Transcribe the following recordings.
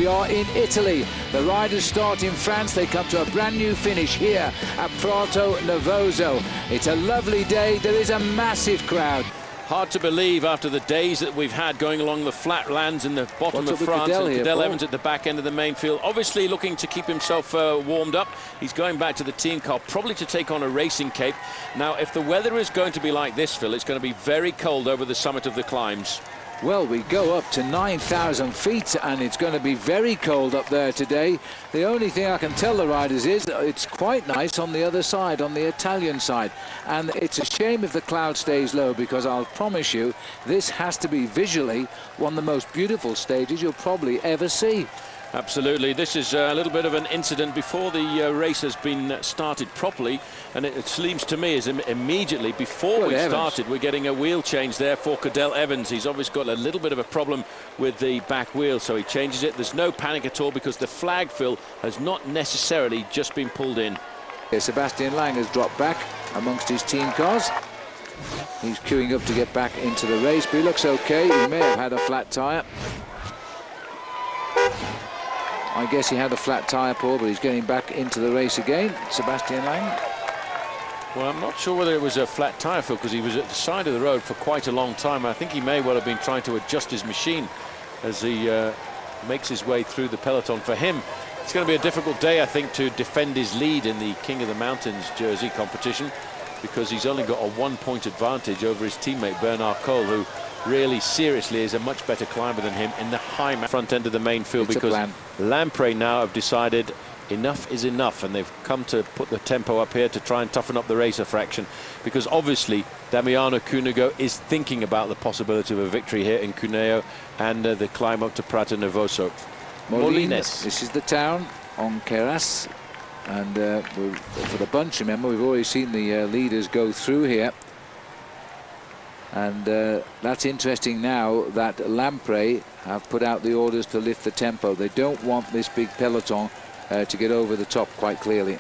are in Italy. The riders start in France. They come to a brand new finish here at Prato Nervoso. It's a lovely day. There is a massive crowd. Hard to believe after the days that we've had going along the flat lands in the bottom of France. And Cadel Evans at the back end of the main field, obviously looking to keep himself warmed up. He's going back to the team car, probably to take on a racing cape. Now, if the weather is going to be like this, Phil, it's going to be very cold over the summit of the climbs. Well, we go up to 9,000 feet and it's going to be very cold up there today. The only thing I can tell the riders is that it's quite nice on the other side, on the Italian side. And it's a shame if the cloud stays low, because I'll promise you this has to be visually one of the most beautiful stages you'll probably ever see. Absolutely. This is a little bit of an incident before the race has been started properly, and it seems to me as immediately before we started we're getting a wheel change there for Cadel Evans. He's obviously got a little bit of a problem with the back wheel, so he changes it. There's no panic at all because the flag, Phil, has not necessarily just been pulled in. Sebastian Lang has dropped back amongst his team cars. He's queuing up to get back into the race, but he looks okay. He may have had a flat tyre. I guess he had a flat tyre, Paul, but he's getting back into the race again. Sebastian Lang. Well, I'm not sure whether it was a flat tyre, Phil, because he was at the side of the road for quite a long time. I think he may well have been trying to adjust his machine as he makes his way through the peloton. For him, it's going to be a difficult day, I think, to defend his lead in the King of the Mountains jersey competition, because he's only got a 1-point advantage over his teammate Bernard Cole, who really seriously is a much better climber than him in the high front end of the main field. Because Lampre now have decided enough is enough, and they've come to put the tempo up here to try and toughen up the race a fraction, because obviously Damiano Cunego is thinking about the possibility of a victory here in Cuneo and the climb up to Prato Nervoso. Molines. This is the town on Queyras, and for the bunch, remember, we've already seen the leaders go through here. And that's interesting now that Lampre have put out the orders to lift the tempo. They don't want this big peloton to get over the top, quite clearly.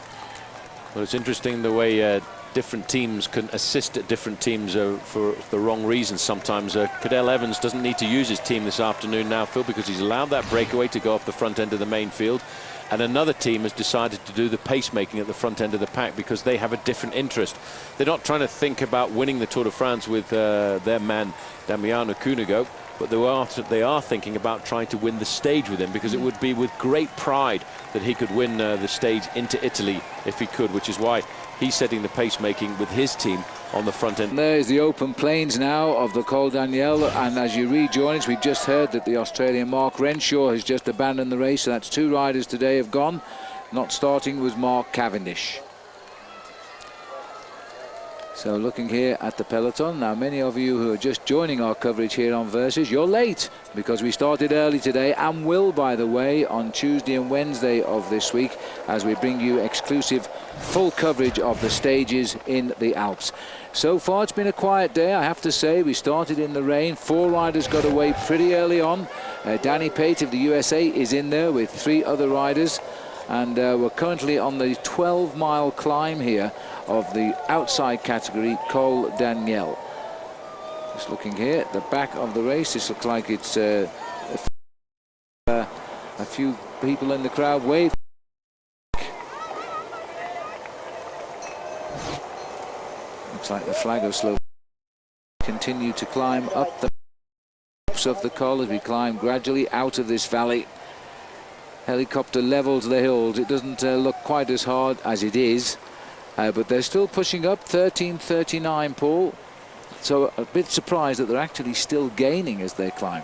Well, it's interesting the way different teams can assist at different teams for the wrong reasons sometimes. Cadel Evans doesn't need to use his team this afternoon now, Phil, because he's allowed that breakaway to go off the front end of the main field. And another team has decided to do the pacemaking at the front end of the pack because they have a different interest. They're not trying to think about winning the Tour de France with their man Damiano Cunego, but they are thinking about trying to win the stage with him, because it would be with great pride that he could win the stage into Italy if he could, which is why he's setting the pacemaking with his team on the front end. There's the open plains now of the Col Daniel, and as you rejoin us, we've just heard that the Australian Mark Renshaw has just abandoned the race, so that's 2 riders today have gone. Not starting was Mark Cavendish. So looking here at the peloton now, many of you who are just joining our coverage here on Versus, you're late, because we started early today, and will, by the way, on Tuesday and Wednesday of this week, as we bring you exclusive full coverage of the stages in the Alps. So far it's been a quiet day, I have to say. We started in the rain. 4 riders got away pretty early on. Danny Pate of the USA is in there with 3 other riders, and we're currently on the 12-mile climb here of the outside category Col Daniel. Just looking here at the back of the race, this looks like it's a few people in the crowd wave. Looks like the flag of Slovenia continue to climb up the tops of the col as we climb gradually out of this valley. Helicopter levels the hills. It doesn't look quite as hard as it is, but they're still pushing up. 13:39, Paul. So a bit surprised that they're actually still gaining as they climb.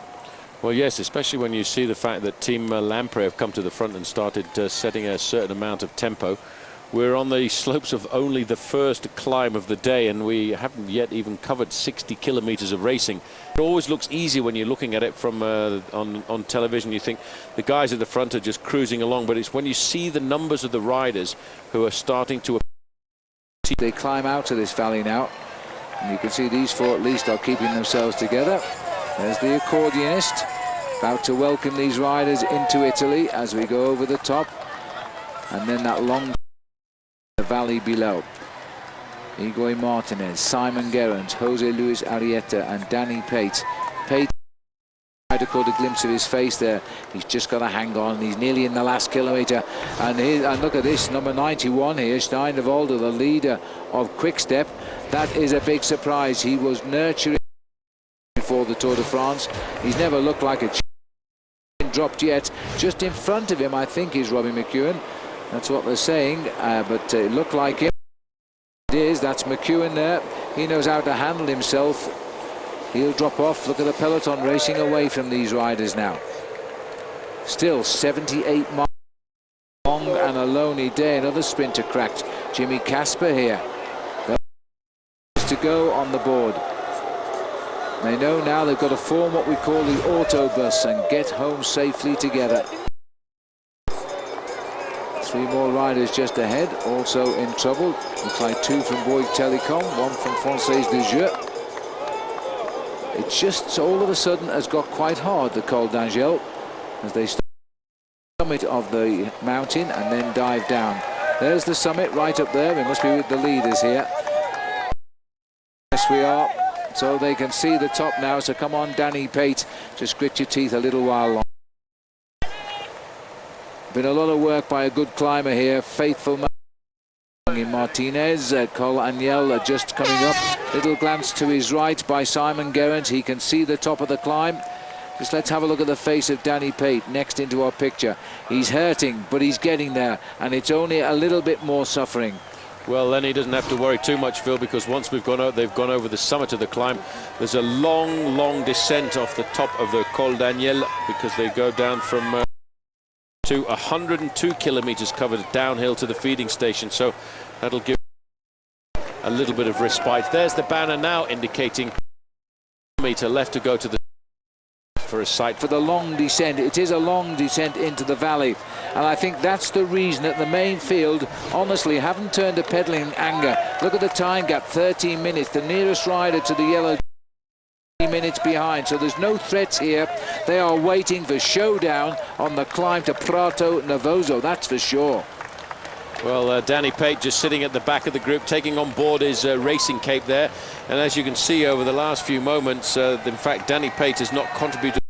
Well, yes, especially when you see the fact that Team Lampre have come to the front and started setting a certain amount of tempo. We're on the slopes of only the first climb of the day, and we haven't yet even covered 60 kilometers of racing. It always looks easy when you're looking at it from on television. You think the guys at the front are just cruising along, but it's when you see the numbers of the riders who are starting to... They climb out of this valley now, and you can see these 4 at least are keeping themselves together. There's the accordionist about to welcome these riders into Italy as we go over the top, and then that long valley below. Igor Martinez, Simon Gerrans, Jose Luis Arrieta and Danny Pate. Pate I caught a glimpse of his face there. He's just got to hang on. He's nearly in the last kilometre. And look at this, number 91 here, Stein de Volder, the leader of Quick-Step. That is a big surprise. He was nurturing before the Tour de France. He's never looked like a dropped yet. Just in front of him, I think, is Robbie McEwen. That's what they're saying, but it looked like him. It is. That's McEwen there. He knows how to handle himself. He'll drop off. Look at the peloton racing away from these riders now. Still 78 miles. Long and a lonely day. Another sprinter cracked. Jimmy Casper here. To go on the board. They know now they've got to form what we call the autobus and get home safely together. 3 more riders just ahead, also in trouble. Looks like 2 from Bouygues Telecom, 1 from Française des Jeux. It just all of a sudden has got quite hard, the Col d'Angel, as they start the summit of the mountain and then dive down. There's the summit right up there. We must be with the leaders here. Yes, we are. So they can see the top now. So come on, Danny Pate, just grit your teeth a little while longer. Been a lot of work by a good climber here, faithful in Martinez. Col Agnel just coming up. Little glance to his right by Simon Gerrans. He can see the top of the climb. Just let's have a look at the face of Danny Pate next into our picture. He's hurting, but he's getting there, and it's only a little bit more suffering. Well, then he doesn't have to worry too much, Phil, because once they've gone over the summit of the climb, there's a long descent off the top of the Col d'Agnel, because they go down from to 102 kilometers covered downhill to the feeding station. So that'll give a little bit of respite. There's the banner now indicating a meter left to go to the for a sight for the long descent. It is a long descent into the valley, and I think that's the reason that the main field honestly haven't turned to pedaling anger. Look at the time gap, 13 minutes. The nearest rider to the yellow 20 minutes behind, so there's no threats here. They are waiting for showdown on the climb to Prato Nervoso, that's for sure. Well, Danny Pate just sitting at the back of the group, taking on board his racing cape there. And as you can see over the last few moments, in fact, Danny Pate has not contributed.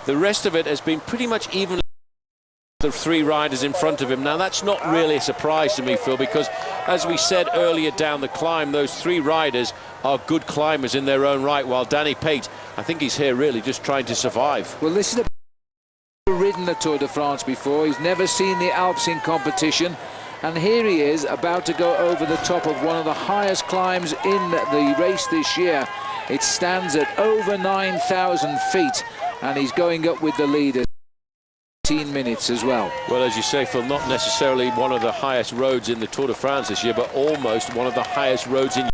The rest of it has been pretty much even. The 3 riders in front of him. Now, that's not really a surprise to me, Phil, because as we said earlier down the climb, those 3 riders are good climbers in their own right, while Danny Pate, I think he's here really just trying to survive. Well, this is ridden the Tour de France before. He's never seen the Alps in competition, and here he is about to go over the top of one of the highest climbs in the race this year. It stands at over 9,000 feet, and he's going up with the leaders. 15 minutes as well. Well, as you say, Phil, not necessarily one of the highest roads in the Tour de France this year, but almost one of the highest roads in.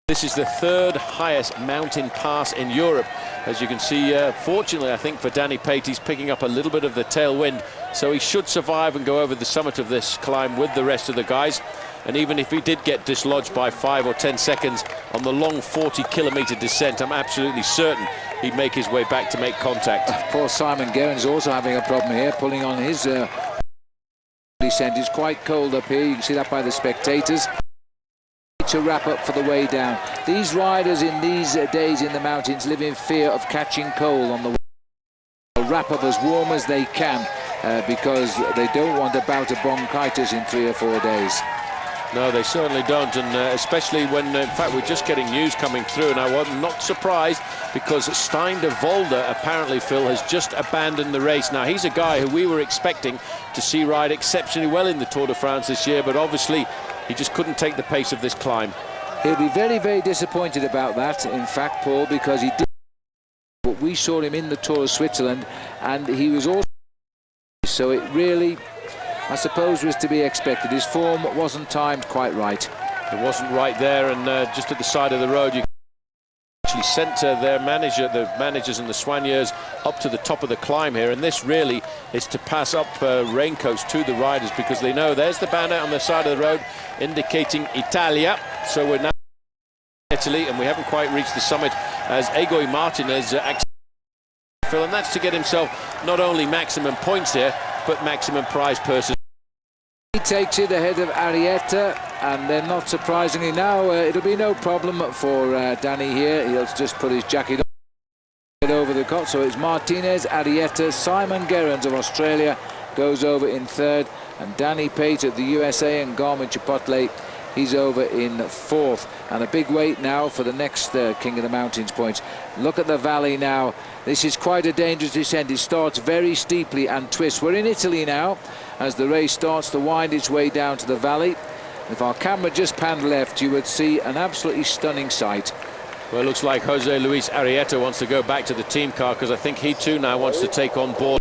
This is the 3rd highest mountain pass in Europe. As you can see, fortunately, I think for Danny Pate, he's picking up a little bit of the tailwind, so he should survive and go over the summit of this climb with the rest of the guys. And even if he did get dislodged by 5 or 10 seconds on the long 40-kilometer descent, I'm absolutely certain he'd make his way back to make contact. Poor Simon Gerrans also having a problem here, pulling on his descent. It's quite cold up here. You can see that by the spectators. To wrap up for the way down. These riders in these days in the mountains live in fear of catching cold on the way. They'll wrap up as warm as they can because they don't want a bout of bronchitis in 3 or 4 days. No, they certainly don't, and especially when, in fact, we're just getting news coming through, and I'm not surprised because Stein de Volder, apparently, Phil, has just abandoned the race. Now, he's a guy who we were expecting to see ride exceptionally well in the Tour de France this year, but obviously he just couldn't take the pace of this climb. He'll be very, very disappointed about that, in fact, Paul, because he did. But we saw him in the Tour of Switzerland, and he was also. So it really, I suppose, was to be expected. His form wasn't timed quite right. It wasn't right there, and just at the side of the road, you actually sent their manager, the managers and the soigneurs up to the top of the climb here, and this really is to pass up raincoats to the riders because they know there's the banner on the side of the road indicating Italia. So we're now in Italy, and we haven't quite reached the summit as Egoy Martinez Phil, and that's to get himself not only maximum points here, but maximum prize purses. He takes it ahead of Arietta, and then not surprisingly now it'll be no problem for Danny here. He'll just put his jacket on. over the cot, so it's Martinez, Arrieta, Simon Gerrans of Australia goes over in third, and Danny Pate of the USA and Garmin Chipotle, he's over in fourth. And a big wait now for the next King of the Mountains points. Look at the valley now. This is quite a dangerous descent. It starts very steeply and twists. We're in Italy now as the race starts to wind its way down to the valley. If our camera just panned left, you would see an absolutely stunning sight. Well, it looks like Jose Luis Arrieta wants to go back to the team car, because I think he too now wants to take on board.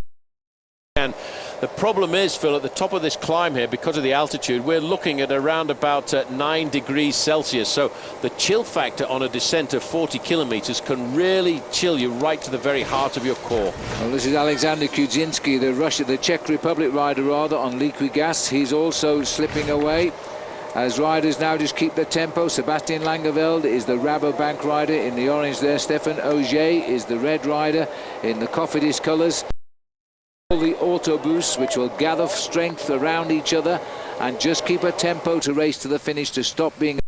And the problem is, Phil, at the top of this climb here, because of the altitude, we're looking at around about 9 degrees Celsius. So the chill factor on a descent of 40 kilometers can really chill you right to the very heart of your core. Well, this is Alexander Kudzinski, the Czech Republic rider rather, on Liquigas. He's also slipping away. As riders now just keep the tempo. Sebastian Langeveld is the Rabobank rider in the orange there. Stefan Auger is the red rider in the Cofidis colours. All the Autobus, which will gather strength around each other and just keep a tempo to race to the finish, to stop being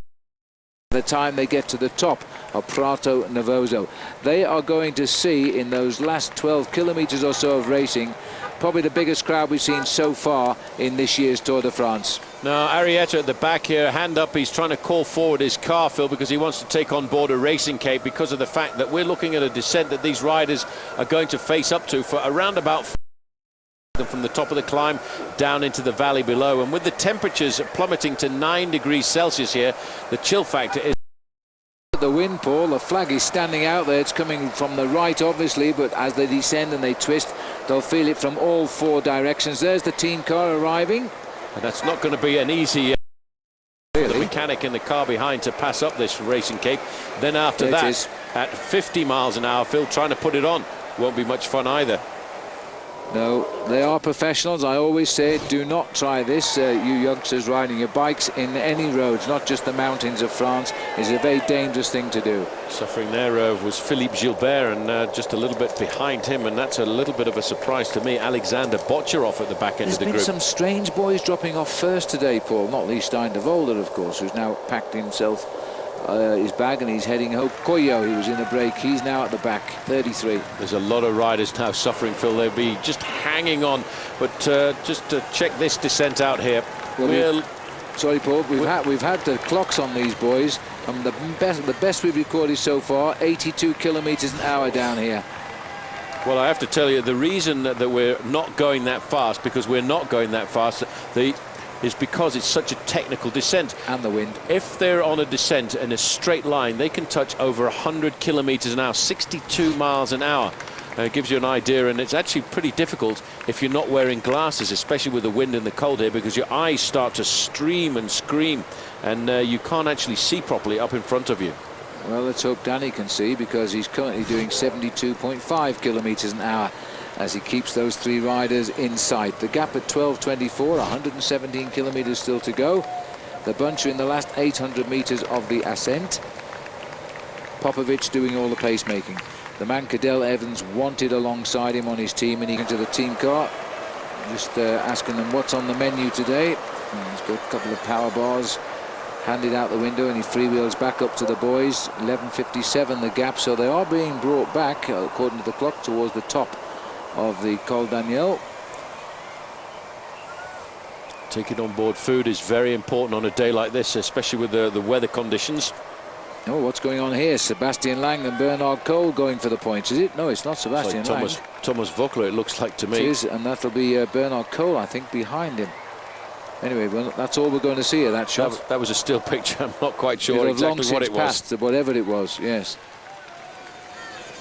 the time they get to the top of Prato Navoso. They are going to see in those last 12 kilometres or so of racing probably the biggest crowd we've seen so far in this year's Tour de France. Now Arrieta at the back here, hand up, he's trying to call forward his car, Phil, because he wants to take on board a racing cape, because of the fact that we're looking at a descent that these riders are going to face up to for around about from the top of the climb down into the valley below. And with the temperatures plummeting to 9 degrees Celsius here, the chill factor is... The wind, Paul, the flag is standing out there. It's coming from the right, obviously, but as they descend and they twist, they'll feel it from all four directions. There's the team car arriving. And that's not going to be an easy... the mechanic in the car behind to pass up this racing cape. Then after that, at 50 miles an hour, Phil, trying to put it on won't be much fun either. No, they are professionals. I always say, do not try this, you youngsters riding your bikes in any roads, not just the mountains of France. It's a very dangerous thing to do. Suffering there was Philippe Gilbert, and just a little bit behind him, and that's a little bit of a surprise to me, Alexander Bocharov at the back end of the group. There's been some strange boys dropping off first today, Paul, not least Stein de Volder, of course, who's now packed himself his bag and he's heading home. Koyo, he was in a break, he's now at the back, 33. There's a lot of riders now suffering, Phil. They'll be just hanging on, but just to check this descent out here. Well, sorry, Paul, we've had the clocks on these boys, and the best we've recorded so far, 82 kilometers an hour down here. Well, I have to tell you, the reason that we're not going that fast, because we're not going that fast, is because it's such a technical descent. And the wind. If they're on a descent in a straight line, they can touch over 100 kilometers an hour, 62 miles an hour. It gives you an idea, and it's actually pretty difficult if you're not wearing glasses, especially with the wind and the cold here, because your eyes start to stream and scream, and you can't actually see properly up in front of you. Well, let's hope Danny can see, because he's currently doing 72.5 kilometers an hour as he keeps those three riders in sight. The gap at 12:24, 117 kilometers still to go. The bunch are in the last 800 meters of the ascent. Popovic doing all the placemaking. The man Cadel Evans wanted alongside him on his team, and he went to the team car, just asking them what's on the menu today. And he's got a couple of power bars handed out the window, and he freewheels back up to the boys. 11:57 the gap, so they are being brought back, according to the clock, towards the top of the Col Daniel. Taking on board food is very important on a day like this, especially with the weather conditions. Oh, what's going on here? Sebastian Lang and Bernard Cole going for the points, is it? No, it's not Sebastian Lang. Thomas Voeckler, it looks like to me. It is, and that'll be Bernard Cole, I think, behind him. Anyway, well, that's all we're going to see of that shot. That was a still picture. I'm not quite sure exactly what it was. Passed, whatever it was, yes.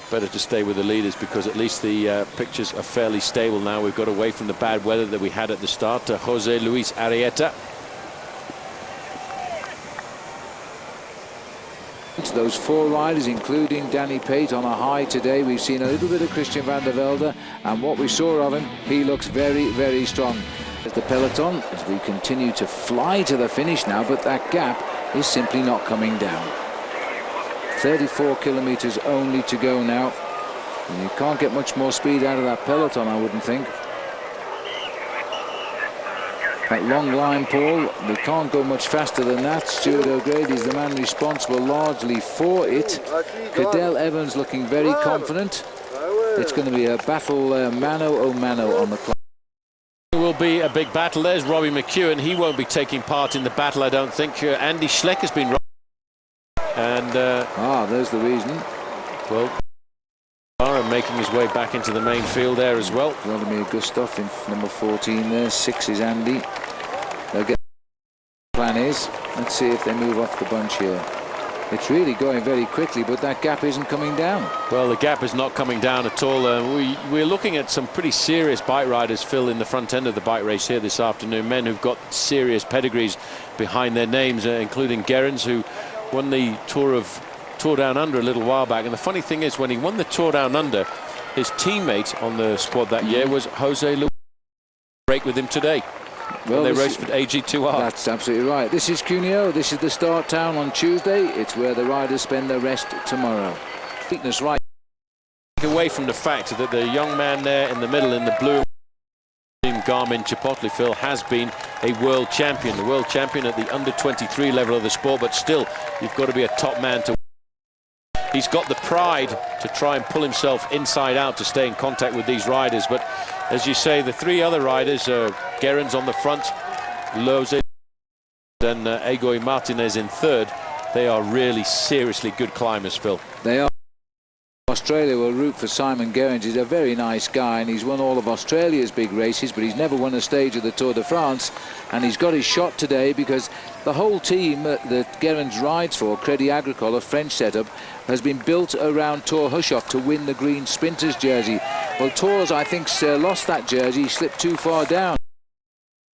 Better to stay with the leaders, because at least the pictures are fairly stable now. We've got away from the bad weather that we had at the start. Jose Luis Arrieta. Those four riders, including Danny Pate, on a high today. We've seen a little bit of Christian van der Velde, and what we saw of him, he looks very, very strong. As the peloton, as we continue to fly to the finish now, but that gap is simply not coming down. 34 kilometers only to go now, and you can't get much more speed out of that peloton, I wouldn't think. That long line, Paul, they can't go much faster than that. Stuart O'Grady is the man responsible largely for it. Cadel Evans looking very confident. It's going to be a battle mano a mano on the clock. It will be a big battle. There's Robbie McEwen. He won't be taking part in the battle, I don't think. Andy Schleck has been... And... there's the reason. Well... making his way back into the main field there as well. Vladimir Gustov in number 14 there. 6 is Andy. They'll get... The plan is, let's see if they move off the bunch here. It's really going very quickly, but that gap isn't coming down. Well, the gap is not coming down at all. We're looking at some pretty serious bike riders, Phil, in the front end of the bike race here this afternoon. Men who've got serious pedigrees behind their names, including Gerrans, who won the Tour Down Under a little while back. And the funny thing is, when he won the Tour Down Under, his teammate on the squad that year was Jose Luis. Break with him today. Well, they raced for AG2R. That's absolutely right. This is Cuneo. This is the start town on Tuesday. It's where the riders spend their rest tomorrow. Fitness right. Away from the fact that the young man there in the middle in the blue team, Garmin Chipotle, Phil, has been a world champion. The world champion at the under-23 level of the sport, but still, you've got to be a top man to... He's got the pride to try and pull himself inside out to stay in contact with these riders. But as you say, the 3 other riders, Gerrans on the front, Lose and Egoy Martinez in third. They are really seriously good climbers, Phil. They are. Australia will root for Simon Gerrans. He's a very nice guy, and he's won all of Australia's big races, but he's never won a stage of the Tour de France. And he's got his shot today because the whole team that Gerrans rides for, Crédit Agricole, a French setup, has been built around Thor Hushovd to win the green sprinters jersey. Well, Thor's, I think, lost that jersey. He slipped too far down.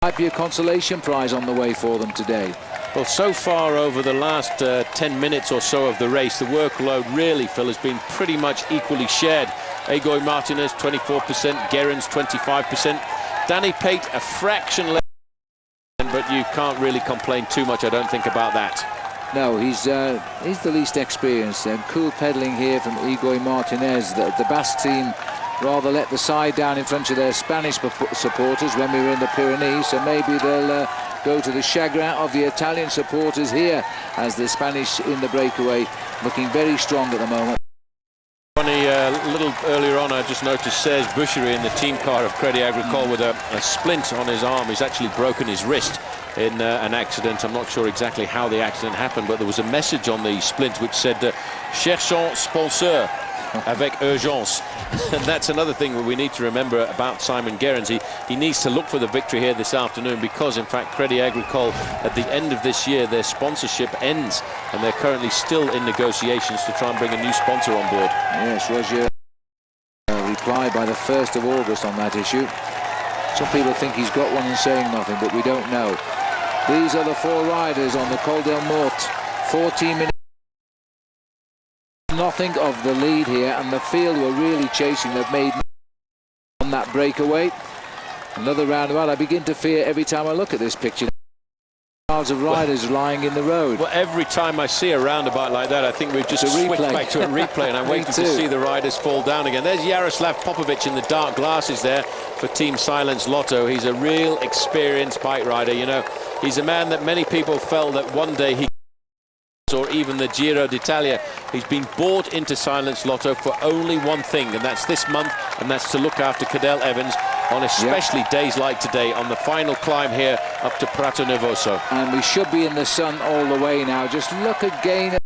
Might be a consolation prize on the way for them today. Well, so far over the last 10 minutes or so of the race, the workload really, Phil, has been pretty much equally shared. Egoy Martinez 24%, Gerrans 25%, Danny Pate a fraction less, but you can't really complain too much, I don't think, about that. No, he's the least experienced. Cool pedaling here from Egoy Martinez. The Basque team rather let the side down in front of their Spanish supporters when we were in the Pyrenees, so maybe they'll go to the chagrin of the Italian supporters here, as the Spanish in the breakaway looking very strong at the moment. Funny, a little earlier on I just noticed Serge Boucherie in the team car of Crédit Agricole with a splint on his arm. He's actually broken his wrist in an accident. I'm not sure exactly how the accident happened, but there was a message on the splint which said "Cherchons sponsor avec urgence." And that's another thing that we need to remember about Simon Gerrans. He needs to look for the victory here this afternoon, because in fact Crédit Agricole, at the end of this year, their sponsorship ends, and they're currently still in negotiations to try and bring a new sponsor on board. Yes, Roger replied by the 1st of August on that issue. Some people think he's got one and saying nothing, but we don't know. These are the 4 riders on the Col del Mort. 14 minutes. Nothing of the lead here, and the field were really chasing. They've made on that breakaway. Another roundabout. I begin to fear every time I look at this picture. Miles of riders lying in the road. Well, every time I see a roundabout like that, I think we've just switched back to a replay, and I'm waiting to see the riders fall down again. There's Jaroslav Popovic in the dark glasses there for Team Silence Lotto. He's a real experienced bike rider. You know, he's a man that many people felt that one day he, or even the Giro d'Italia. He's been bought into Silence Lotto for only one thing, and that's this month, and that's to look after Cadel Evans on especially days like today, on the final climb here up to Prato Nervoso. And we should be in the sun all the way now. Just look again at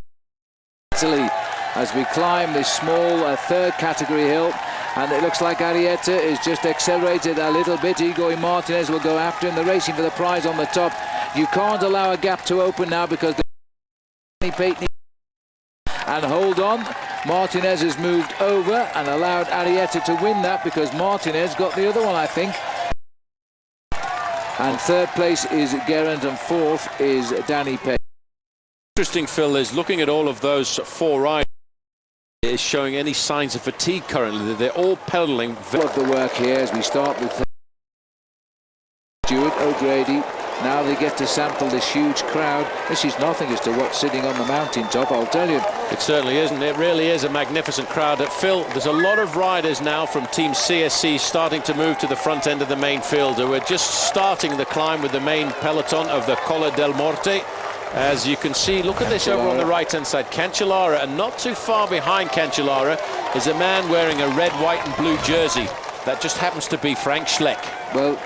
Italy as we climb this small 3rd category hill, and it looks like Arrieta is just accelerated a little bit. Egoy Martinez will go after him. They're racing for the prize on the top. You can't allow a gap to open now, because and hold on, Martinez has moved over and allowed Arrieta to win that, because Martinez got the other one, I think. And 3rd place is Gerrans, and 4th is Danny Pate. Interesting, Phil, is looking at all of those 4 riders is showing any signs of fatigue currently. They're all pedaling. Love the work here as we start with Stuart O'Grady. Now they get to sample this huge crowd. This is nothing as to what's sitting on the mountaintop, I'll tell you. It certainly isn't. It really is a magnificent crowd. Phil, there's a lot of riders now from Team CSC starting to move to the front end of the main field. We're just starting the climb with the main peloton of the Colle del Morte. As you can see, look at this over on the right-hand side. Cancellara, and not too far behind Cancellara, is a man wearing a red, white and blue jersey. That just happens to be Frank Schleck. Well,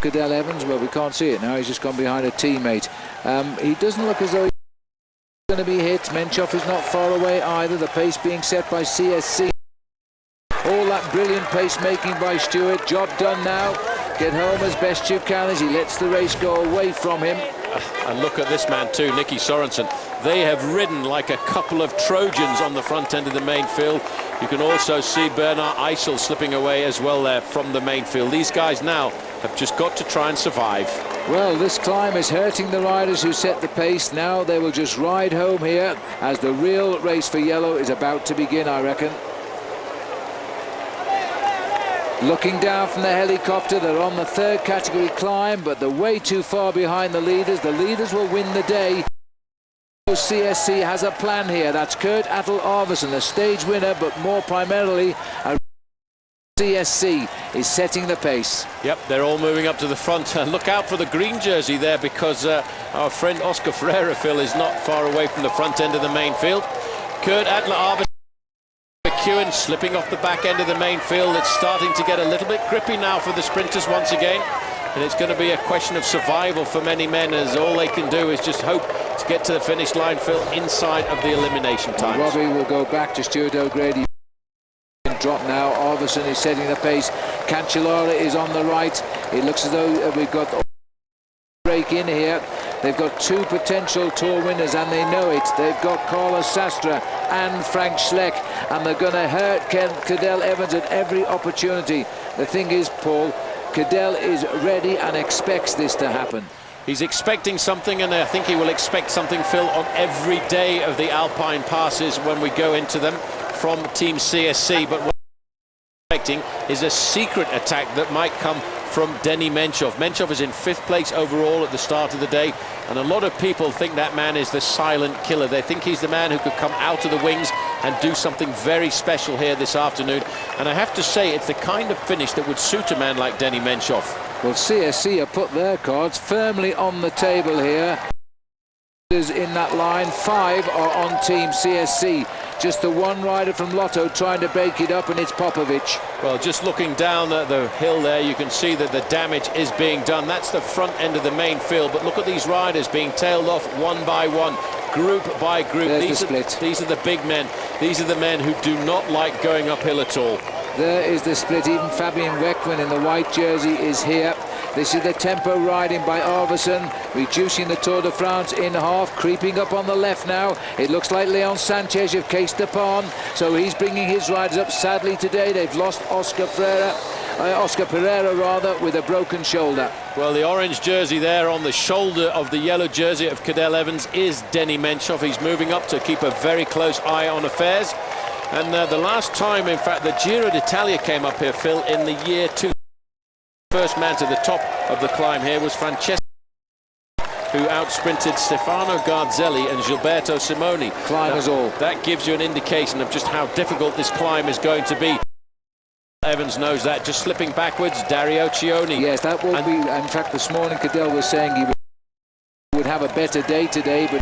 Cadel Evans, well, we can't see it now. He's just gone behind a teammate. He doesn't look as though he's going to be hit. Menchov is not far away either. The pace being set by CSC. All that brilliant pace making by Stewart. Job done now. Get home as best you can as he lets the race go away from him. And look at this man too, Nicky Sorensen. They have ridden like a couple of Trojans on the front end of the main field. You can also see Bernard Eisel slipping away as well there from the main field. These guys now have just got to try and survive. Well, this climb is hurting the riders who set the pace. Now they will just ride home here as the real race for yellow is about to begin, I reckon. Looking down from the helicopter, they're on the third category climb, but they're way too far behind the leaders. The leaders will win the day. CSC has a plan here. That's Kurt Attel Arvidsson, the stage winner, but more primarily CSC is setting the pace. Yep, they're all moving up to the front. Look out for the green jersey there, because our friend Oscar Ferreira, Phil, is not far away from the front end of the main field. Kurt Attel Arvidsson. McEwen slipping off the back end of the main field. It's starting to get a little bit grippy now for the sprinters once again, and it's going to be a question of survival for many men, as all they can do is just hope to get to the finish line, Phil, inside of the elimination time. Robbie will go back to Stuart O'Grady. Drop now. Arvidsson is setting the pace. Cancellara is on the right. It looks as though we've got a break in here. They've got two potential Tour winners and they know it. They've got Carlos Sastre and Frank Schleck, and they're going to hurt Cadel Evans at every opportunity. The thing is, Paul, Cadel is ready and expects this to happen. He's expecting something, and I think he will expect something, Phil, on every day of the Alpine passes when we go into them from Team CSC. But what we're expecting is a secret attack that might come from Denny Menchov. Menchov is in 5th place overall at the start of the day, and a lot of people think that man is the silent killer. They think he's the man who could come out of the wings and do something very special here this afternoon. And I have to say, it's the kind of finish that would suit a man like Denny Menchov. Well, CSC have put their cards firmly on the table here. In that line, 5 are on Team CSC. Just the one rider from Lotto trying to break it up, and it's Popovic. Well, just looking down at the hill there, you can see that the damage is being done. That's the front end of the main field, but look at these riders being tailed off one by one, group by group. These are the big men. These are the men who do not like going uphill at all. There is the split. Even Fabian Weckman in the white jersey is here. This is the tempo riding by Arvidsson, reducing the Tour de France in half, creeping up on the left now. It looks like Leon Sanchez of Case Depon, so he's bringing his riders up. Sadly today they've lost Oscar Pereira rather, with a broken shoulder. Well, the orange jersey there on the shoulder of the yellow jersey of Cadel Evans is Denny Menchov. He's moving up to keep a very close eye on affairs. And the last time, in fact, the Giro d'Italia came up here, Phil, in the year 2000. First man to the top of the climb here was Francesco, who outsprinted Stefano Garzelli and Gilberto Simoni. Climbers all. That gives you an indication of just how difficult this climb is going to be. Evans knows that. Just slipping backwards, Dario Cioni. Yes, that will be. In fact, this morning Cadel was saying he would have a better day today, but.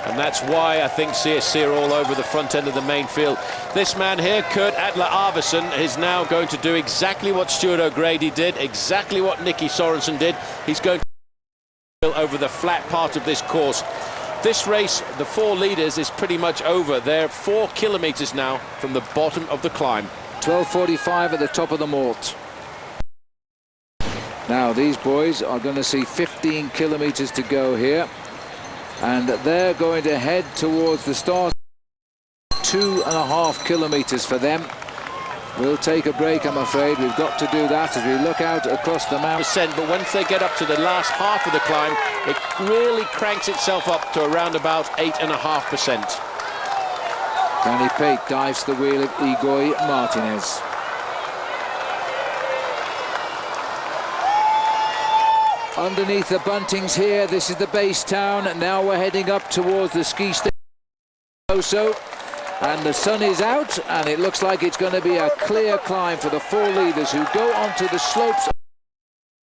And that's why I think CSC are all over the front end of the main field. This man here, Kurt Attel Arvidsson, is now going to do exactly what Stuart O'Grady did, exactly what Nicky Sorensen did. He's going to over the flat part of this course. This race, the 4 leaders, is pretty much over. They're 4 kilometers now from the bottom of the climb. 12:45 at the top of the Mort. Now these boys are going to see 15 kilometers to go here, and they're going to head towards the start. 2.5 kilometers for them. We'll take a break, I'm afraid. We've got to do that as we look out across the mountain. But once they get up to the last half of the climb, it really cranks itself up to around about 8.5%. Danny Pate dives to the wheel of Igor Martinez. Underneath the buntings here, this is the base town, and now we're heading up towards the ski station. And the sun is out, and it looks like it's going to be a clear climb for the 4 leaders who go onto the slopes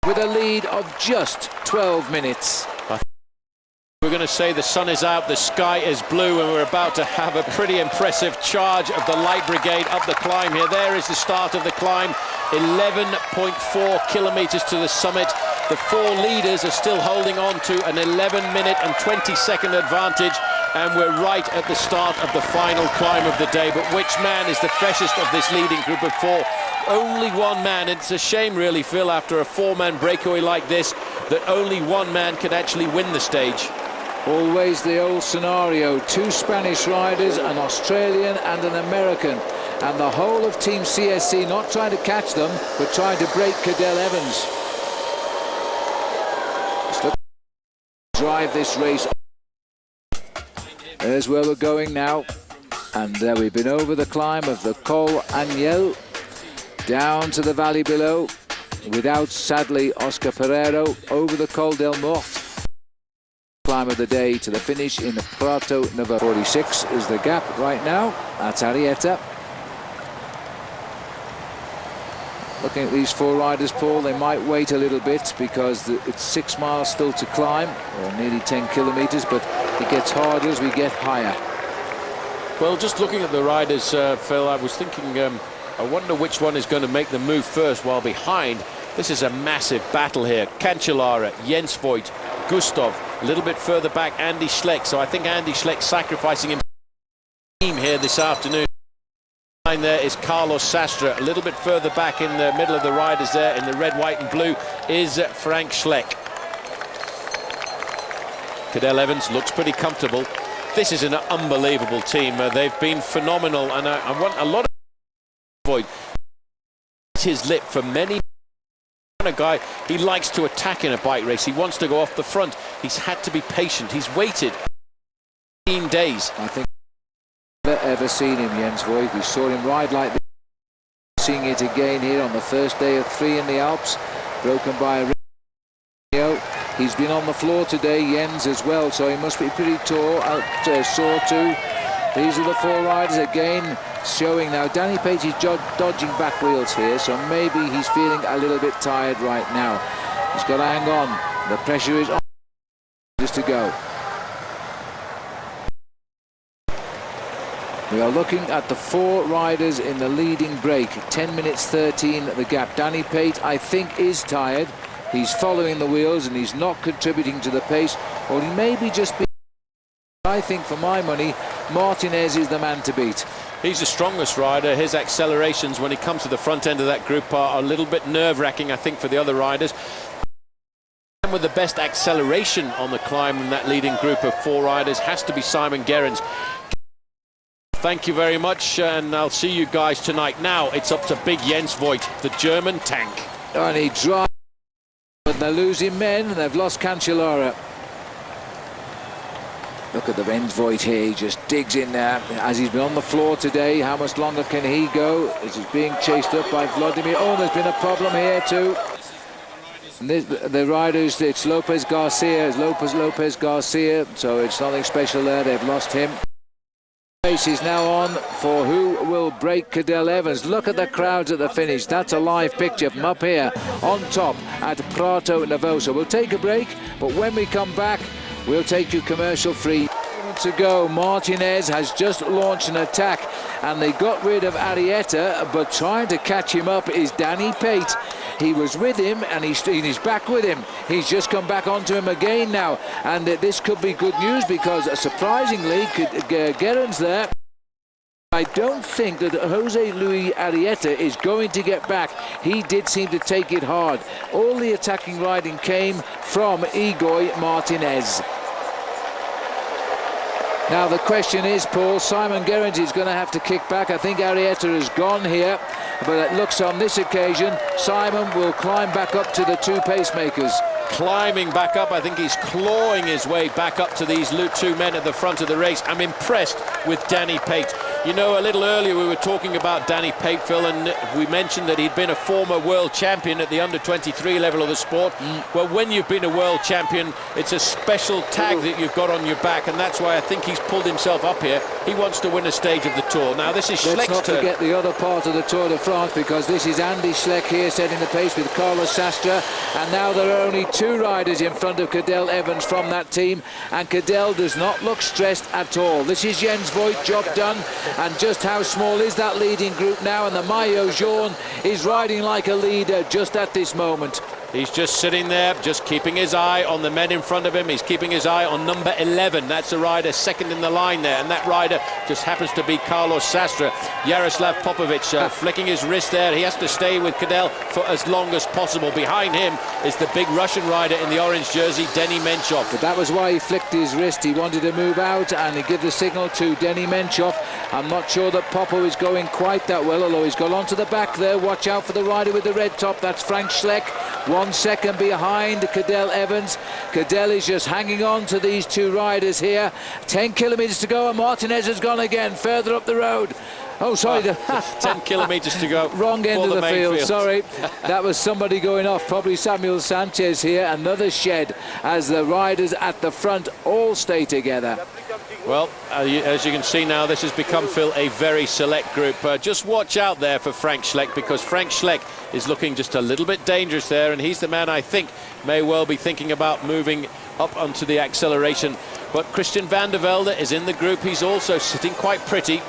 with a lead of just 12 minutes. We're going to say the sun is out, the sky is blue, and we're about to have a pretty impressive charge of the Light Brigade up the climb here. There is the start of the climb, 11.4 kilometers to the summit. The four leaders are still holding on to an 11-minute and 20-second advantage, and we're right at the start of the final climb of the day. But which man is the freshest of this leading group of four? Only one man. It's a shame, really, Phil, after a four-man breakaway like this, that only one man can actually win the stage. Always the old scenario, two Spanish riders, an Australian and an American, and the whole of Team CSC not trying to catch them, but trying to break Cadel Evans. Let's look drive this race. There's where we're going now, and we've been over the climb of the Col Añel, down to the valley below, without, sadly, Oscar Pereiro, over the Col del Mort. Climb of the day to the finish in the Prató Navarro. 46 is the gap right now. That's Arrieta. Looking at these four riders, Paul, they might wait a little bit because it's 6 miles still to climb, or nearly 10 kilometers, but it gets harder as we get higher. Well, just looking at the riders, Phil, I was thinking, I wonder which one is going to make the move first, while behind, this is a massive battle here. Cancellara, Jens Voigt, Gustav, a little bit further back, Andy Schleck. So I think Andy Schleck sacrificing him here this afternoon. There is Carlos Sastre. A little bit further back in the middle of the riders there in the red, white and blue is Frank Schleck. Cadel Evans looks pretty comfortable. This is an unbelievable team. They've been phenomenal, and I want a lot of Voigt. His lip for many. A guy, he likes to attack in a bike race. He wants to go off the front. He's had to be patient. He's waited 15 days. I think I've never ever seen him, Jens Voigt. We saw him ride like this. Seeing it again here on the first day of 3 in the Alps, broken by a He's been on the floor today, Jens, as well, so he must be pretty sore too. These are the four riders again showing now. Danny Pate is dodging back wheels here, so maybe he's feeling a little bit tired right now. He's got to hang on. The pressure is on. Just to go. We are looking at the four riders in the leading break. 10 minutes 13 the gap. Danny Pate, I think, is tired. He's following the wheels and he's not contributing to the pace, or he may be just being. I think, for my money, Martinez is the man to beat. He's the strongest rider. His accelerations when he comes to the front end of that group are a little bit nerve-wracking, I think, for the other riders. And with the best acceleration on the climb in that leading group of four riders has to be Simon Gerrans. Thank you very much, and I'll see you guys tonight. Now it's up to big Jens Voigt, the German tank. And he drives, but they're losing men, and they've lost Cancellara. Look at the Jens Voigt here, he just digs in there. As he's been on the floor today, how much longer can he go? As he's being chased up by Vladimir. Oh, there's been a problem here too. And the riders, it's Lopez Garcia, Lopez Garcia, so it's nothing special there, they've lost him. Race is now on for who will break Cadel Evans. Look at the crowds at the finish. That's a live picture from up here on top at Prató Navarro. So we'll take a break, but when we come back, we'll take you commercial free. To go, Martinez has just launched an attack and they got rid of Arrieta, but trying to catch him up is Danny Pate. He was with him and he's back with him. He's just come back onto him again now, and this could be good news because surprisingly Gerrans there. I don't think that Jose Luis Arrieta is going to get back. He did seem to take it hard. All the attacking riding came from Igor Martinez. Now the question is, Paul, Simon Gerrans is going to have to kick back. I think Arrieta has gone here, but it looks on this occasion Simon will climb back up to the two pacemakers. Climbing back up, I think he's clawing his way back up to these two men at the front of the race. I'm impressed with Danny Pate. You know, a little earlier we were talking about Danny Pape, Phil, and we mentioned that he'd been a former world champion at the under-23 level of the sport. Well, when you've been a world champion, it's a special tag that you've got on your back, and that's why I think he's pulled himself up here. He wants to win a stage of the Tour. Now, this is Schleck's turn. Let's not forget the other part of the Tour de France, because this is Andy Schleck here setting the pace with Carlos Sastre, and now there are only 2 riders in front of Cadel Evans from that team, and Cadel does not look stressed at all. This is Jens Voigt, job done. And just how small is that leading group now? And the Maillot Jaune is riding like a leader just at this moment. He's just sitting there, just keeping his eye on the men in front of him. He's keeping his eye on number 11. That's the rider second in the line there, and that rider just happens to be Carlos Sastre. Jaroslav Popovic flicking his wrist there. He has to stay with Cadel for as long as possible. Behind him is the big Russian rider in the orange jersey, Denny Menchov. But that was why he flicked his wrist. He wanted to move out, and he gave the signal to Denny Menchov. I'm not sure that Popo is going quite that well, although he's got onto the back there. Watch out for the rider with the red top. That's Frank Schleck. 1 second behind Cadel Evans. Cadel is just hanging on to these 2 riders here. 10 kilometres to go, and Martinez has gone again further up the road. Oh, sorry. 10 kilometres to go. Wrong end of the field, sorry. That was somebody going off, probably Samuel Sanchez here. Another shed as the riders at the front all stay together. Well, as you can see now, this has become, Phil, a very select group. Just watch out there for Frank Schleck, because Frank Schleck is looking just a little bit dangerous there, and he's the man I think may well be thinking about moving up onto the acceleration. But Christian van der Velde is in the group. He's also sitting quite pretty.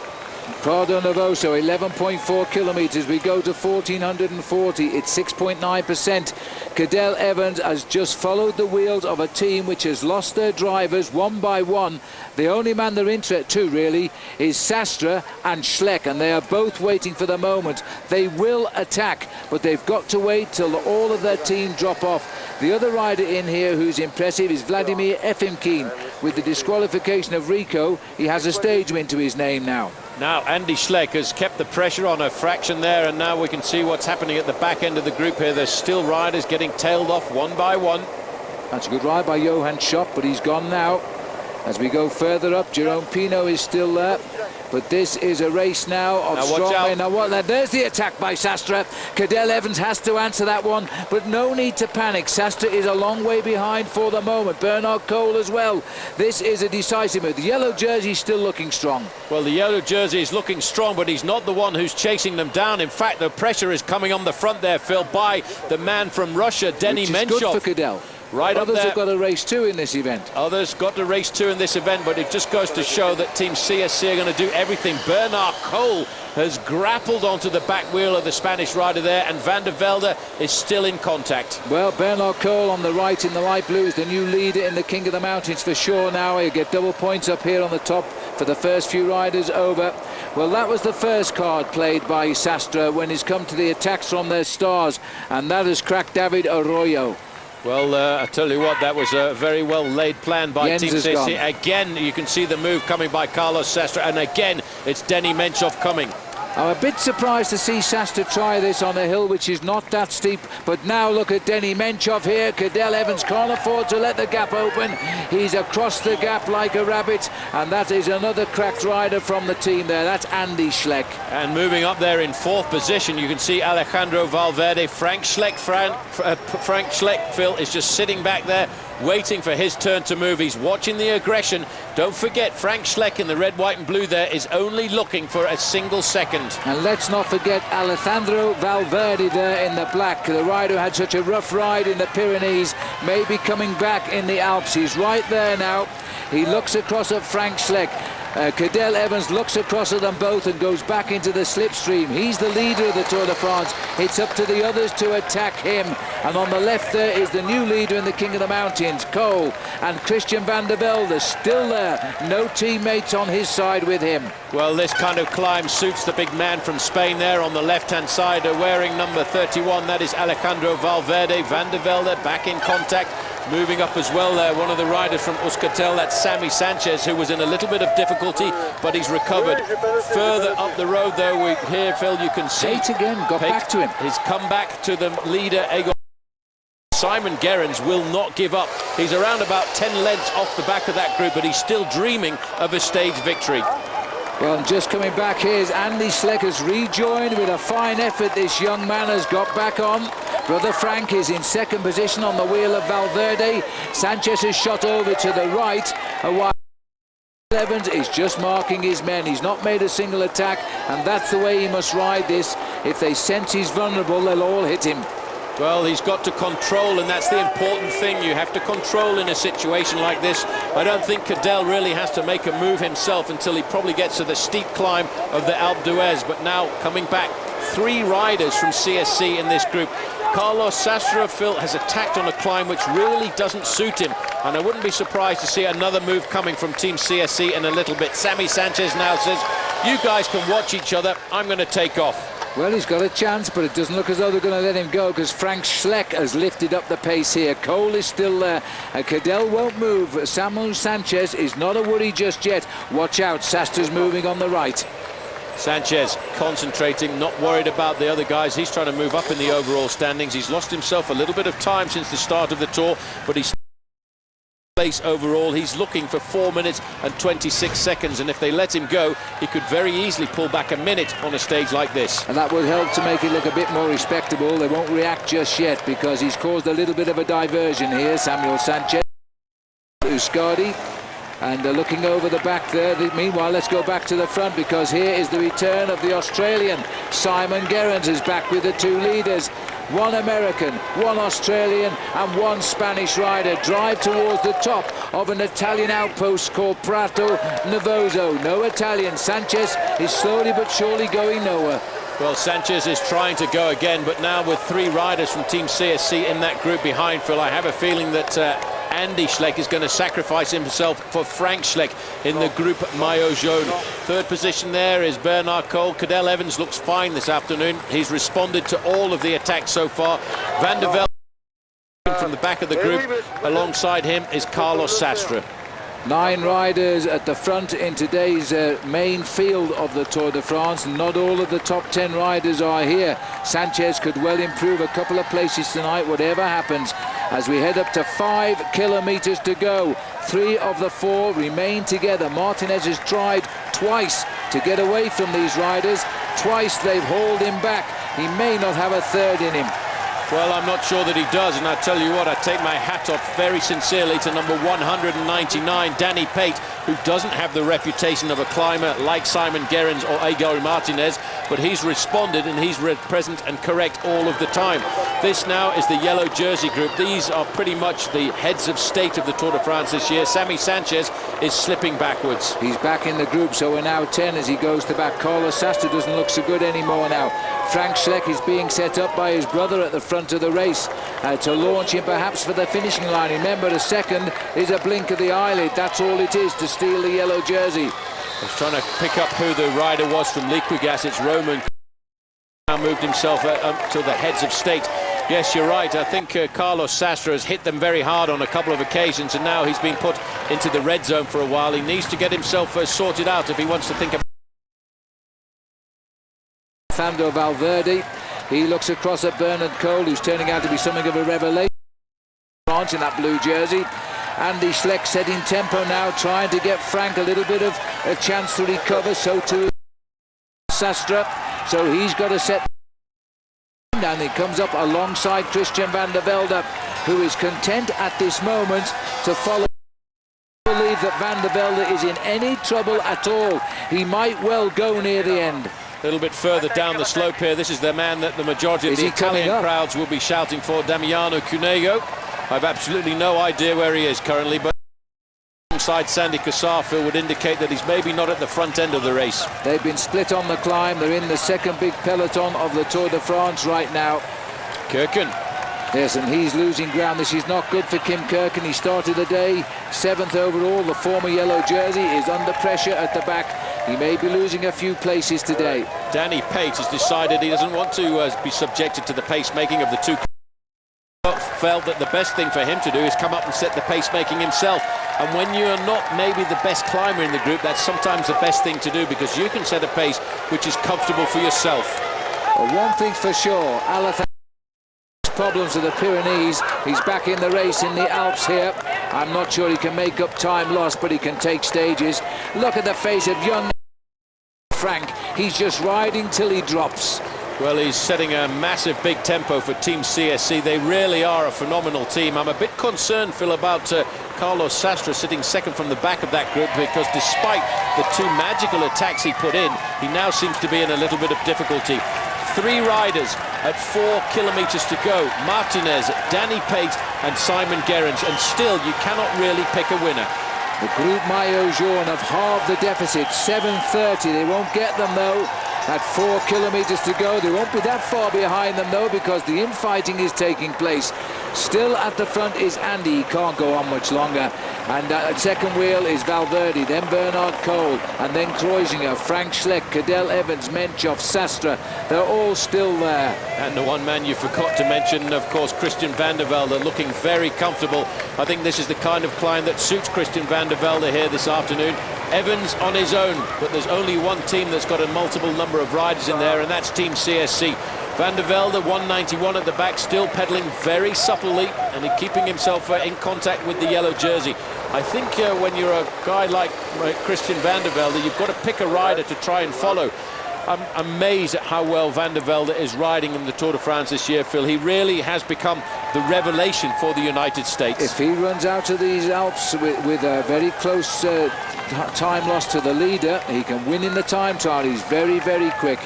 Prado Novoso, 11.4 kilometres. We go to 1,440. It's 6.9%. Cadel Evans has just followed the wheels of a team which has lost their drivers one by one. The only man they're interested to, really, is Sastre and Schleck, and they are both waiting for the moment. They will attack, but they've got to wait till all of their team drop off. The other rider in here who's impressive is Vladimir Efimkin. With the disqualification of Rico, he has a stage win to his name now. Now Andy Schleck has kept the pressure on a fraction there, and now we can see what's happening at the back end of the group here. There's still riders getting tailed off one by one. That's a good ride by Johan Schopp, but he's gone now. As we go further up, Jerome Pino is still there. But this is a race now of strong men. Now, there's the attack by Sastre. Cadel Evans has to answer that one, but no need to panic. Sastre is a long way behind for the moment. Bernard Cole as well. This is a decisive move. The yellow jersey is still looking strong. Well, the yellow jersey is looking strong, but he's not the one who's chasing them down. In fact, the pressure is coming on the front there, Phil, by the man from Russia, Denny Menchov. Which is good for Cadel. Right up there. Others have got a race 2 in this event. Others got to race 2 in this event, but it just goes to show that Team CSC are going to do everything. Bernard Cole has grappled onto the back wheel of the Spanish rider there, and Van der Velde is still in contact. Well, Bernard Cole on the right in the light blue is the new leader in the King of the Mountains for sure now. He'll get double points up here on the top for the first few riders over. Well, that was the first card played by Sastre when he's come to the attacks from their stars, and that has cracked David Arroyo. Well, I tell you what, that was a very well laid plan by Team CSC. Again, you can see the move coming by Carlos Sastre, and again, it's Denny Menchov coming. I'm a bit surprised to see Sastre try this on a hill which is not that steep, but now look at Denny Menchov here. Cadel Evans can't afford to let the gap open. He's across the gap like a rabbit, and that is another cracked rider from the team there. That's Andy Schleck. And moving up there in 4th position, you can see Alejandro Valverde. Frank Schleck, Phil, is just sitting back there waiting for his turn to move. He's watching the aggression. Don't forget, Frank Schleck in the red, white and blue there is only looking for a single second. And let's not forget Alejandro Valverde there in the black. The rider who had such a rough ride in the Pyrenees may be coming back in the Alps. He's right there now. He looks across at Frank Schleck. Cadel Evans looks across at them both and goes back into the slipstream. He's the leader of the Tour de France. It's up to the others to attack him. And on the left there is the new leader in the King of the Mountains, Cole, and Christian van der Velde still there. No teammates on his side with him. Well, this kind of climb suits the big man from Spain there on the left-hand side, wearing number 31. That is Alejandro Valverde. Van der Velde back in contact. Moving up as well there, one of the riders from Euskaltel, that's Sammy Sanchez, who was in a little bit of difficulty, but he's recovered. Further up the road, though, here, Phil, you can see... Pate again, got back to him. He's come back to the leader, Egon. Simon Gerrans will not give up. He's around about 10 lengths off the back of that group, but he's still dreaming of a stage victory. Well, just coming back, here's Andy Schleck has rejoined with a fine effort. This young man has got back on. Brother Frank is in second position on the wheel of Valverde. Sanchez has shot over to the right, while Evans is just marking his men. He's not made a single attack, and that's the way he must ride this. If they sense he's vulnerable, they'll all hit him. Well, he's got to control, and that's the important thing. You have to control in a situation like this. I don't think Cadel really has to make a move himself until he probably gets to the steep climb of the Alpe d'Huez. But now, coming back, 3 riders from CSC in this group. Carlos Sastre, Phil, has attacked on a climb which really doesn't suit him, and I wouldn't be surprised to see another move coming from Team CSC in a little bit. Sammy Sanchez now says, you guys can watch each other, I'm going to take off. Well, he's got a chance, but it doesn't look as though they're going to let him go, because Frank Schleck has lifted up the pace here. Cole is still there. Cadel won't move. Samuel Sanchez is not a worry just yet. Watch out, Sastre's moving on the right. Sanchez concentrating, not worried about the other guys. He's trying to move up in the overall standings. He's lost himself a little bit of time since the start of the tour, but he's place overall. He's looking for 4 minutes and 26 seconds, and if they let him go, he could very easily pull back a minute on a stage like this. And that would help to make it look a bit more respectable. They won't react just yet, because he's caused a little bit of a diversion here, Samuel Sanchez. Euskadi. And looking over the back there. Meanwhile, let's go back to the front, because here is the return of the Australian. Simon Gerrans is back with the 2 leaders. 1 American, 1 Australian and 1 Spanish rider drive towards the top of an Italian outpost called Prato Nervoso. No Italian. Sanchez is slowly but surely going nowhere. Well, Sanchez is trying to go again, but now with 3 riders from Team CSC in that group behind, Phil, I have a feeling that Andy Schleck is going to sacrifice himself for Frank Schleck in the group Maillot Jaune. 3rd position there is Bernard Cole. Cadel Evans looks fine this afternoon. He's responded to all of the attacks so far. Van der Velde from the back of the group. Alongside him is Carlos Sastre. 9 riders at the front in today's main field of the Tour de France. Not all of the top 10 riders are here. Sanchez could well improve a couple of places tonight, whatever happens, as we head up to 5 kilometers to go. 3 of the 4 remain together. Martinez has tried twice to get away from these riders. Twice they've hauled him back. He may not have a 3rd in him. Well, I'm not sure that he does, and I tell you what, I take my hat off very sincerely to number 199, Danny Pate, who doesn't have the reputation of a climber like Simon Gerrans or Igor Martinez, but he's responded and he's present and correct all of the time. This now is the yellow jersey group. These are pretty much the heads of state of the Tour de France this year. Sammy Sanchez is slipping backwards. He's back in the group, so we're now 10 as he goes to back. Carlos Sastre doesn't look so good anymore now. Frank Schleck is being set up by his brother at the front of the race to launch him perhaps for the finishing line. Remember, a second is a blink of the eyelid. That's all it is to steal the yellow jersey. I was trying to pick up who the rider was from Liquigas. It's Roman. Now moved himself up to the heads of state. Yes, you're right. I think Carlos Sastre has hit them very hard on a couple of occasions, and now he's been put into the red zone for a while. He needs to get himself sorted out if he wants to think about Alejandro Valverde. He looks across at Bernard Cole, who's turning out to be something of a revelation in that blue jersey. Andy Schleck setting tempo now, trying to get Frank a little bit of a chance to recover. So too Sastre. So he's got to set, and he comes up alongside Christian Van der Velde, who is content at this moment to follow. I believe that Van der Velde is in any trouble at all. He might well go near the end. a little bit further down the slope here. This is the man that the majority of the Italian crowds will be shouting for, Damiano Cunego. I've absolutely no idea where he is currently, but alongside Sandy Casarfield would indicate that he's maybe not at the front end of the race. They've been split on the climb. They're in the second big peloton of the Tour de France right now. Kirken. Yes, and he's losing ground. This is not good for Kim Kirken. He started the day 7th overall. The former yellow jersey is under pressure at the back. He may be losing a few places today. Danny Pate has decided he doesn't want to be subjected to the pacemaking of the two. Felt that the best thing for him to do is come up and set the pacemaking himself. And when you're not maybe the best climber in the group, that's sometimes the best thing to do, because you can set a pace which is comfortable for yourself. Well, one thing for sure, Alaphilippe problems of the Pyrenees. He's back in the race in the Alps here. I'm not sure he can make up time lost, but he can take stages. Look at the face of young Frank. He's just riding till he drops. Well, he's setting a massive big tempo for Team CSC. They really are a phenomenal team. I'm a bit concerned, Phil, about Carlos Sastre sitting second from the back of that group, because despite the two magical attacks he put in, he now seems to be in a little bit of difficulty. 3 riders at 4 kilometers to go. Martinez, Danny Pate and Simon Gerrans, and still you cannot really pick a winner. The Groupe Maillot Jaune have halved the deficit, 7:30. They won't get them, though. At 4 kilometers to go, they won't be that far behind them, though, because the infighting is taking place. Still at the front is Andy. He can't go on much longer. And at second wheel is Valverde, then Bernard Cole, and then Kreuziger, Frank Schleck, Cadel Evans, Menchov, Sastre. They're all still there. And the one man you forgot to mention, of course, Christian van der Velde, looking very comfortable. I think this is the kind of climb that suits Christian van der Velde here this afternoon. Evans on his own, but there's only one team that's got a multiple number of riders in there, and that's Team CSC. Van der Velde, 191 at the back, still pedaling very supplely and keeping himself in contact with the yellow jersey. I think when you're a guy like Christian van der Velde, you've got to pick a rider to try and follow. I'm amazed at how well Van der Velde is riding in the Tour de France this year, Phil. He really has become the revelation for the United States. If he runs out of these Alps with a very close time loss to the leader, he can win in the time trial. He's very, very quick.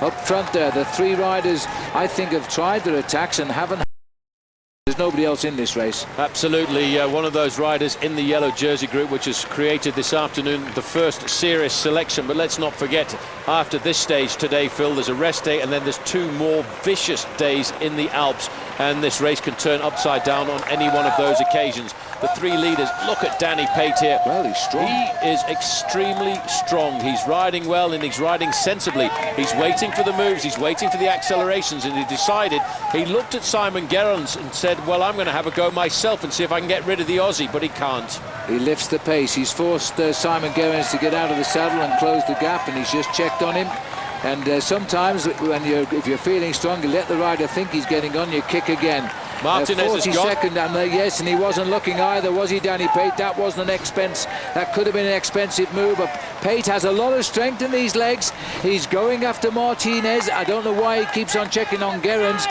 Up front there, the 3 riders, I think, have tried their attacks and haven't. There's nobody else in this race. Absolutely, one of those riders in the yellow jersey group, which has created this afternoon the first serious selection. But let's not forget, after this stage today, Phil, there's a rest day, and then there's 2 more vicious days in the Alps, and this race can turn upside down on any one of those occasions. The 3 leaders, look at Danny Pate here. Well, he's strong. He is extremely strong. He's riding well, and he's riding sensibly. He's waiting for the moves, he's waiting for the accelerations, and he decided, he looked at Simon Gerrans and said, well, I'm going to have a go myself and see if I can get rid of the Aussie, but he can't. He lifts the pace. He's forced Simon Gerrans to get out of the saddle and close the gap, and he's just checked on him. And sometimes, if you're feeling strong, you let the rider think he's getting on, you kick again. Martinez has got... 42nd, and yes, and he wasn't looking either, was he, Danny Pate? That wasn't an expense. That could have been an expensive move, but Pate has a lot of strength in these legs. He's going after Martinez. I don't know why he keeps on checking on Gerrans.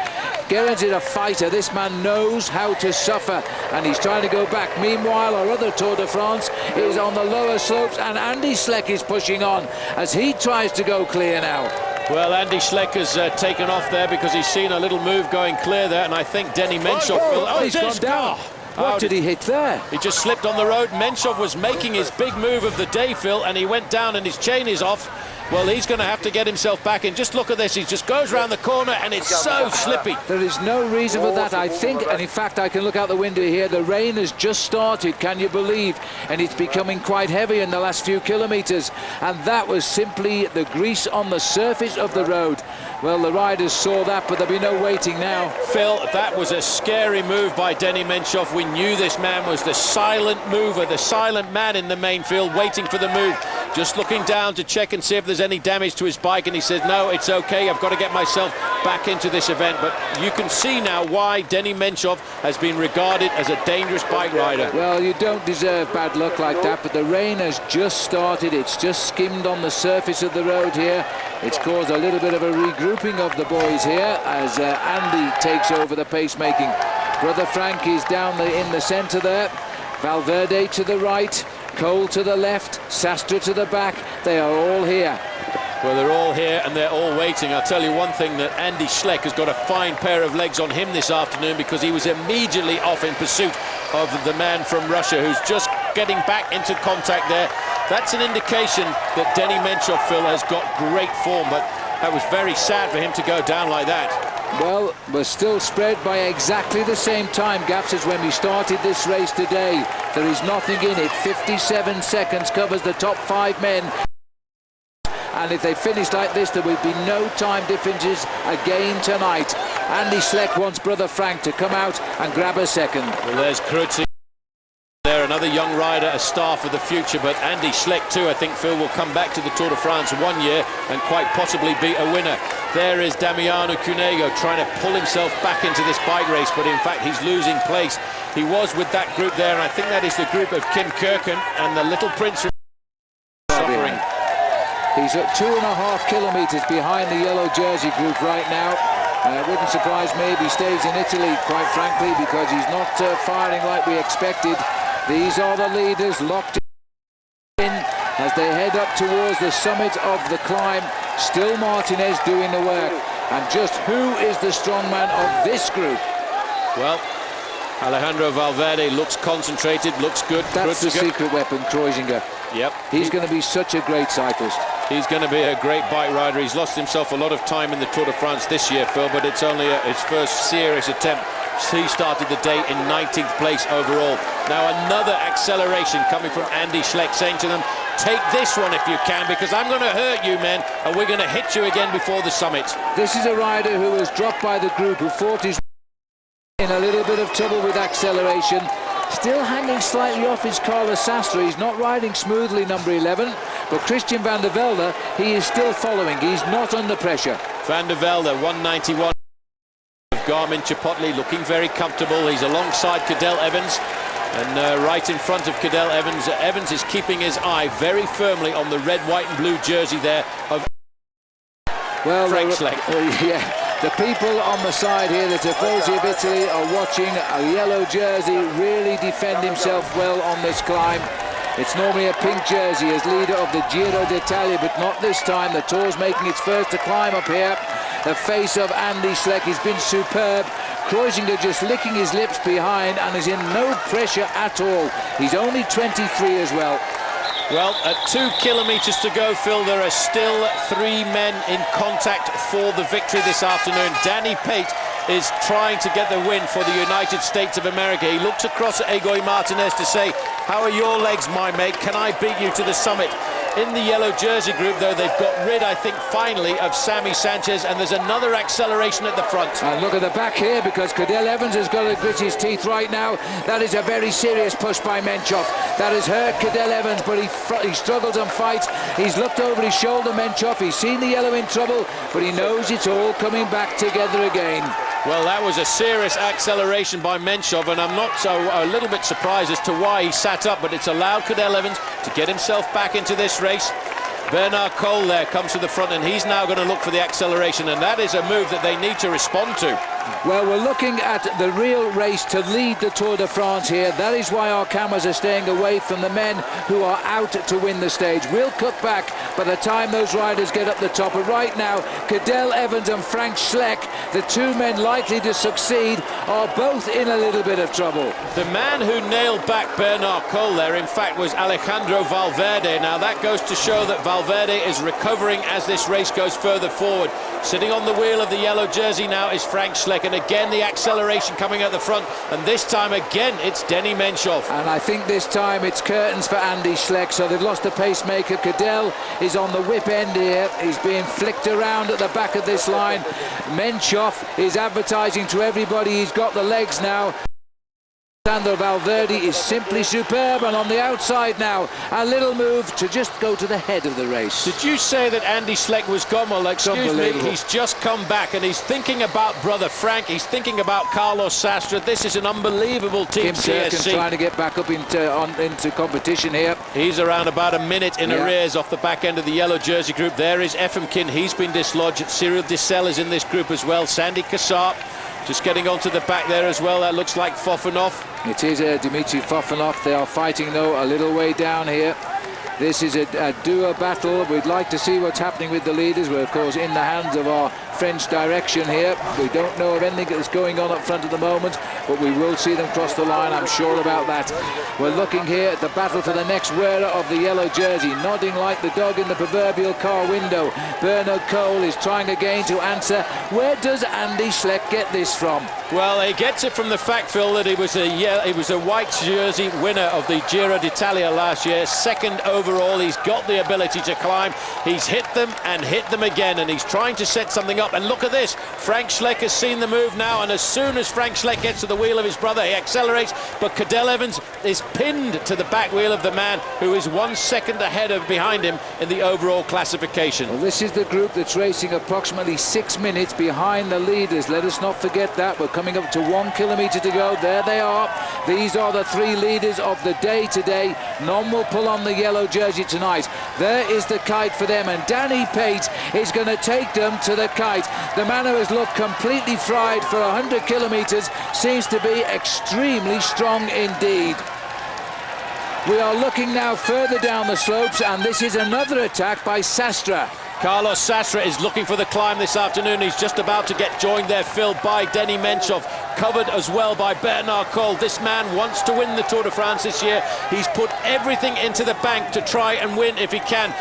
Gerrans is a fighter. This man knows how to suffer, and he's trying to go back. Meanwhile, our other Tour de France is on the lower slopes, and Andy Schleck is pushing on as he tries to go clear now. Well, Andy Schleck has taken off there because he's seen a little move going clear there, and I think Denny Menchov... he's gone down. What did he hit there? He just slipped on the road. Menchov was making his big move of the day, Phil, and he went down and his chain is off. Well, he's going to have to get himself back in. Just look at this. He just goes around the corner and it's so slippy. There is no reason for that, I think. And in fact, I can look out the window here. The rain has just started, can you believe? And it's becoming quite heavy in the last few kilometers. And that was simply the grease on the surface of the road. Well, the riders saw that, but there'll be no waiting now. Phil, that was a scary move by Denny Menchov. We knew this man was the silent mover, the silent man in the main field, waiting for the move. Just looking down to check and see if there's any damage to his bike, and he says, no, it's okay, I've got to get myself back into this event. But you can see now why Denny Menchov has been regarded as a dangerous bike rider. Well, you don't deserve bad luck like that, but the rain has just started. It's just skimmed on the surface of the road here. It's caused a little bit of a regrouping of the boys here as Andy takes over the pacemaking. Brother Frank is down in the centre there. Valverde to the right, Cole to the left, Sastre to the back. They are all here. Well, they're all here and they're all waiting. I'll tell you one thing, that Andy Schleck has got a fine pair of legs on him this afternoon, because he was immediately off in pursuit of the man from Russia who's just getting back into contact there. That's an indication that Denny Menchov, Phil, has got great form, but that was very sad for him to go down like that. Well, we're still spread by exactly the same time gaps as when we started this race today. There is nothing in it. 57 seconds covers the top 5 men. And if they finish like this, there will be no time differences again tonight. Andy Schleck wants Brother Frank to come out and grab a second. Well, there's Kreuziger there, another young rider, a star for the future. But Andy Schleck too, I think, Phil, will come back to the Tour de France one year and quite possibly be a winner. There is Damiano Cunego trying to pull himself back into this bike race, but in fact he's losing place. He was with that group there, and I think that is the group of Kim Kirken and the Little Prince suffering. He's at 2.5 kilometres behind the yellow jersey group right now. It wouldn't surprise me if he stays in Italy, quite frankly, because he's not firing like we expected. These are the leaders locked in as they head up towards the summit of the climb. Still Martinez doing the work. And just who is the strongman of this group? Well, Alejandro Valverde looks concentrated, looks good. That's the secret weapon, Kreuziger. Yep. He's going to be such a great cyclist. He's going to be a great bike rider. He's lost himself a lot of time in the Tour de France this year, Phil, but it's only his first serious attempt. He started the day in 19th place overall. Now another acceleration coming from Andy Schleck, saying to them, take this one if you can, because I'm going to hurt you, men, and we're going to hit you again before the summit. This is a rider who was dropped by the group, who thought he's in a little bit of trouble with acceleration. Still hanging slightly off is Carlos Sastre. He's not riding smoothly, number 11. But Christian van der Velde, he is still following. He's not under pressure. Van der Velde, 191. Garmin Chipotle looking very comfortable. He's alongside Cadel Evans. And right in front of Cadel Evans, Evans is keeping his eye very firmly on the red, white and blue jersey there of Frank Schleck. Yeah. The people on the side here, the Tifosi of Italy, are watching a yellow jersey really defend himself well on this climb. It's normally a pink jersey as leader of the Giro d'Italia, but not this time. The Tour's making its first to climb up here. The face of Andy Schleck has been superb. Kreuziger just licking his lips behind and is in no pressure at all. He's only 23 as well. Well, at 2 kilometres to go, Phil, there are still 3 men in contact for the victory this afternoon. Danny Pate is trying to get the win for the United States of America. He looks across at Egoy Martinez to say, how are your legs, my mate? Can I beat you to the summit? In the yellow jersey group, though, they've got rid, I think, finally, of Sammy Sanchez, and there's another acceleration at the front. And look at the back here, because Cadel Evans has got to grit his teeth right now. That is a very serious push by Menchov. That has hurt Cadel Evans, but he struggles and fights. He's looked over his shoulder, Menchov. He's seen the yellow in trouble, but he knows it's all coming back together again. Well, that was a serious acceleration by Menchov, and I'm not a little bit surprised as to why he sat up, but it's allowed Cadel Evans to get himself back into this race. Bernard Cole there comes to the front, and he's now going to look for the acceleration, and that is a move that they need to respond to. Well, we're looking at the real race to lead the Tour de France here. That is why our cameras are staying away from the men who are out to win the stage. We'll cut back by the time those riders get up the top. But right now, Cadel Evans and Frank Schleck, the 2 men likely to succeed, are both in a little bit of trouble. The man who nailed back Bernard Cole there, in fact, was Alejandro Valverde. Now, that goes to show that Valverde is recovering as this race goes further forward. Sitting on the wheel of the yellow jersey now is Frank Schleck, and again the acceleration coming at the front, and this time again it's Denny Menchov. And I think this time it's curtains for Andy Schleck, so they've lost a pacemaker. Cadel is on the whip end here. He's being flicked around at the back of this line. Menchov is advertising to everybody he's got the legs now. Alejandro Valverde is simply superb, and on the outside now, a little move to just go to the head of the race. Did you say that Andy Schleck was gone? Well, excuse me, he's just come back, and he's thinking about brother Frank, he's thinking about Carlos Sastre. This is an unbelievable team. Kim Turkin trying to get back up into competition here. He's around about a minute in arrears off the back end of the yellow jersey group. There is Efemkin, he's been dislodged. Cyril Dissel is in this group as well. Sandy Kassar just getting onto the back there as well. That looks like Fofanov. It is Dimitri Fofanov. They are fighting, though, a little way down here. This is a duo battle. We'd like to see what's happening with the leaders. We're, of course, in the hands of our French direction here. We don't know of anything that's going on up front at the moment, but we will see them cross the line, I'm sure about that. We're looking here at the battle for the next wearer of the yellow jersey, nodding like the dog in the proverbial car window. Bernard Cole is trying again to answer. Where does Andy Schleck get this from? Well, he gets it from the fact, Phil, that he was a white jersey winner of the Giro d'Italia last year, 2nd overall. He's got the ability to climb. He's hit them and hit them again, and he's trying to set something up up. And look at this. Frank Schleck has seen the move now, and as soon as Frank Schleck gets to the wheel of his brother, he accelerates. But Cadel Evans is pinned to the back wheel of the man who is 1 second ahead of behind him in the overall classification. Well, this is the group that's racing approximately 6 minutes behind the leaders. Let us not forget that. We're coming up to 1 kilometre to go. There they are. These are the 3 leaders of the day today. None will pull on the yellow jersey tonight. There is the kite for them, and Danny Pate is going to take them to the kite. The man who has looked completely fried for 100 kilometres seems to be extremely strong indeed. We are looking now further down the slopes, and this is another attack by Sastre. Carlos Sastre is looking for the climb this afternoon. He's just about to get joined there, Phil, by Denny Menchov, covered as well by Bernard Cole. This man wants to win the Tour de France this year. He's put everything into the bank to try and win if he can.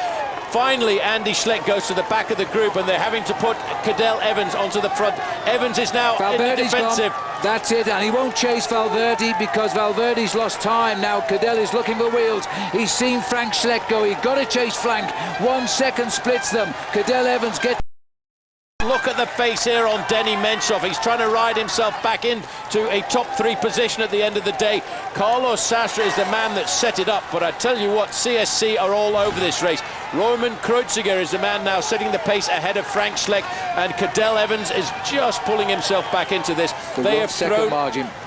Finally, Andy Schleck goes to the back of the group, and they're having to put Cadel Evans onto the front. Evans is now in the defensive. That's it, and he won't chase Valverde because Valverde's lost time. Now Cadel is looking for wheels. He's seen Frank Schleck go. He's got to chase Frank. 1 second splits them. Cadel Evans gets... Look at the face here on Denny Menchov. He's trying to ride himself back into a top 3 position at the end of the day. Carlos Sastre is the man that set it up, but I tell you what, CSC are all over this race. Roman Kreuziger is the man now setting the pace ahead of Frank Schleck, and Cadel Evans is just pulling himself back into this. They have thrown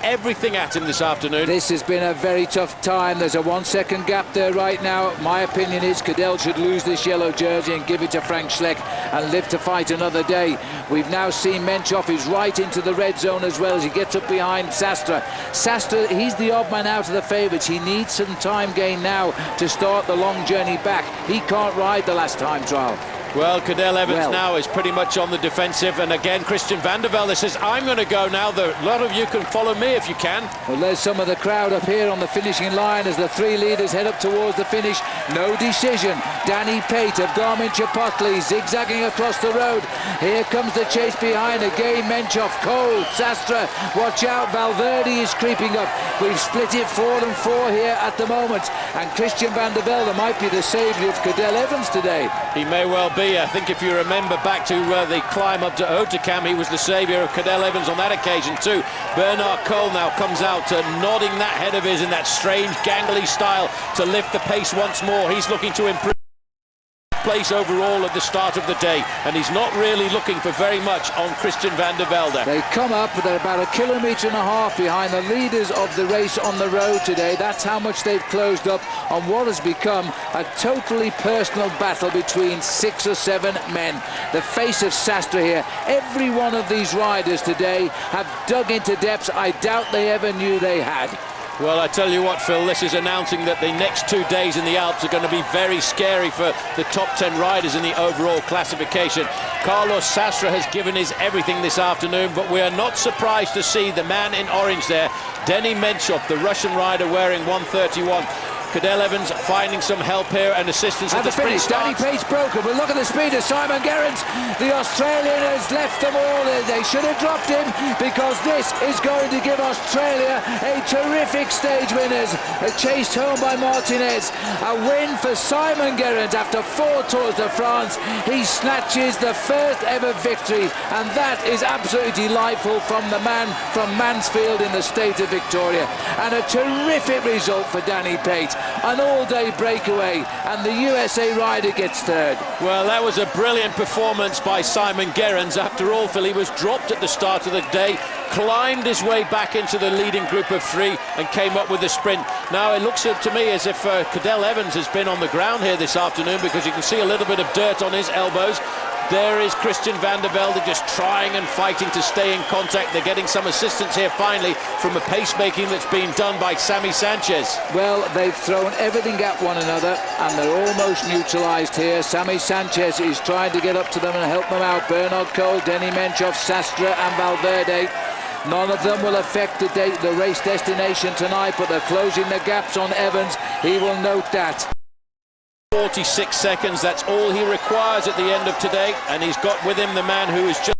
everything at him this afternoon. This has been a very tough time. There's a 1 second gap there right now. My opinion is Cadel should lose this yellow jersey and give it to Frank Schleck and live to fight another day. We've now seen Menchov is right into the red zone as well as he gets up behind Sastre. Sastre, he's the odd man out of the favourites. He needs some time gain now to start the long journey back. He can't ride the last time trial. Well, Cadel Evans now is pretty much on the defensive, and again Christian Vande Velde says, I'm going to go now. A lot of you can follow me if you can. Well, there's some of the crowd up here on the finishing line as the 3 leaders head up towards the finish. No decision. Danny Pate of Garmin-Chipotle zigzagging across the road. Here comes the chase behind again. Menchov, Cole, Sastre, watch out. Valverde is creeping up. We've split it 4 and 4 here at the moment, and Christian Vande Velde might be the saviour of Cadel Evans today. He may well be. I think if you remember back to the climb up to Hautacam, he was the saviour of Cadel Evans on that occasion too. Bernard Cole now comes out nodding that head of his in that strange gangly style to lift the pace once more. He's looking to improve place overall at the start of the day, and he's not really looking for very much on Christian Vande Velde. They come up, they're about 1.5 kilometres behind the leaders of the race on the road today. That's how much they've closed up on what has become a totally personal battle between 6 or 7 men. The face of Sastre here. Every one of these riders today have dug into depths I doubt they ever knew they had. Well, I tell you what, Phil, this is announcing that the next 2 days in the Alps are going to be very scary for the top 10 riders in the overall classification. Carlos Sastre has given his everything this afternoon, but we are not surprised to see the man in orange there, Denny Menchov, the Russian rider wearing 131. Cadel Evans finding some help here and assistance at the finish. Danny Pate's broken, but look at the speed of Simon Gerrans. The Australian has left them all. They should have dropped him, because this is going to give Australia a terrific stage winners. Chased home by Martinez. A win for Simon Gerrans after 4 Tours de France. He snatches the first ever victory, and that is absolutely delightful from the man from Mansfield in the state of Victoria. And a terrific result for Danny Pate. An all-day breakaway, and the USA rider gets 3rd. Well, that was a brilliant performance by Simon Gerrans. After all, Phil, he was dropped at the start of the day, climbed his way back into the leading group of 3 and came up with the sprint. Now it looks to me as if Cadel Evans has been on the ground here this afternoon, because you can see a little bit of dirt on his elbows. There is Christian Vande Velde just trying and fighting to stay in contact. They're getting some assistance here finally from a pacemaking that's been done by Sammy Sanchez. Well, they've thrown everything at one another, and they're almost neutralised here. Sammy Sanchez is trying to get up to them and help them out. Bernard Cole, Denny Menchov, Sastre and Valverde. None of them will affect the race destination tonight, but they're closing the gaps on Evans. He will note that. 46 seconds, that's all he requires at the end of today, and he's got with him the man who is just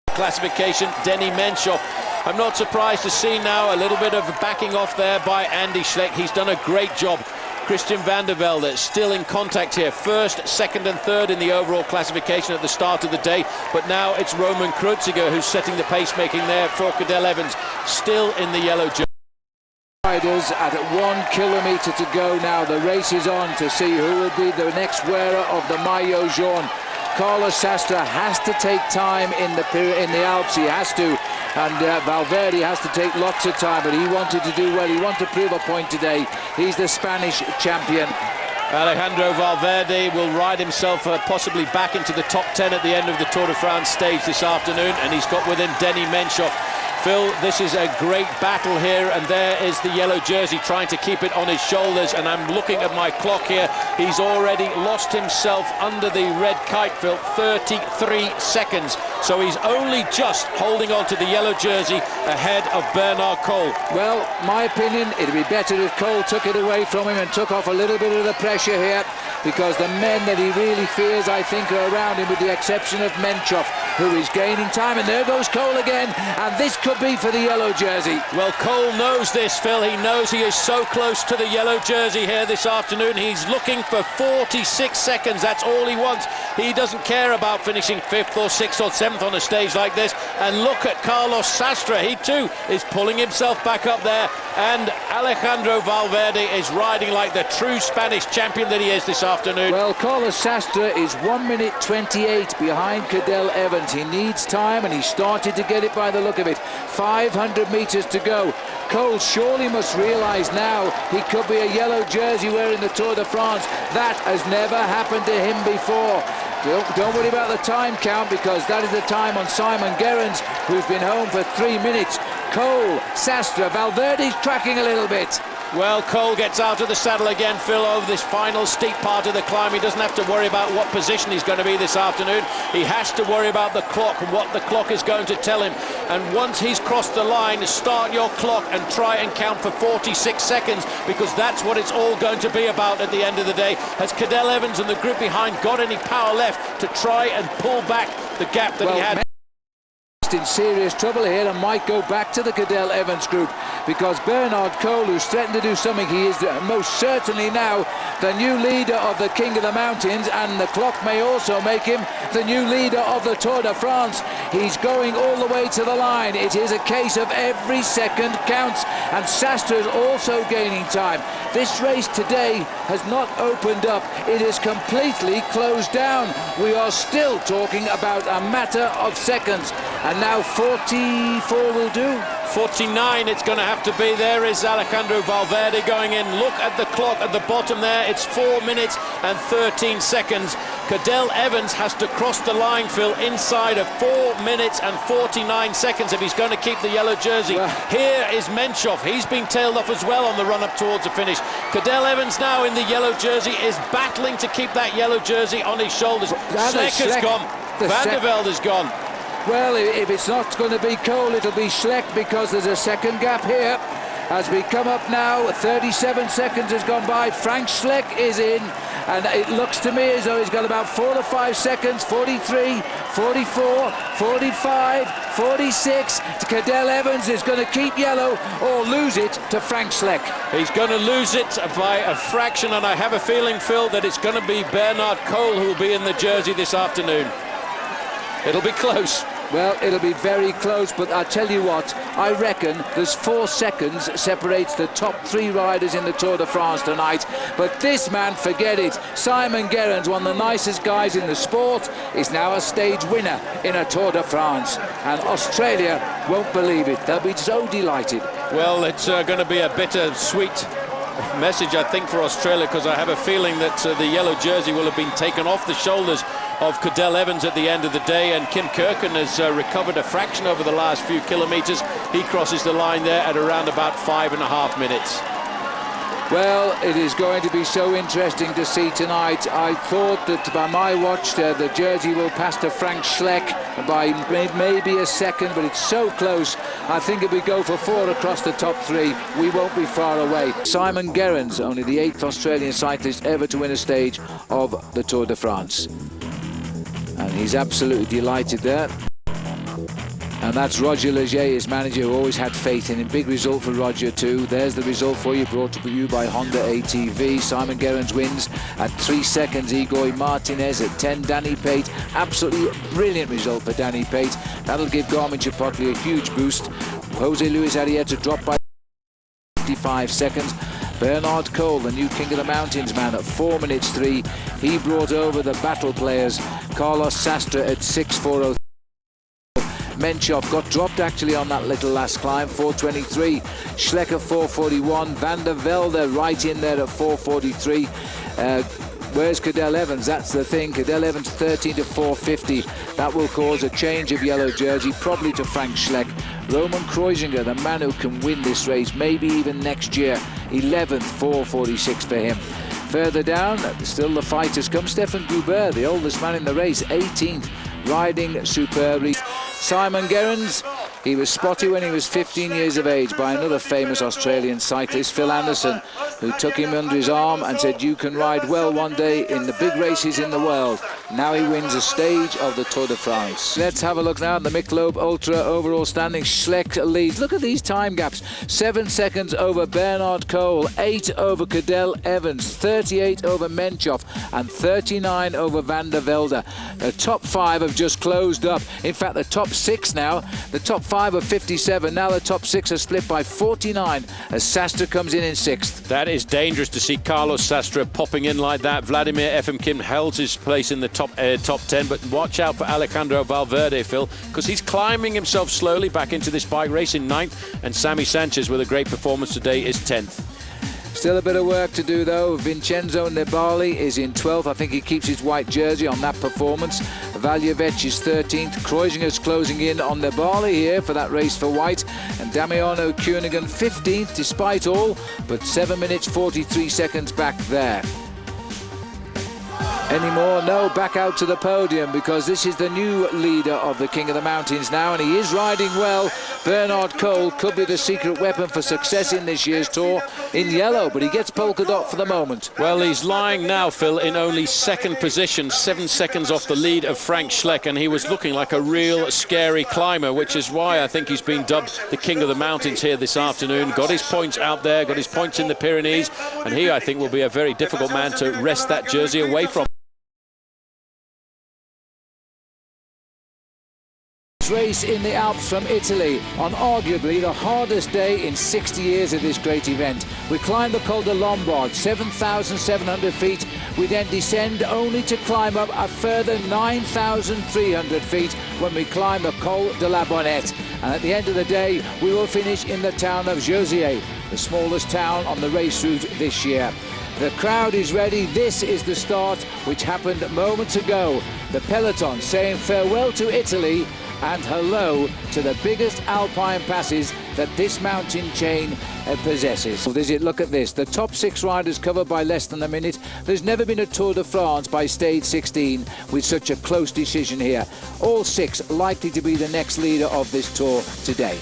classification, Denny Menchov. I'm not surprised to see now a little bit of backing off there by Andy Schleck. He's done a great job. Christian Van der Velde still in contact here. First, second and third in the overall classification at the start of the day. But now it's Roman Kreuziger who's setting the pacemaking there for Cadel Evans, still in the yellow jersey. Riders at 1 kilometre to go now. The race is on to see who will be the next wearer of the maillot jaune. Carlos Sastre has to take time in the Alps. He has to, and Valverde has to take lots of time. But he wanted to do well. He wanted to prove a point today. He's the Spanish champion. Alejandro Valverde will ride himself possibly back into the top 10 at the end of the Tour de France stage this afternoon, and he's got with him Denis Menchov. Phil, this is a great battle here, and there is the yellow jersey trying to keep it on his shoulders, and I'm looking at my clock here. He's already lost himself under the red kite, Phil, 33 seconds. So he's only just holding on to the yellow jersey ahead of Bernard Cole. Well, my opinion, it'd be better if Cole took it away from him and took off a little bit of the pressure here, because the men that he really fears, I think, are around him, with the exception of Menchov, who is gaining time. And there goes Cole again, and this could be for the yellow jersey. Well, Cole knows this, Phil. He knows he is so close to the yellow jersey here this afternoon. He's looking for 46 seconds. That's all he wants. He doesn't care about finishing 5th or 6th or 7th on a stage like this. And look at Carlos Sastre. He too is pulling himself back up there. And Alejandro Valverde is riding like the true Spanish champion that he is this afternoon. Well, Carlos Sastre is 1 minute 28 behind Cadel Evans. He needs time, and he started to get it by the look of it. 500 metres to go. Cole surely must realise now he could be a yellow jersey wearing the Tour de France. That has never happened to him before. Don't worry about the time count, because that is the time on Simon Gerrans, who's been home for 3 minutes. Cole, Sastre, Valverde's tracking a little bit. Well, Cole gets out of the saddle again, Phil, over this final steep part of the climb. He doesn't have to worry about what position he's going to be this afternoon. He has to worry about the clock and what the clock is going to tell him. And once he's crossed the line, start your clock and try and count for 46 seconds, because that's what it's all going to be about at the end of the day. Has Cadel Evans and the group behind got any power left to try and pull back the gap that he had? In serious trouble here, and might go back to the Cadel Evans group, because Bernard Cole, who's threatened to do something, he is most certainly now the new leader of the King of the Mountains, and the clock may also make him the new leader of the Tour de France. He's going all the way to the line. It is a case of every second counts, and Sastre is also gaining time. This race today has not opened up. It is completely closed down. We are still talking about a matter of seconds. And now 44 will do. 49 it's going to have to be. There is Alejandro Valverde going in. Look at the clock at the bottom there. It's 4 minutes and 13 seconds. Cadel Evans has to cross the line, Phil, inside of 4 minutes and 49 seconds if he's going to keep the yellow jersey. Well, here is Menchov. He's been tailed off as well on the run-up towards the finish. Cadel Evans now in the yellow jersey is battling to keep that yellow jersey on his shoulders. Schleck has gone. Van der Velde is gone. Well, if it's not going to be Cole, it'll be Schleck, because there's a second gap here. As we come up now, 37 seconds has gone by. Frank Schleck is in, and it looks to me as though he's got about 4 to 5 seconds. 43, 44, 45, 46. Cadel Evans is going to keep yellow or lose it to Frank Schleck. He's going to lose it by a fraction, and I have a feeling, Phil, that it's going to be Bernard Cole who will be in the jersey this afternoon. It'll be close. Well, it'll be very close, but I'll tell you what, I reckon there's 4 seconds separates the top 3 riders in the Tour de France tonight. But this man, forget it. Simon Gerrans, one of the nicest guys in the sport, is now a stage winner in a Tour de France. And Australia won't believe it. They'll be so delighted. Well, it's going to be a bitter-sweet message, I think, for Australia, because I have a feeling that the yellow jersey will have been taken off the shoulders of Cadel Evans at the end of the day, and Kim Kirken has recovered a fraction over the last few kilometres. He crosses the line there at around about 5.5 minutes. Well, it is going to be so interesting to see tonight. I thought that by my watch the jersey will pass to Frank Schleck by maybe a second, but it's so close. I think if we go for 4 across the top 3, we won't be far away. Simon Gerrans, only the 8th Australian cyclist ever to win a stage of the Tour de France. And he's absolutely delighted there. And that's Roger Leger, his manager, who always had faith in him. Big result for Roger too. There's the result for you, brought to you by Honda ATV. Simon Gerrans wins at 3 seconds. Igor Martinez at 10. Danny Pate, absolutely brilliant result for Danny Pate. That'll give Garmin Chipotle a huge boost. Jose Luis Arrieta dropped by 55 seconds. Bernard Cole, the new King of the Mountains man, at 4 minutes 3. He brought over the battle players. Carlos Sastre at 6:4:03. Menchov got dropped actually on that little last climb, 4:23. Schleck at 4:41. Van der Velde right in there at 4:43. Where's Cadel Evans? That's the thing. Cadel Evans 13 to 4:50. That will cause a change of yellow jersey, probably to Frank Schleck. Roman Kreuziger, the man who can win this race, maybe even next year. 11th, 4:46 for him. Further down, still the fighters come. Stefan Gruber, the oldest man in the race, 18th, riding superbly. Simon Gerrans, he was spotted when he was 15 years of age by another famous Australian cyclist, Phil Anderson, who took him under his arm and said, you can ride well one day in the big races in the world. Now he wins a stage of the Tour de France. Let's have a look now at the Michelob Ultra overall standing. Schleck leads. Look at these time gaps. 7 seconds over Bernard Cole, 8 over Cadel Evans, 38 over Menchov, and 39 over Van der Velde. The top 5 have just closed up. In fact, the top 6 now, the top 5 are 57. Now the top 6 are split by 49 as Sastre comes in 6th. That is dangerous to see Carlos Sastre popping in like that. Vladimir Efimkin held his place in the top 10, but watch out for Alejandro Valverde, Phil, because he's climbing himself slowly back into this bike race in 9th, and Sammy Sanchez with a great performance today is 10th. Still a bit of work to do though. Vincenzo Nibali is in 12th. I think he keeps his white jersey on that performance. Valjevec is 13th. Kreuzinger's closing in on Nibali here for that race for white. And Damiano Koenigan 15th despite all, but 7 minutes 43 seconds back there. Any more? No, back out to the podium, because this is the new leader of the King of the Mountains now, and he is riding well. Bernard Cole could be the secret weapon for success in this year's Tour, in yellow, but he gets polka dot for the moment. Well, he's lying now, Phil, in only 2nd position, 7 seconds off the lead of Frank Schleck, and he was looking like a real scary climber, which is why I think he's been dubbed the King of the Mountains here this afternoon. Got his points out there, got his points in the Pyrenees, and he, I think, will be a very difficult man to wrest that jersey away from. Race in the Alps from Italy on arguably the hardest day in 60 years of this great event. We climb the Col de Lombard, 7,700 feet. We then descend only to climb up a further 9,300 feet when we climb the Col de la Bonnette. And at the end of the day, we will finish in the town of Jauziers, the smallest town on the race route this year. The crowd is ready. This is the start, which happened moments ago. The peloton saying farewell to Italy and hello to the biggest alpine passes that this mountain chain possesses. Look at this, the top 6 riders covered by less than a minute. There's never been a Tour de France by stage 16 with such a close decision here. All 6 likely to be the next leader of this Tour today.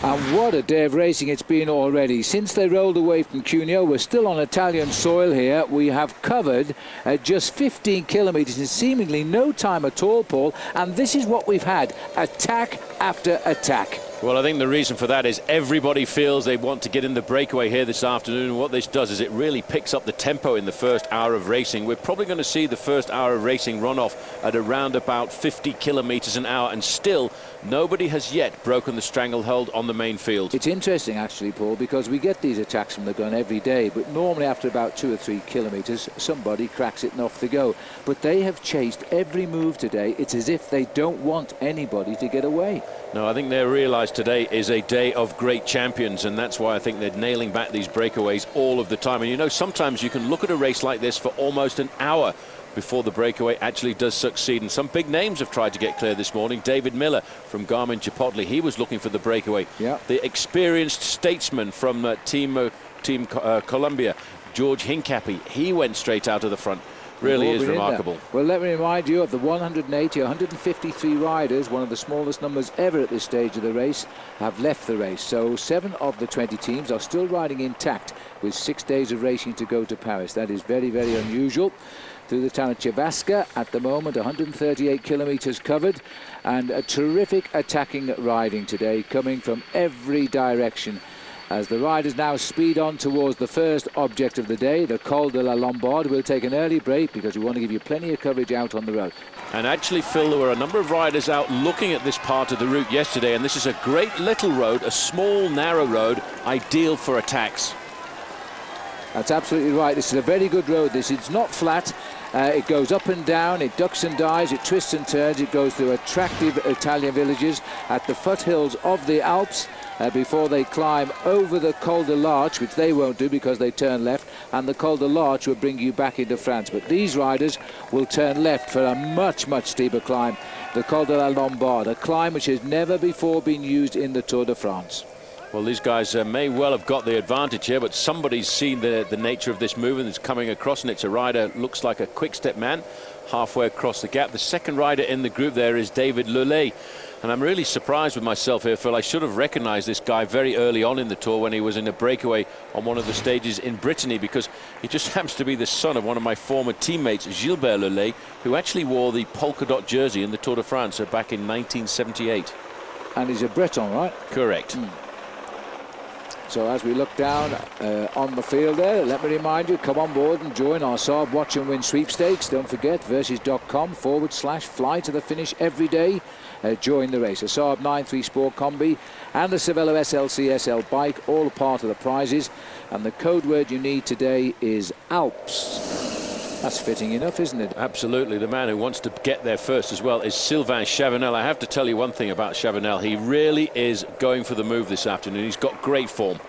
And what a day of racing it's been already. Since they rolled away from Cuneo, we're still on Italian soil here. We have covered just 15 kilometres in seemingly no time at all, Paul. And this is what we've had, attack after attack. Well, I think the reason for that is everybody feels they want to get in the breakaway here this afternoon. And what this does is it really picks up the tempo in the first hour of racing. We're probably going to see the first hour of racing run off at around about 50 kilometres an hour. And still, nobody has yet broken the stranglehold on the main field. It's interesting, actually, Paul, because we get these attacks from the gun every day. But normally after about 2 or 3 kilometres, somebody cracks it and off they go. But they have chased every move today. It's as if they don't want anybody to get away. No, I think they realise today is a day of great champions, and that's why I think they're nailing back these breakaways all of the time. And you know, sometimes you can look at a race like this for almost an hour before the breakaway actually does succeed. And some big names have tried to get clear this morning. David Miller from Garmin Chipotle, he was looking for the breakaway. Yeah. The experienced statesman from Team Columbia, George Hincapie, he went straight out of the front. Really is remarkable. Well, let me remind you of the 153 riders, one of the smallest numbers ever at this stage of the race, have left the race. So 7 of the 20 teams are still riding intact with 6 days of racing to go to Paris. That is very, very unusual. through the town of Chavaska at the moment, 138 kilometres covered, and a terrific attacking riding today coming from every direction as the riders now speed on towards the first object of the day, the Col de la Lombard. We'll take an early break because we want to give you plenty of coverage out on the road. And actually, Phil, there were a number of riders out looking at this part of the route yesterday, and this is a great little road, a small, narrow road, ideal for attacks. That's absolutely right. This is a very good road. It's not flat. It goes up and down, it ducks and dives, it twists and turns, it goes through attractive Italian villages at the foothills of the Alps before they climb over the Col de l'Arche, which they won't do because they turn left, and the Col de l'Arche will bring you back into France. But these riders will turn left for a much, much steeper climb, the Col de la Lombard, a climb which has never before been used in the Tour de France. Well, these guys may well have got the advantage here, but somebody's seen the nature of this movement that's coming across, and it's a rider, looks like a quick-step man, halfway across the gap. The second rider in the group there is David Lulé, and I'm really surprised with myself here, Phil. I should have recognised this guy very early on in the Tour when he was in a breakaway on one of the stages in Brittany, because he just happens to be the son of one of my former teammates, Gilbert Lulé, who actually wore the polka dot jersey in the Tour de France back in 1978. And he's a Breton, right? Correct. So as we look down on the field there, let me remind you, come on board and join our Saab Watch and Win sweepstakes. Don't forget, versus.com/fly to the finish every day. Join the race. A Saab 9.3 Sport Combi and the Cervelo SLC SL bike, all part of the prizes. And the code word you need today is Alps. That's fitting enough, isn't it? Absolutely. The man who wants to get there first as well is Sylvain Chavanel. I have to tell you one thing about Chavanel. He really is going for the move this afternoon. He's got great form.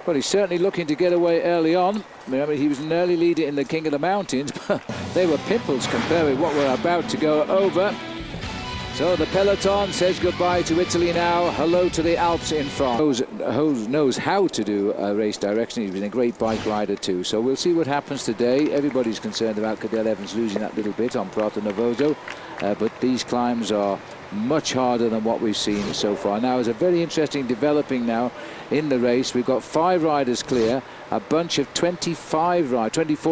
Well, he's certainly looking to get away early on. Remember, he was an early leader in the King of the Mountains, but they were pimples compared with what we're about to go over. So the peloton says goodbye to Italy now. Hello to the Alps in France. Knows how to do a race direction. He's been a great bike rider too. So we'll see what happens today. Everybody's concerned about Cadel Evans losing that little bit on Prato Novoso. But these climbs are much harder than what we've seen so far. Now, it's a very interesting developing now in the race. We've got 5 riders clear, a bunch of 24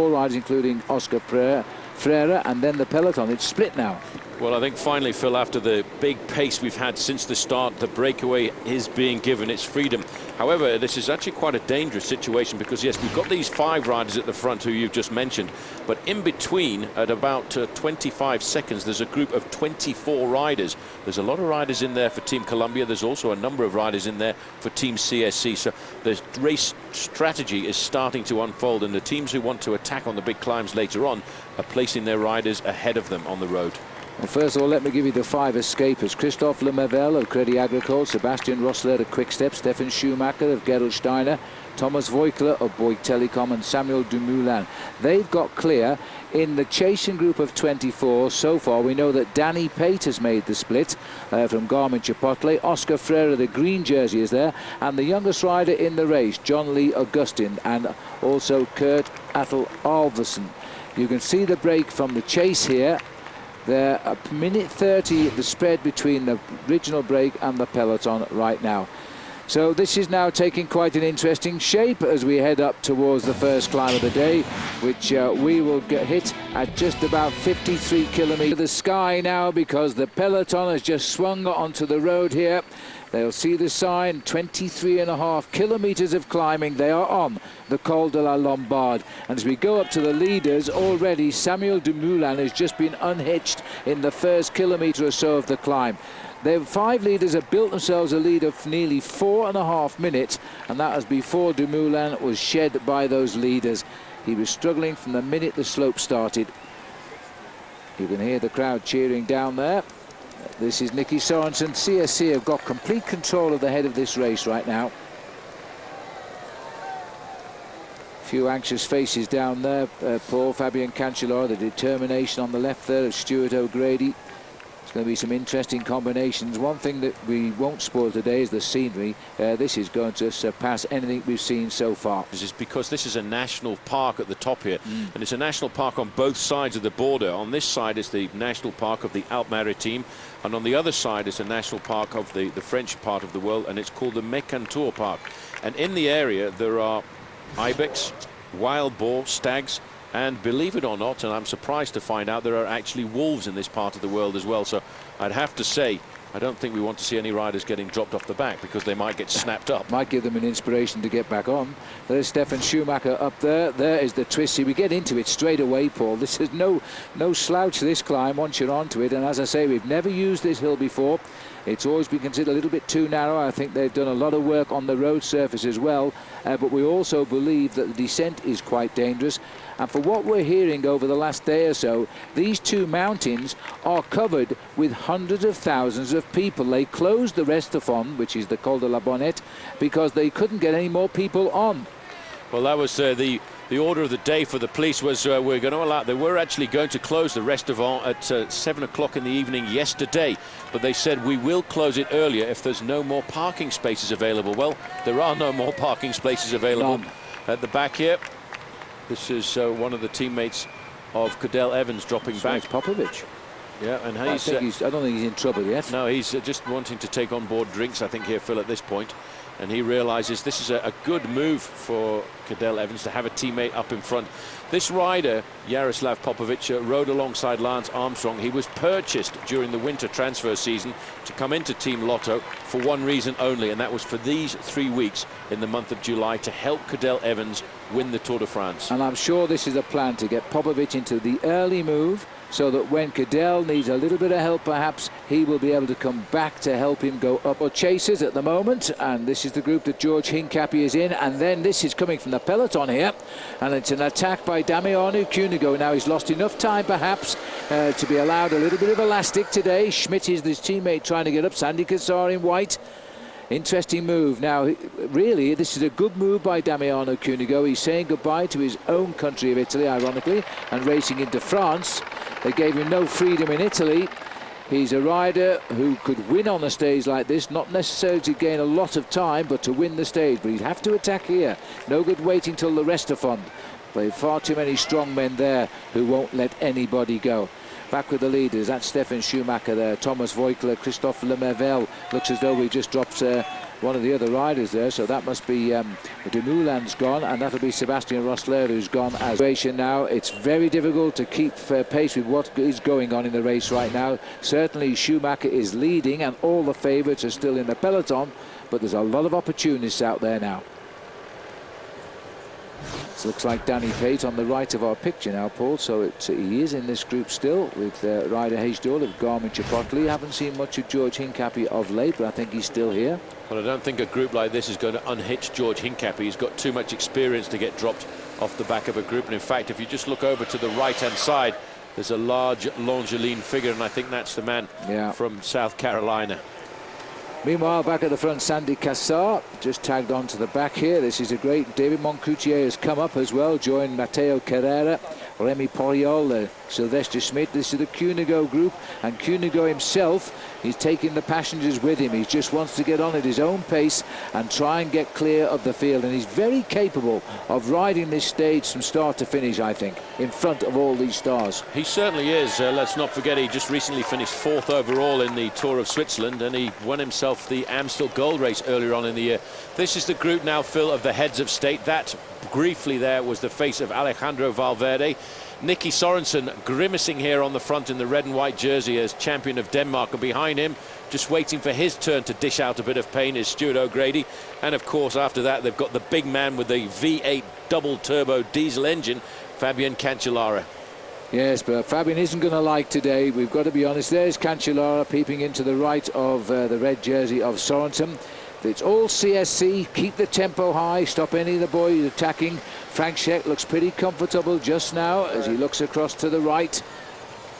riders, including Oscar Freire, and then the peloton. It's split now. Well, I think finally, Phil, after the big pace we've had since the start, the breakaway is being given its freedom. However, this is actually quite a dangerous situation because, yes, we've got these 5 riders at the front who you've just mentioned, but in between, at about 25 seconds, there's a group of 24 riders. There's a lot of riders in there for Team Columbia. There's also a number of riders in there for Team CSC. So the race strategy is starting to unfold, and the teams who want to attack on the big climbs later on are placing their riders ahead of them on the road. Well, first of all, let me give you the 5 escapers. Christophe Lemaivel of Crédit Agricole, Sebastian Rosler of Quick-Step, Stefan Schumacher of Gerolsteiner, Thomas Voigtler of Bouygues Telecom, and Samuel Dumoulin. They've got clear. In the chasing group of 24 so far, we know that Danny Pate has made the split from Garmin Chipotle. Oscar Freire, the green jersey, is there, and the youngest rider in the race, John Lee Augustin, and also Kurt Attel Alverson. You can see the break from the chase here. They're a minute 30, the spread between the original break and the peloton right now. So this is now taking quite an interesting shape as we head up towards the first climb of the day, which we will get hit at just about 53 kilometers. The sky now, because the peloton has just swung onto the road here. They'll see the sign, 23.5 kilometers of climbing. They are on the Col de la Lombard. And as we go up to the leaders, already Samuel Dumoulin has just been unhitched in the first kilometer or so of the climb. The 5 leaders have built themselves a lead of nearly 4.5 minutes, and that was before Dumoulin was shed by those leaders. He was struggling from the minute the slope started. You can hear the crowd cheering down there. This is Nicky Sorensen. CSC have got complete control of the head of this race right now. A few anxious faces down there. Paul Fabien Cancellara, the determination on the left there of Stuart O'Grady. It's going to be some interesting combinations. One thing that we won't spoil today is the scenery. This is going to surpass anything we've seen so far. This is because this is a national park at the top here, and it's a national park on both sides of the border. On this side is the national park of the Alpes Maritimes, and on the other side is a national park of the French part of the world, and it's called the Mécantour Park. And in the area there are ibex, wild boar, stags, And believe it or not, and I'm surprised to find out, there are actually wolves in this part of the world as well. So I'd have to say, I don't think we want to see any riders getting dropped off the back, because they might get snapped up. Might give them an inspiration to get back on. There's Stefan Schumacher up there. There is the twist. See, we get into it straight away, Paul. This is no slouch, this climb, once you're onto it. And as I say, we've never used this hill before. It's always been considered a little bit too narrow. I think they've done a lot of work on the road surface as well. But we also believe that the descent is quite dangerous. And for what we're hearing over the last day or so, these two mountains are covered with hundreds of thousands of people. They closed the Restafon, which is the Col de la Bonnette, because they couldn't get any more people on. Well, that was the order of the day for the police. Was we're going to allow. They were actually going to close the Restafon at 7 o'clock in the evening yesterday, but they said we will close it earlier if there's no more parking spaces available. Well, there are no more parking spaces available at the back here. This is one of the teammates of Cadel Evans dropping back. Popovic. Yeah, and I don't think he's in trouble yet. No, he's just wanting to take on board drinks, I think, here, Phil, at this point. And he realizes this is a good move for Cadel Evans to have a teammate up in front. This rider, Jaroslav Popovic, rode alongside Lance Armstrong. He was purchased during the winter transfer season to come into Team Lotto for one reason only, and that was for these 3 weeks in the month of July to help Cadel Evans win the Tour de France. And I'm sure this is a plan to get Popovic into the early move, so that when Cadel needs a little bit of help, perhaps he will be able to come back to help him go up. Or chasers at the moment, and this is the group that George Hincapie is in, and then this is coming from the peloton here, and it's an attack by Damiano Cunego. Now he's lost enough time perhaps to be allowed a little bit of elastic today. Schmidt is his teammate trying to get up. Sandy Cassar in white. Interesting move. Now, really, this is a good move by Damiano Cunego. He's saying goodbye to his own country of Italy, ironically, and racing into France. They gave him no freedom in Italy. He's a rider who could win on a stage like this, not necessarily to gain a lot of time, but to win the stage. But he'd have to attack here. No good waiting till the Restafon. But far too many strong men there who won't let anybody go. Back with the leaders, that's Stefan Schumacher there, Thomas Voigtler, Christophe Lemervel. Looks as though we just dropped one of the other riders there, so that must be Dumoulin's gone, and that'll be Sebastian Rosler who's gone as now. It's very difficult to keep pace with what is going on in the race right now. Certainly Schumacher is leading and all the favourites are still in the peloton, but there's a lot of opportunists out there now. It looks like Danny Pate on the right of our picture now, Paul, so he is in this group still with Ryder Hagedal of Garmin Chipotle. Haven't seen much of George Hincapie of late, but I think he's still here. Well, I don't think a group like this is going to unhitch George Hincapie. He's got too much experience to get dropped off the back of a group. And in fact, if you just look over to the right-hand side, there's a large Longeline figure, and I think that's the man from South Carolina. Meanwhile, back at the front, Sandy Cassar just tagged on to the back here. This is a great. David Moncoutier has come up as well, joined Matteo Carrera, Remy Poriol, Sylvester Schmidt. This is the Cunego group, and Cunego himself, he's taking the passengers with him. He just wants to get on at his own pace and try and get clear of the field, and he's very capable of riding this stage from start to finish, I think, in front of all these stars. He certainly is. Let's not forget he just recently finished 4th overall in the Tour of Switzerland, and he won himself the Amstel Gold Race earlier on in the year. This is the group now, Phil, of the heads of state. That briefly there was the face of Alejandro Valverde. Nicky Sorensen grimacing here on the front in the red and white jersey as champion of Denmark, and behind him, just waiting for his turn to dish out a bit of pain, is Stuart O'Grady. And of course, after that, they've got the big man with the V8 double turbo diesel engine, Fabian Cancellara. Yes, but Fabian isn't going to like today. We've got to be honest. There's Cancellara peeping into the right of the red jersey of Sorensen. It's all CSC. Keep the tempo high. Stop any of the boys attacking. Frank Scheck looks pretty comfortable just now as he looks across to the right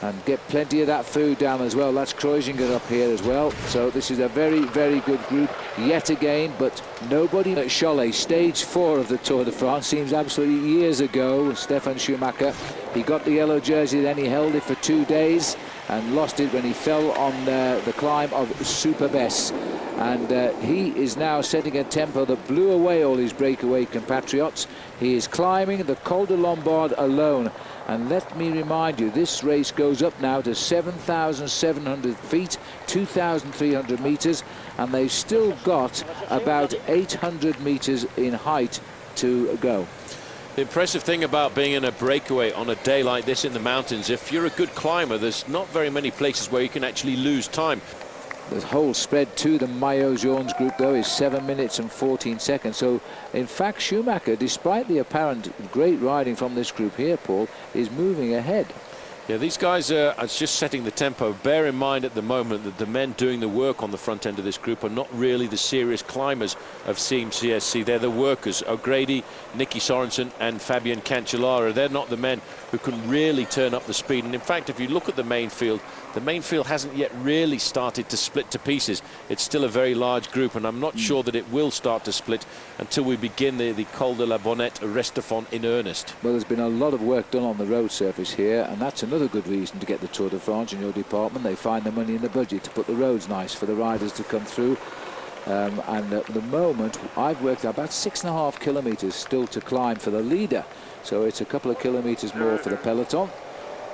and get plenty of that food down as well. That's Kreuziger up here as well. So this is a very, very good group yet again, but nobody at Cholet. Stage 4 of the Tour de France seems absolutely years ago. Stefan Schumacher, he got the yellow jersey, then he held it for 2 days and lost it when he fell on the climb of Superbès. And he is now setting a tempo that blew away all his breakaway compatriots. He is climbing the Col de Lombard alone. And let me remind you, this race goes up now to 7,700 feet, 2,300 meters, and they've still got about 800 meters in height to go. The impressive thing about being in a breakaway on a day like this in the mountains, if you're a good climber, there's not very many places where you can actually lose time. The whole spread to the Maillot-Jaun's group, though, is 7 minutes and 14 seconds. So, in fact, Schumacher, despite the apparent great riding from this group here, Paul, is moving ahead. Yeah, these guys are just setting the tempo. Bear in mind at the moment that the men doing the work on the front end of this group are not really the serious climbers of Team CSC. They're the workers. O'Grady, Nicky Sorensen and Fabian Cancellara. They're not the men who can really turn up the speed. And in fact, if you look at the main field hasn't yet really started to split to pieces. It's still a very large group, and I'm not sure that it will start to split until we begin the Col de la Bonnette Restafon in earnest. Well, there's been a lot of work done on the road surface here, and that's another good reason to get the Tour de France in your department. They find the money in the budget to put the roads nice for the riders to come through. And at the moment, I've worked out about 6.5 kilometres still to climb for the leader. So it's a couple of kilometres more for the peloton.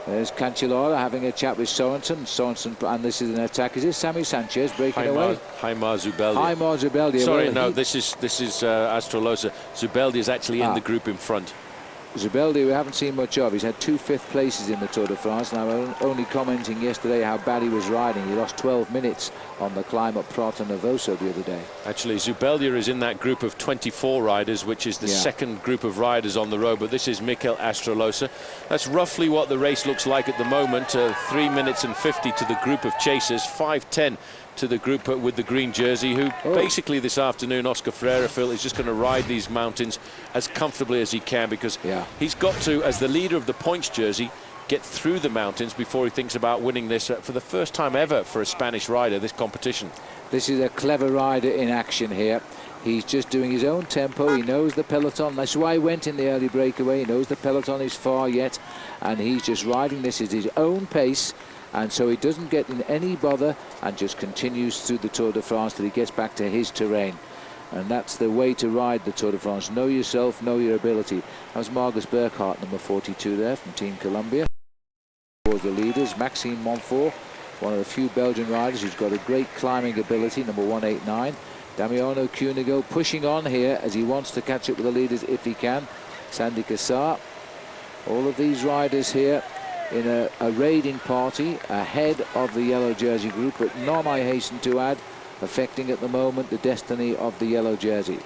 There's Cancellara having a chat with Sorensen, and this is an attack. Is it Sammy Sanchez breaking away? Haimar Zubeldia. Haimar Zubeldia. Sorry, no, this is Astrolosa. Zubeldia is actually in the group in front. Zubeldia we haven't seen much of. He's had 2 5th places in the Tour de France. Now, only commenting yesterday how bad he was riding. He lost 12 minutes on the climb up Prato Novoso the other day. Actually, Zubeldia is in that group of 24 riders, which is the second group of riders on the road. But this is Mikel Astrolosa. That's roughly what the race looks like at the moment. 3 minutes and 50 to the group of chasers, 5:10 to the group with the green jersey, who basically this afternoon, Oscar Freire, Phil, is just going to ride these mountains as comfortably as he can, because he's got to, as the leader of the points jersey, get through the mountains before he thinks about winning this for the first time ever for a Spanish rider, this competition. This is a clever rider in action here. He's just doing his own tempo. He knows the peloton. That's why he went in the early breakaway. He knows the peloton is far yet, and he's just riding this at his own pace. And so he doesn't get in any bother and just continues through the Tour de France till he gets back to his terrain. And that's the way to ride the Tour de France. Know yourself, know your ability. That was Margus Burkhardt, number 42 there from Team Columbia. For the leaders, Maxime Montfort, one of the few Belgian riders who's got a great climbing ability, number 189. Damiano Cunego pushing on here as he wants to catch up with the leaders if he can. Sandy Cassar. All of these riders here in a raiding party ahead of the yellow jersey group, but none, I hasten to add, affecting at the moment the destiny of the yellow jersey.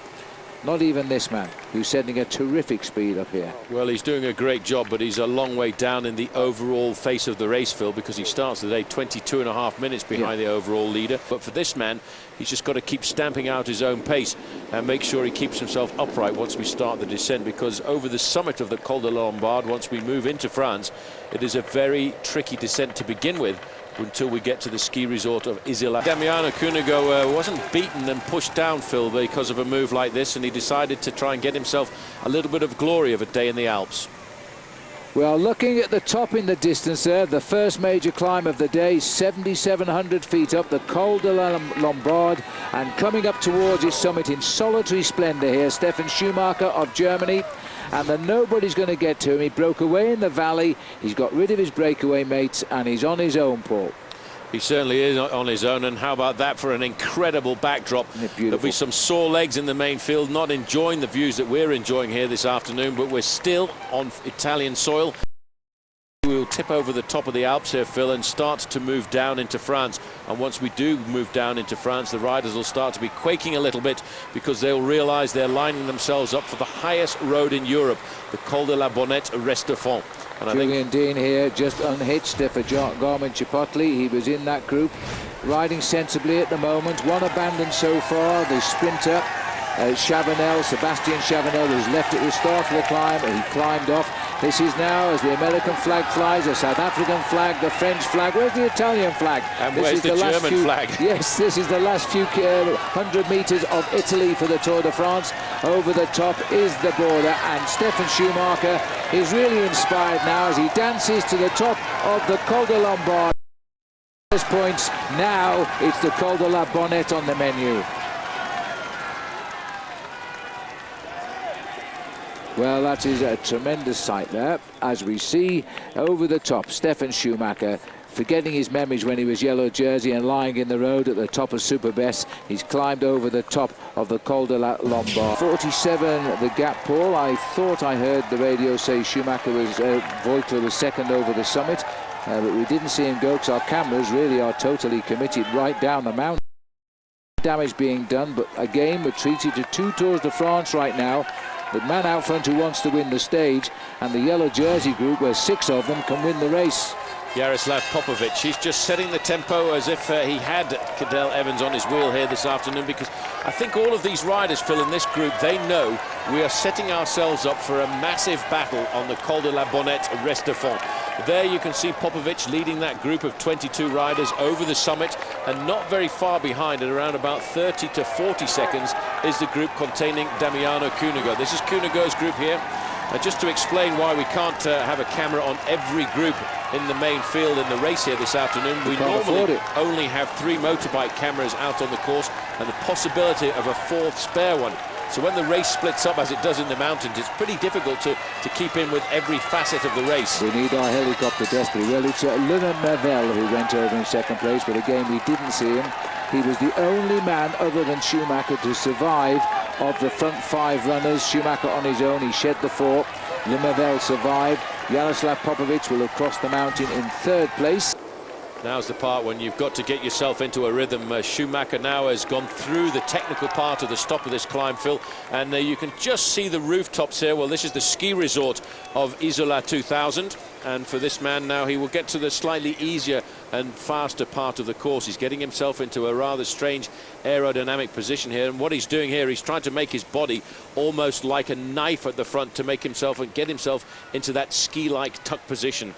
Not even this man, who's sending a terrific speed up here. Well, he's doing a great job, but he's a long way down in the overall face of the race, Phil, because he starts the day 22.5 minutes behind the overall leader. But for this man, he's just got to keep stamping out his own pace and make sure he keeps himself upright once we start the descent, because over the summit of the Col de Lombard, once we move into France, it is a very tricky descent to begin with until we get to the ski resort of Isola. Damiano Cunego wasn't beaten and pushed down, Phil, because of a move like this, and he decided to try and get himself a little bit of glory of a day in the Alps. Well, looking at the top in the distance there, the first major climb of the day, 7,700 feet up the Col de la Lombard, and coming up towards its summit in solitary splendor here, Stefan Schumacher of Germany. And then nobody's going to get to him. He broke away in the valley. He's got rid of his breakaway mates, and he's on his own, Paul. He certainly is on his own, and how about that for an incredible backdrop? There'll be some sore legs in the main field, not enjoying the views that we're enjoying here this afternoon, but we're still on Italian soil. We'll tip over the top of the Alps here, Phil, and start to move down into France. And once we do move down into France, the riders will start to be quaking a little bit, because they'll realize they're lining themselves up for the highest road in Europe, the Col de la Bonnette Restafon. And Julian Dean here just unhitched for Garmin Chipotle. He was in that group, riding sensibly at the moment. One abandoned so far, the sprinter Chavanel, Sebastian Chavanel, was left at the start of the climb. He climbed off. This is now, as the American flag flies, the South African flag, the French flag. Where's the Italian flag? And where's the German flag? Yes, this is the last few 100 metres of Italy for the Tour de France. Over the top is the border, and Stefan Schumacher is really inspired now as he dances to the top of the Col de Lombard. At this point, now it's the Col de la Bonnette on the menu. Well, that is a tremendous sight there, as we see over the top Stefan Schumacher forgetting his memories when he was yellow jersey and lying in the road at the top of Superbest. He's climbed over the top of the Col de la Lombard. 47 the gap, Paul. I thought I heard the radio say Schumacher was, Voigtler was second over the summit, but we didn't see him go because our cameras really are totally committed right down the mountain. Damage being done, but again we're treated to 2 Tours de France right now. The man out front who wants to win the stage, and the yellow jersey group where 6 of them can win the race. Jaroslav Popovic, he's just setting the tempo as if he had Cadel Evans on his wheel here this afternoon, because I think all of these riders, Phil, in this group, they know we are setting ourselves up for a massive battle on the Col de la Bonnette Restefond. There you can see Popovic leading that group of 22 riders over the summit, and not very far behind, at around about 30 to 40 seconds, is the group containing Damiano Cunego. This is Cunego's group here. Just to explain why we can't have a camera on every group in the main field in the race here this afternoon, we normally only have 3 motorbike cameras out on the course and the possibility of a 4th spare one. So when the race splits up, as it does in the mountains, it's pretty difficult to keep in with every facet of the race. We need our helicopter desperately. Well, it's Luna Mervel who went over in 2nd place, but again, we didn't see him. He was the only man other than Schumacher to survive of the front 5 runners. Schumacher on his own, he shed the 4. Le Mervel survived. Jaroslav Popovic will have crossed the mountain in 3rd place. Now's the part when you've got to get yourself into a rhythm. Schumacher now has gone through the technical part of the stop of this climb, Phil, and you can just see the rooftops here. Well, this is the ski resort of Isola 2000, and for this man now, he will get to the slightly easier and faster part of the course. He's getting himself into a rather strange aerodynamic position here, and what he's doing here, he's trying to make his body almost like a knife at the front to make himself and get himself into that ski-like tuck position.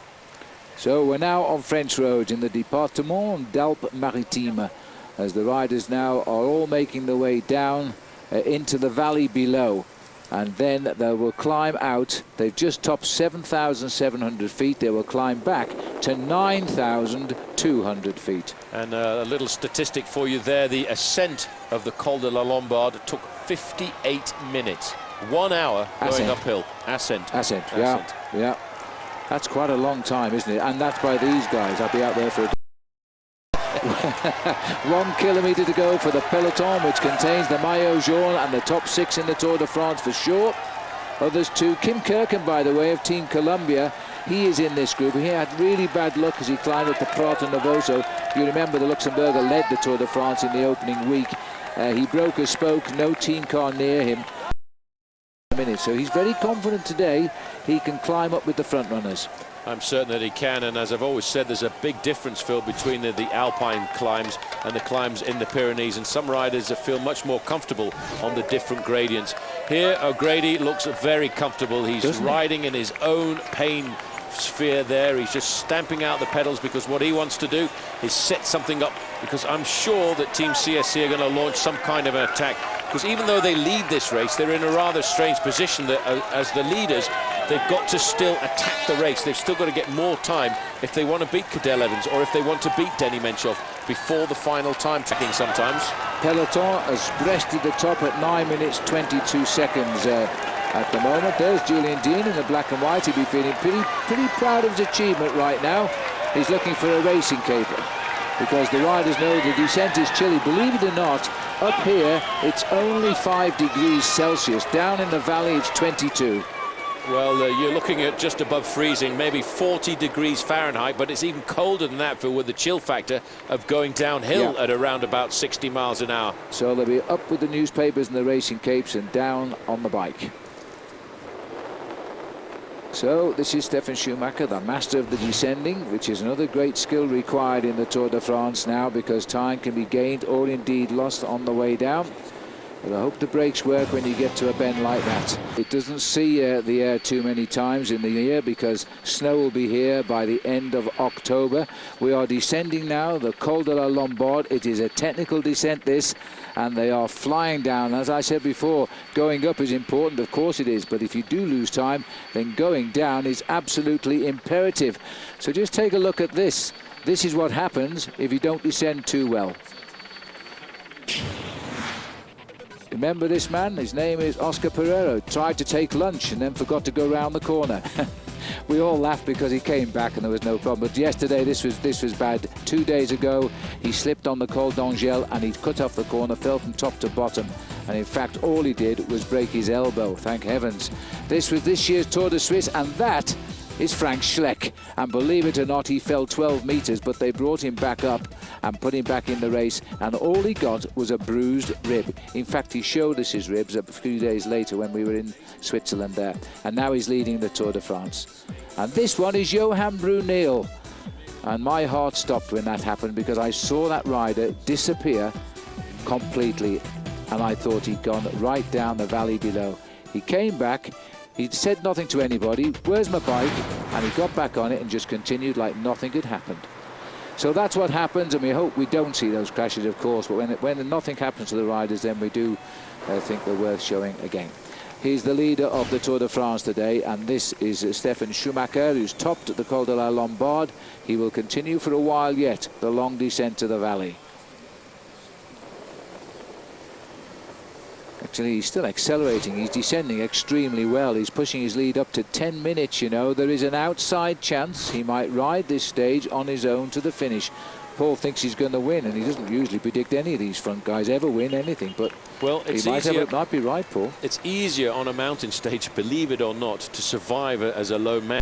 So we're now on French roads in the Département d'Alpes-Maritimes, as the riders now are all making their way down into the valley below, and then they will climb out. They've just topped 7,700 feet. They will climb back to 9,200 feet. And a little statistic for you there: the ascent of the Col de la Lombard took 58 minutes, 1 hour going uphill. Ascent, yeah. That's quite a long time, isn't it? And that's by these guys. I'll be out there for 1 kilometre to go for the peloton, which contains the Maillot Jaune and the top 6 in the Tour de France for sure. Others too. Kim Kirken, by the way, of Team Columbia, he is in this group. He had really bad luck as he climbed up the Prato Novoso. You remember the Luxembourger led the Tour de France in the opening week. He broke a spoke, no team car near him. So he's very confident today he can climb up with the front runners. I'm certain that he can, and as I've always said, there's a big difference, Phil, between the Alpine climbs and the climbs in the Pyrenees, and some riders feel much more comfortable on the different gradients. Here O'Grady looks very comfortable. He's riding in his own pain sphere there. He's just stamping out the pedals, because what he wants to do is set something up, because I'm sure that Team CSC are going to launch some kind of an attack, because even though they lead this race, they're in a rather strange position that as the leaders, they've got to still attack the race. They've still got to get more time if they want to beat Cadel Evans, or if they want to beat Denny Menchov before the final time tracking sometimes. Peloton has breasted the top at 9 minutes 22 seconds at the moment. There's Julian Dean in the black and white. He'll be feeling pretty proud of his achievement right now. He's looking for a racing caper, because the riders know the descent is chilly. Believe it or not, up here it's only 5 degrees Celsius. Down in the valley it's 22. Well, you're looking at just above freezing, maybe 40 degrees Fahrenheit, but it's even colder than that, Phil, with the chill factor of going downhill at around about 60 miles an hour. So they'll be up with the newspapers and the racing capes and down on the bike. So this is Stefan Schumacher, the master of the descending, which is another great skill required in the Tour de France now, because time can be gained or indeed lost on the way down. But I hope the brakes work when you get to a bend like that. It doesn't see the air too many times in the year, because snow will be here by the end of October. We are descending now the Col de la Lombard. It is a technical descent, this, and they are flying down. As I said before, going up is important, of course it is, but if you do lose time, then going down is absolutely imperative. So just take a look at this. This is what happens if you don't descend too well. Remember this man? His name is Oscar Pereiro. Tried to take lunch and then forgot to go round the corner. we all laughed because he came back and there was no problem. But yesterday, this was bad. 2 days ago, he slipped on the Col d'Angel and he cut off the corner, fell from top to bottom. And in fact, all he did was break his elbow, thank heavens. This was this year's Tour de Suisse, and that is Frank Schleck. And believe it or not, he fell 12 metres, but they brought him back up and put him back in the race, and all he got was a bruised rib. In fact, he showed us his ribs a few days later when we were in Switzerland there, and now he's leading the Tour de France. And this one is Johan Bruneel. And my heart stopped when that happened, because I saw that rider disappear completely, and I thought he'd gone right down the valley below. He came back, he said nothing to anybody, where's my bike? And he got back on it and just continued like nothing had happened. So that's what happens, and we hope we don't see those crashes, of course, but when nothing happens to the riders, then we do think they're worth showing again. He's the leader of the Tour de France today, and this is Stefan Schumacher, who's topped the Col de la Lombard. He will continue for a while yet, the long descent to the valley. Actually, he's still accelerating. He's descending extremely well. He's pushing his lead up to 10 minutes, you know. There is an outside chance he might ride this stage on his own to the finish. Paul thinks he's going to win, and he doesn't usually predict any of these front guys ever win anything, but well, it's he might be right, Paul. It's easier on a mountain stage, believe it or not, to survive as a low man.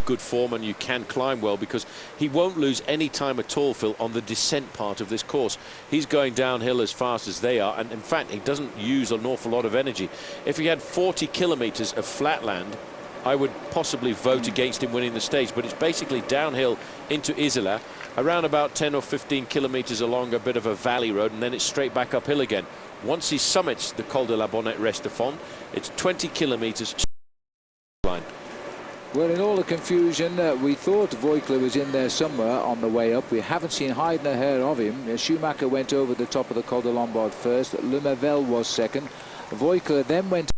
Good form, and you can climb well, because he won't lose any time at all, Phil, on the descent part of this course. He's going downhill as fast as they are, and in fact he doesn't use an awful lot of energy. If he had 40 kilometers of flatland, I would possibly vote against him winning the stage, but it's basically downhill into Isola, around about 10 or 15 kilometers along a bit of a valley road, and then it's straight back uphill again. Once he summits the Col de la Bonnette-Restefond, it's 20 kilometers line. Well, in all the confusion, we thought Voigtler was in there somewhere on the way up. We haven't seen hide nor hair of him. Schumacher went over the top of the Col de Lombard first. Lemavelle was second. Voigtler then went...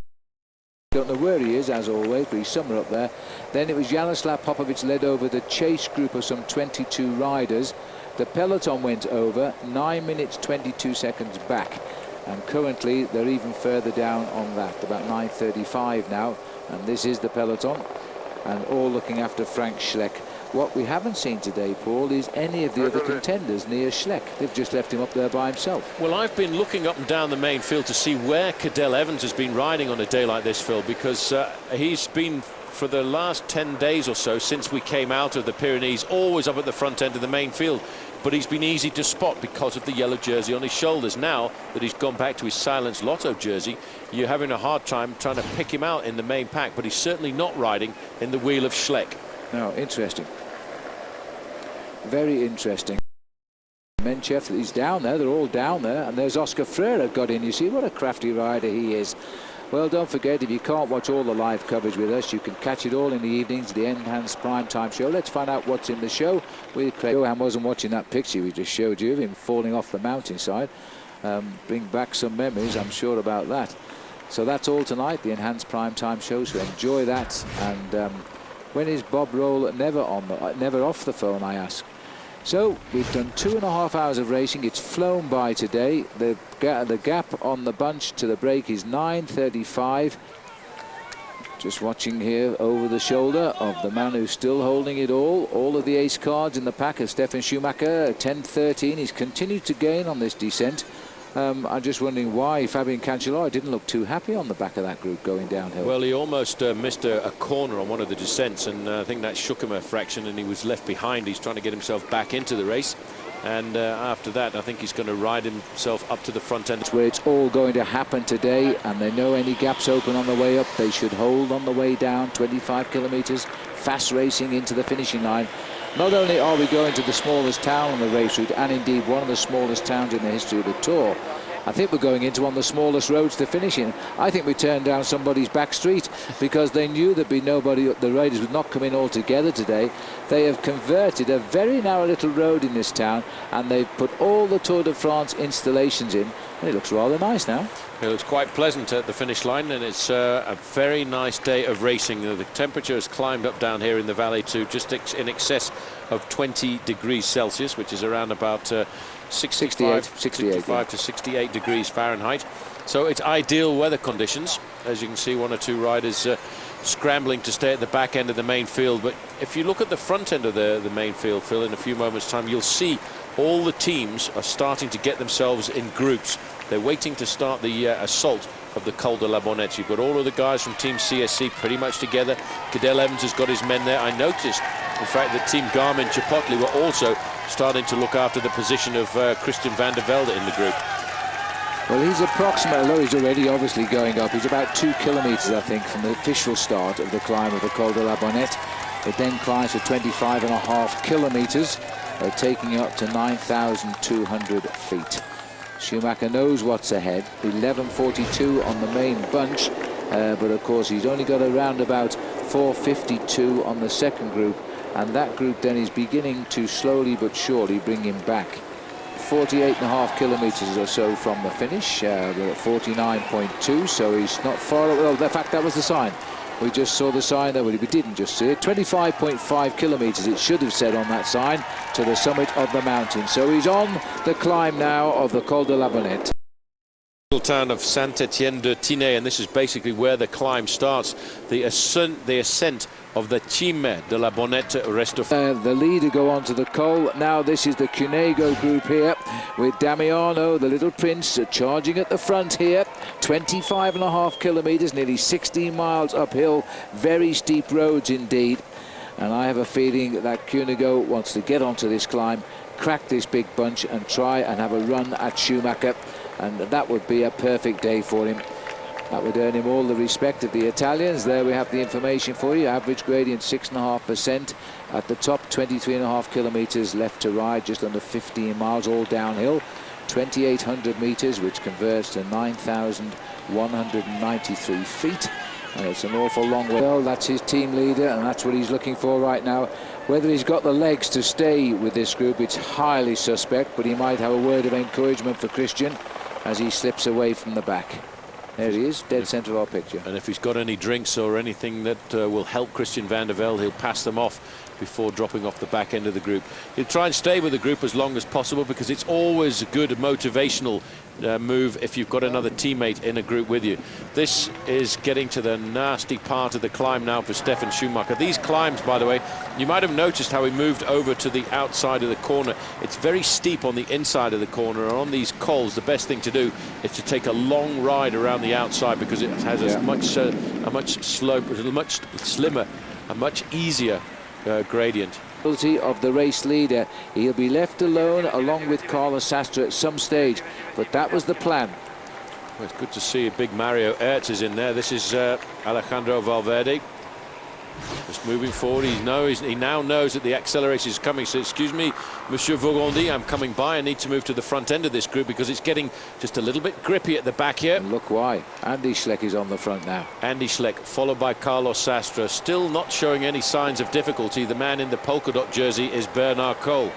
Don't know where he is, as always, but he's somewhere up there. Then it was Jaroslav Popovic led over the chase group of some 22 riders. The peloton went over 9 minutes 22 seconds back, and currently they're even further down on that, about 9:35 now, and this is the peloton, and all looking after Frank Schleck. What we haven't seen today, Paul, is any of the other contenders near Schleck. They've just left him up there by himself. Well, I've been looking up and down the main field to see where Cadel Evans has been riding on a day like this, Phil, because he's been, for the last 10 days or so, since we came out of the Pyrenees, always up at the front end of the main field. But he's been easy to spot because of the yellow jersey on his shoulders. Now that he's gone back to his Silence Lotto jersey, you're having a hard time trying to pick him out in the main pack, but he's certainly not riding in the wheel of Schleck. No, interesting. Very interesting. Menchef, he's down there, they're all down there, and there's Oscar Freire got in. You see what a crafty rider he is. Well, don't forget, if you can't watch all the live coverage with us, you can catch it all in the evenings, the Enhanced Primetime Show. Let's find out what's in the show with Craig. Johan wasn't watching that picture we just showed you of him falling off the mountainside. Bring back some memories, I'm sure, about that. So that's all tonight, the Enhanced Primetime Show, so enjoy that. And when is Bob Roll never off the phone, I ask? So we've done 2.5 hours of racing. It's flown by today. The gap on the bunch to the break is 9:35. Just watching here over the shoulder of the man who's still holding it all. All of the ace cards in the pack of Stefan Schumacher, 10:13. He's continued to gain on this descent. I'm just wondering why Fabian Cancellara didn't look too happy on the back of that group going downhill. Well, he almost missed a corner on one of the descents, and I think that shook him a fraction, and he was left behind. He's trying to get himself back into the race, and after that I think he's going to ride himself up to the front end. It's where it's all going to happen today, and they know any gaps open on the way up they should hold on the way down. 25 kilometers fast racing into the finishing line. Not only are we going to the smallest town on the race route, and indeed one of the smallest towns in the history of the Tour, I think we're going into one of the smallest roads to finish in. I think we turned down somebody's back street because they knew there'd be nobody, the riders would not come in all together today. They have converted a very narrow little road in this town, and they've put all the Tour de France installations in, and it looks rather nice now. It looks quite pleasant at the finish line, and it's a very nice day of racing. The temperature has climbed up down here in the valley to just in excess of 20 degrees Celsius, which is around about 65 to 68 degrees Fahrenheit. So it's ideal weather conditions. As you can see, one or two riders scrambling to stay at the back end of the main field. But if you look at the front end of the main field, Phil, in a few moments' time, you'll see all the teams are starting to get themselves in groups. They're waiting to start the assault of the Col de la Bonnette. You've got all of the guys from Team CSC pretty much together. Cadel Evans has got his men there. I noticed, in fact, that Team Garmin Chipotle were also starting to look after the position of Christian van der Velde in the group. Well, he's approximately, although he's already obviously going up, he's about 2 kilometres, I think, from the official start of the climb of the Col de la Bonnette. It then climbs to 25.5 kilometres, taking up to 9,200 feet. Schumacher knows what's ahead. 11:42 on the main bunch, but of course he's only got around about 4:52 on the second group, and that group then is beginning to slowly but surely bring him back. 48.5 kilometres or so from the finish. We're at 49.2, so he's not far away. Well, in fact, that was the sign. We just saw the sign there, but we didn't just see it. 25.5 kilometres, it should have said on that sign, to the summit of the mountain. So he's on the climb now of the Col de la Bonnette. Town of Saint-Étienne-de-Tinée, and this is basically where the climb starts. The ascent of the Cime de la Bonnette reste. The leader go on to the Col. Now this is the Cunego group here with Damiano, the little prince, charging at the front here. 25.5 kilometres, nearly 16 miles uphill. Very steep roads indeed. And I have a feeling that Cunego wants to get onto this climb, crack this big bunch and try and have a run at Schumacher. And that would be a perfect day for him. That would earn him all the respect of the Italians. There we have the information for you. Average gradient 6.5%. At the top, 23.5 kilometres left to ride, just under 15 miles, all downhill. 2,800 metres, which converts to 9,193 feet. And it's an awful long way. Well, that's his team leader, and that's what he's looking for right now. Whether he's got the legs to stay with this group, it's highly suspect, but he might have a word of encouragement for Christian as he slips away from the back. There he is, dead centre of our picture. And if he's got any drinks or anything that will help Christian van der Velde, he'll pass them off before dropping off the back end of the group. He'll try and stay with the group as long as possible, because it's always a good motivational move if you've got another teammate in a group with you. This is getting to the nasty part of the climb now for Stefan Schumacher. These climbs, by the way, you might have noticed how he moved over to the outside of the corner. It's very steep on the inside of the corner, and on these cols the best thing to do is to take a long ride around the outside, because it has a much slope, a much slimmer, a much easier gradient. Of the race leader, he'll be left alone along with Carlos Sastre at some stage, but that was the plan. Well, it's good to see a big Mario Ertz is in there. This is Alejandro Valverde. Just moving forward, he now knows that the acceleration is coming. So, excuse me, Monsieur Vaugondi, I'm coming by. I need to move to the front end of this group because it's getting just a little bit grippy at the back here. And look why. Andy Schleck is on the front now. Andy Schleck, followed by Carlos Sastre, still not showing any signs of difficulty. The man in the polka dot jersey is Bernard Cole.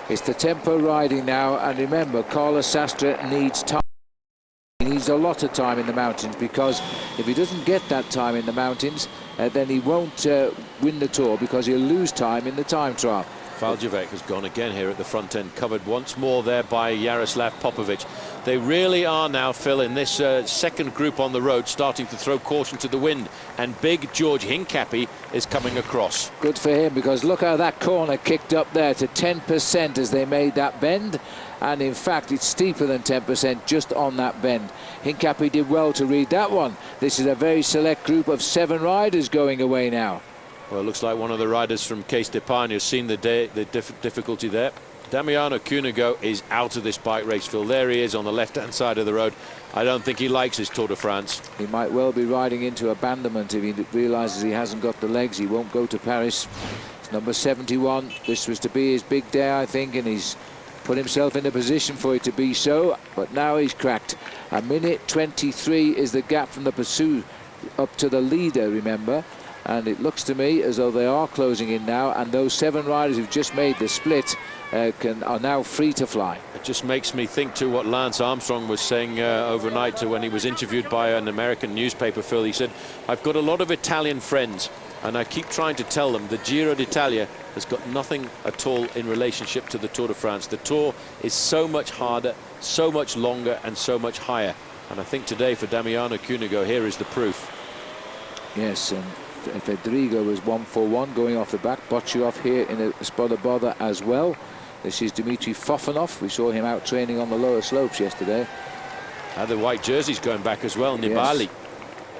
It's the tempo riding now, and remember, Carlos Sastre needs time. He needs a lot of time in the mountains, because if he doesn't get that time in the mountains, then he won't win the Tour, because he'll lose time in the time trial. Valjavec has gone again here at the front end, covered once more there by Jaroslav Popovic. They really are now, Phil, in this second group on the road, starting to throw caution to the wind, and big George Hincapie is coming across. Good for him, because look how that corner kicked up there to 10% as they made that bend, and in fact it's steeper than 10% just on that bend. Hincapie did well to read that one. This is a very select group of 7 riders going away now. Well, it looks like one of the riders from Case d'Epargne has seen the difficulty there. Damiano Cunego is out of this bike race, Phil. There he is on the left-hand side of the road. I don't think he likes his Tour de France. He might well be riding into abandonment if he realises he hasn't got the legs. He won't go to Paris. It's number 71. This was to be his big day, I think, and he's put himself in a position for it to be so, but now he's cracked. 1:23 is the gap from the pursuit up to the leader, remember, and it looks to me as though they are closing in now, and those 7 riders who've just made the split are now free to fly. It just makes me think to what Lance Armstrong was saying overnight when he was interviewed by an American newspaper, Phil. He said, I've got a lot of Italian friends, and I keep trying to tell them the Giro d'Italia has got nothing at all in relationship to the Tour de France. The Tour is so much harder, so much longer, and so much higher. And I think today for Damiano Cunego, here is the proof. Yes, and Fedrigo was 1-for-1 going off the back. Botcharov here in a spot of bother as well. This is Dmitry Fofanov. We saw him out training on the lower slopes yesterday. And the white jersey's going back as well, Nibali.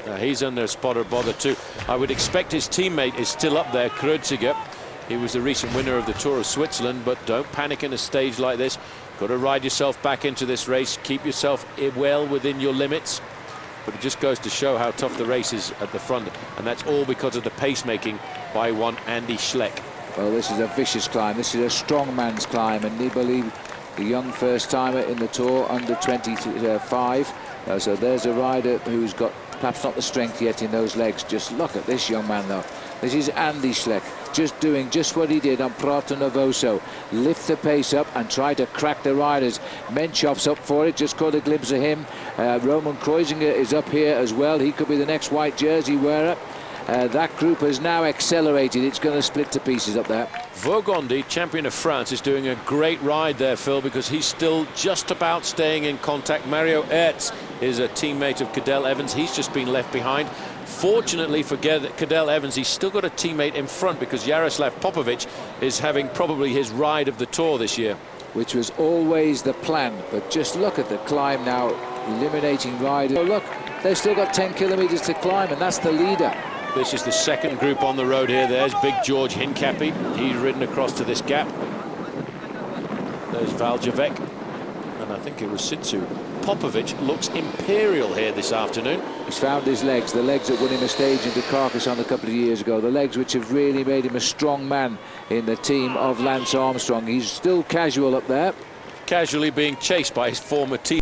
Yes. He's under a spot of bother too. I would expect his teammate is still up there, Kreuziger. He was the recent winner of the Tour of Switzerland, but don't panic in a stage like this. Got to ride yourself back into this race. Keep yourself well within your limits. But it just goes to show how tough the race is at the front, and that's all because of the pacemaking by one Andy Schleck. Well, this is a vicious climb. This is a strong man's climb, and Nibali, the young first-timer in the Tour, under 25. So there's a rider who's got perhaps not the strength yet in those legs. Just look at this young man, though. This is Andy Schleck, just doing just what he did on Prato Novoso. Lift the pace up and try to crack the riders. Menchov's up for it, just caught a glimpse of him. Roman Kreuziger is up here as well. He could be the next white jersey wearer. That group has now accelerated. It's going to split to pieces up there. Vaugondi, champion of France, is doing a great ride there, Phil, because he's still just about staying in contact. Mario Ertz is a teammate of Cadel Evans. He's just been left behind. Fortunately for Cadel Evans, he's still got a teammate in front because Jaroslav Popovic is having probably his ride of the Tour this year. Which was always the plan, but just look at the climb now, eliminating riders. Oh, look, they've still got 10 kilometers to climb, and that's the leader. This is the second group on the road here. There's big George Hincapie. He's ridden across to this gap. There's Valjavec, and I think it was Sitsu. Popovic looks imperial here this afternoon. He's found his legs, the legs that won him a stage into Carcassonne a couple of years ago, the legs which have really made him a strong man in the team of Lance Armstrong. He's still casual up there. Casually being chased by his former team.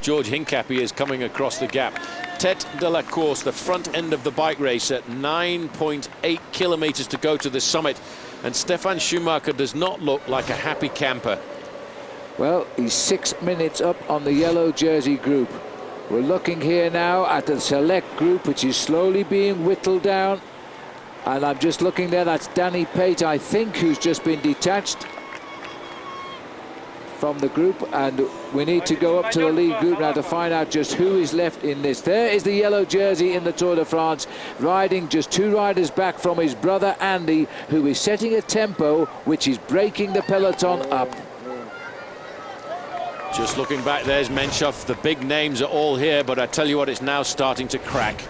George Hincapie is coming across the gap. Tête de la Course, the front end of the bike race, at 9.8 kilometers to go to the summit. And Stefan Schumacher does not look like a happy camper. Well, he's 6 minutes up on the yellow jersey group. We're looking here now at the select group, which is slowly being whittled down. And I'm just looking there, that's Danny Pate, I think, who's just been detached from the group, and we need to go up to the lead group now to find out just who is left in this. There is the yellow jersey in the Tour de France, riding just 2 riders back from his brother Andy, who is setting a tempo which is breaking the peloton up. Just looking back, there's Menchov. The big names are all here, but I tell you what, it's now starting to crack.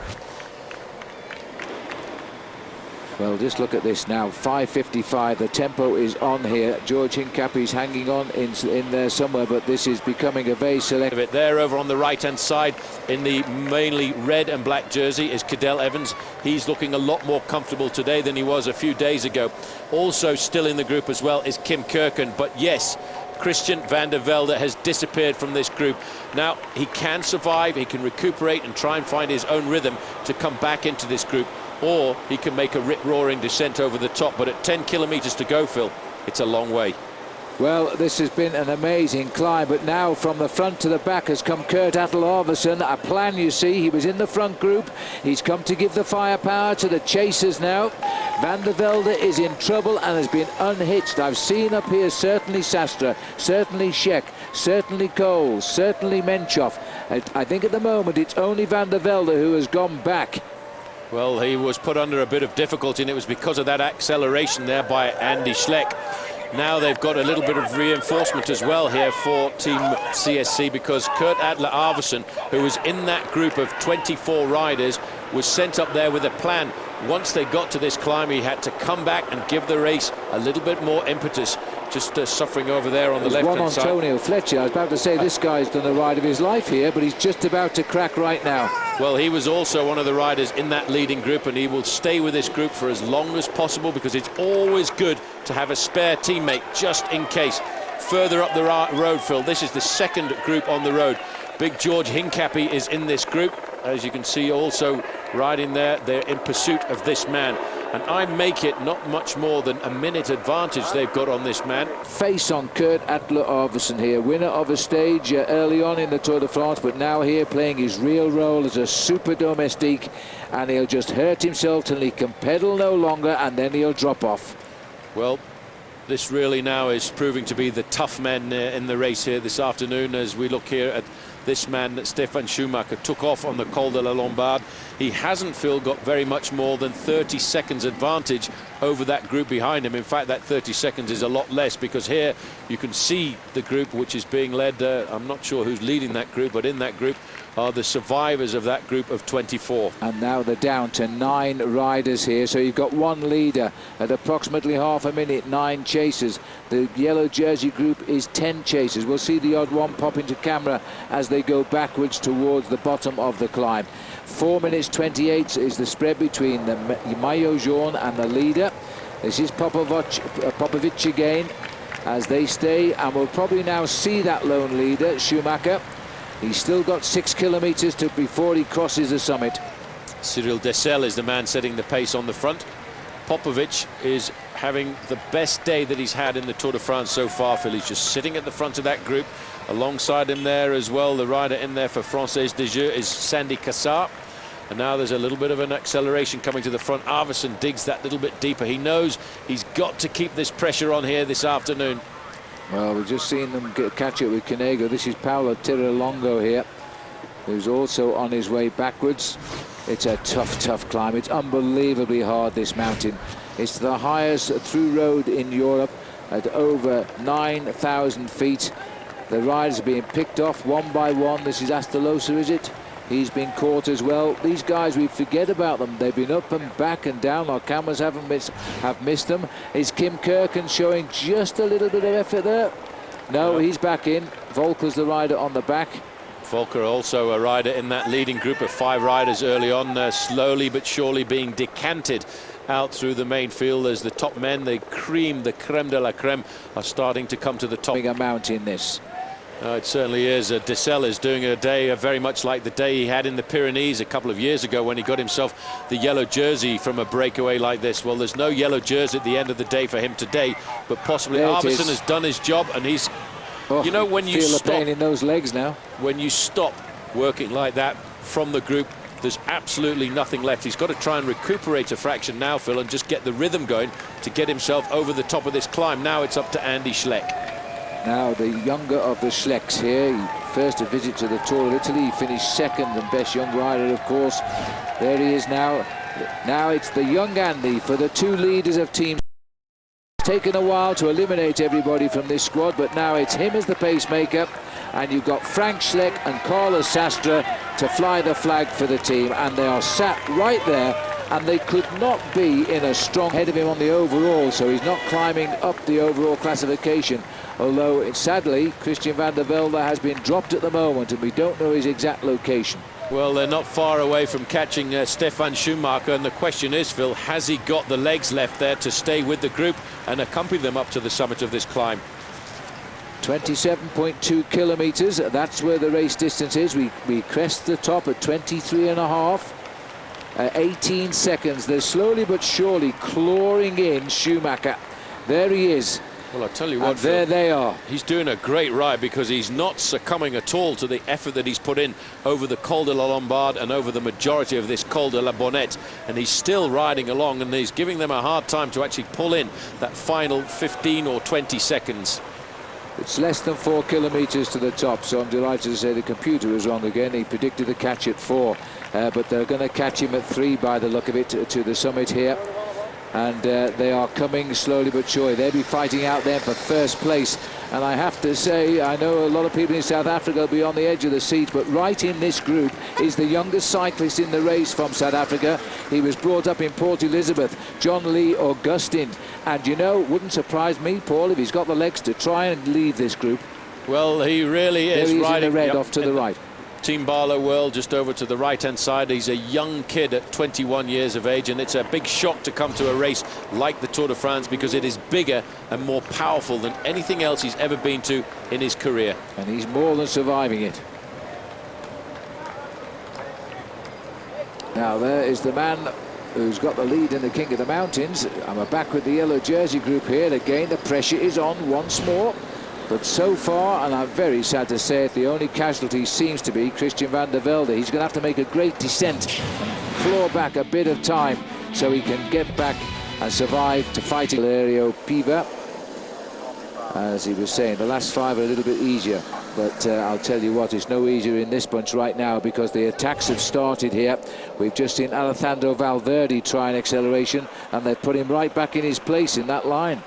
Well, just look at this now, 5:55, the tempo is on here. George Hincapie's hanging on in there somewhere, but this is becoming a very select. There over on the right-hand side, in the mainly red and black jersey, is Cadel Evans. He's looking a lot more comfortable today than he was a few days ago. Also still in the group as well is Kim Kirken, but yes, Christian van der Velde has disappeared from this group. Now, he can survive, he can recuperate and try and find his own rhythm to come back into this group, or he can make a rip-roaring descent over the top. But at 10 kilometers to go, Phil, it's a long way. Well, this has been an amazing climb, but now from the front to the back has come Kurt Attel Arvesen. A plan, you see. He was in the front group. He's come to give the firepower to the chasers now. Van der Velde is in trouble and has been unhitched. I've seen up here certainly Sastre, certainly Scheck, certainly Cole, certainly Menchov. I think at the moment it's only Van der Velde who has gone back. Well, he was put under a bit of difficulty, and it was because of that acceleration there by Andy Schleck. Now they've got a little bit of reinforcement as well here for Team CSC, because Kurt Attel Arvesen, who was in that group of 24 riders, was sent up there with a plan. Once they got to this climb, he had to come back and give the race a little bit more impetus. Just suffering over there on the left-hand side. Antonio Fletcher. I was about to say this guy's done the ride of his life here, but he's just about to crack right now. Well, he was also one of the riders in that leading group, and he will stay with this group for as long as possible, because it's always good to have a spare teammate just in case. Further up the road, Phil, this is the second group on the road. Big George Hincapie is in this group. As you can see, also riding there, they're in pursuit of this man. And I make it not much more than a minute advantage they've got on this man. Face on Kurt Attel Arvesen here, winner of a stage early on in the Tour de France, but now here playing his real role as a super domestique, and he'll just hurt himself till he can pedal no longer, and then he'll drop off. Well, This really now is proving to be the tough men in the race here this afternoon, as we look here at this man, Stefan Schumacher, took off on the Col de la Lombard. He hasn't, Phil, got very much more than 30 seconds advantage over that group behind him. In fact, that 30 seconds is a lot less, because here you can see the group which is being led. I'm not sure who's leading that group, but in that group are the survivors of that group of 24. And now they're down to 9 riders here, so you've got one leader at approximately half a minute, 9 chasers. The yellow jersey group is 10 chasers. We'll see the odd one pop into camera as they go backwards towards the bottom of the climb. 4 minutes 28 is the spread between the maillot jaune and the leader. This is Popovic again as they stay, and we'll probably now see that lone leader, Schumacher. He's still got 6 kilometers before he crosses the summit. Cyril Dessel is the man setting the pace on the front. Popovic is having the best day that he's had in the Tour de France so far, Phil. He's just sitting at the front of that group. Alongside him there as well, the rider in there for Française des Jeux is Sandy Cassar. And now there's a little bit of an acceleration coming to the front. Arvidsson digs that little bit deeper. He knows he's got to keep this pressure on here this afternoon. Well, we've just seen them catch it with Canego. This is Paolo Tirolongo here, who's also on his way backwards. It's a tough climb. It's unbelievably hard, this mountain. It's the highest through road in Europe at over 9,000 feet. The riders are being picked off one by one. This is Astolosa, is it? He's been caught as well. These guys, we forget about them. They've been up and back and down. Our cameras have missed them. Is Kim Kirken showing just a little bit of effort there? No, he's back in. Volker's the rider on the back. Volker also a rider in that leading group of 5 riders early on, slowly but surely being decanted out through the main field as the top men, the creme de la creme, are starting to come to the top. A mountain, this. It certainly is. Dessel is doing a day very much like the day he had in the Pyrenees a couple of years ago when he got himself the yellow jersey from a breakaway like this. Well, there's no yellow jersey at the end of the day for him today, but possibly Arvidsson has done his job, and he's, you know, when you feel stop, the pain in those legs now. When you stop working like that from the group, there's absolutely nothing left. He's got to try and recuperate a fraction now, Phil, and just get the rhythm going to get himself over the top of this climb. Now it's up to Andy Schleck. Now the younger of the Schlecks here. First a visit to the Tour of Italy. He finished second and best young rider, of course. There he is now. Now it's the young Andy for the 2 leaders of teams. It's taken a while to eliminate everybody from this squad, but now it's him as the pacemaker. And you've got Frank Schleck and Carlos Sastre to fly the flag for the team. And they are sat right there. And they could not be in a strong head of him on the overall, so he's not climbing up the overall classification. Although, sadly, Christian van der Velde has been dropped at the moment, and we don't know his exact location. Well, they're not far away from catching Stefan Schumacher, and the question is, Phil, has he got the legs left there to stay with the group and accompany them up to the summit of this climb? 27.2 kilometers, that's where the race distance is. We crest the top at 23.5. 18 seconds. They're slowly but surely clawing in Schumacher. There he is. Well, I'll tell you what, there they are. He's doing a great ride, because he's not succumbing at all to the effort that he's put in over the Col de la Lombard and over the majority of this Col de la Bonnette. And he's still riding along, and he's giving them a hard time to actually pull in that final 15 or 20 seconds. It's less than 4 kilometers to the top, so I'm delighted to say the computer was wrong again. He predicted the catch at 4, but they're going to catch him at 3 by the look of it to the summit here. And they are coming slowly but surely. They'll be fighting out there for first place. And I have to say, I know a lot of people in South Africa will be on the edge of the seat, but right in this group is the youngest cyclist in the race from South Africa. He was brought up in Port Elizabeth, John Lee Augustin. And you know, wouldn't surprise me, Paul, if he's got the legs to try and lead this group. Well, he really is. There he is riding in the red off to the right. Team Barlow World just over to the right-hand side. He's a young kid at 21 years of age, and it's a big shock to come to a race like the Tour de France, because it is bigger and more powerful than anything else he's ever been to in his career. And he's more than surviving it. Now there is the man who's got the lead in the King of the Mountains. I'm back with the yellow jersey group here. Again, the pressure is on once more. But so far, and I'm very sad to say it, the only casualty seems to be Christian van der Velde. He's going to have to make a great descent and claw back a bit of time so he can get back and survive to fight Valerio Piva. as he was saying. The last 5 are a little bit easier, but I'll tell you what, it's no easier in this bunch right now because the attacks have started here. We've just seen Alejandro Valverde try an acceleration, and they've put him right back in his place in that line.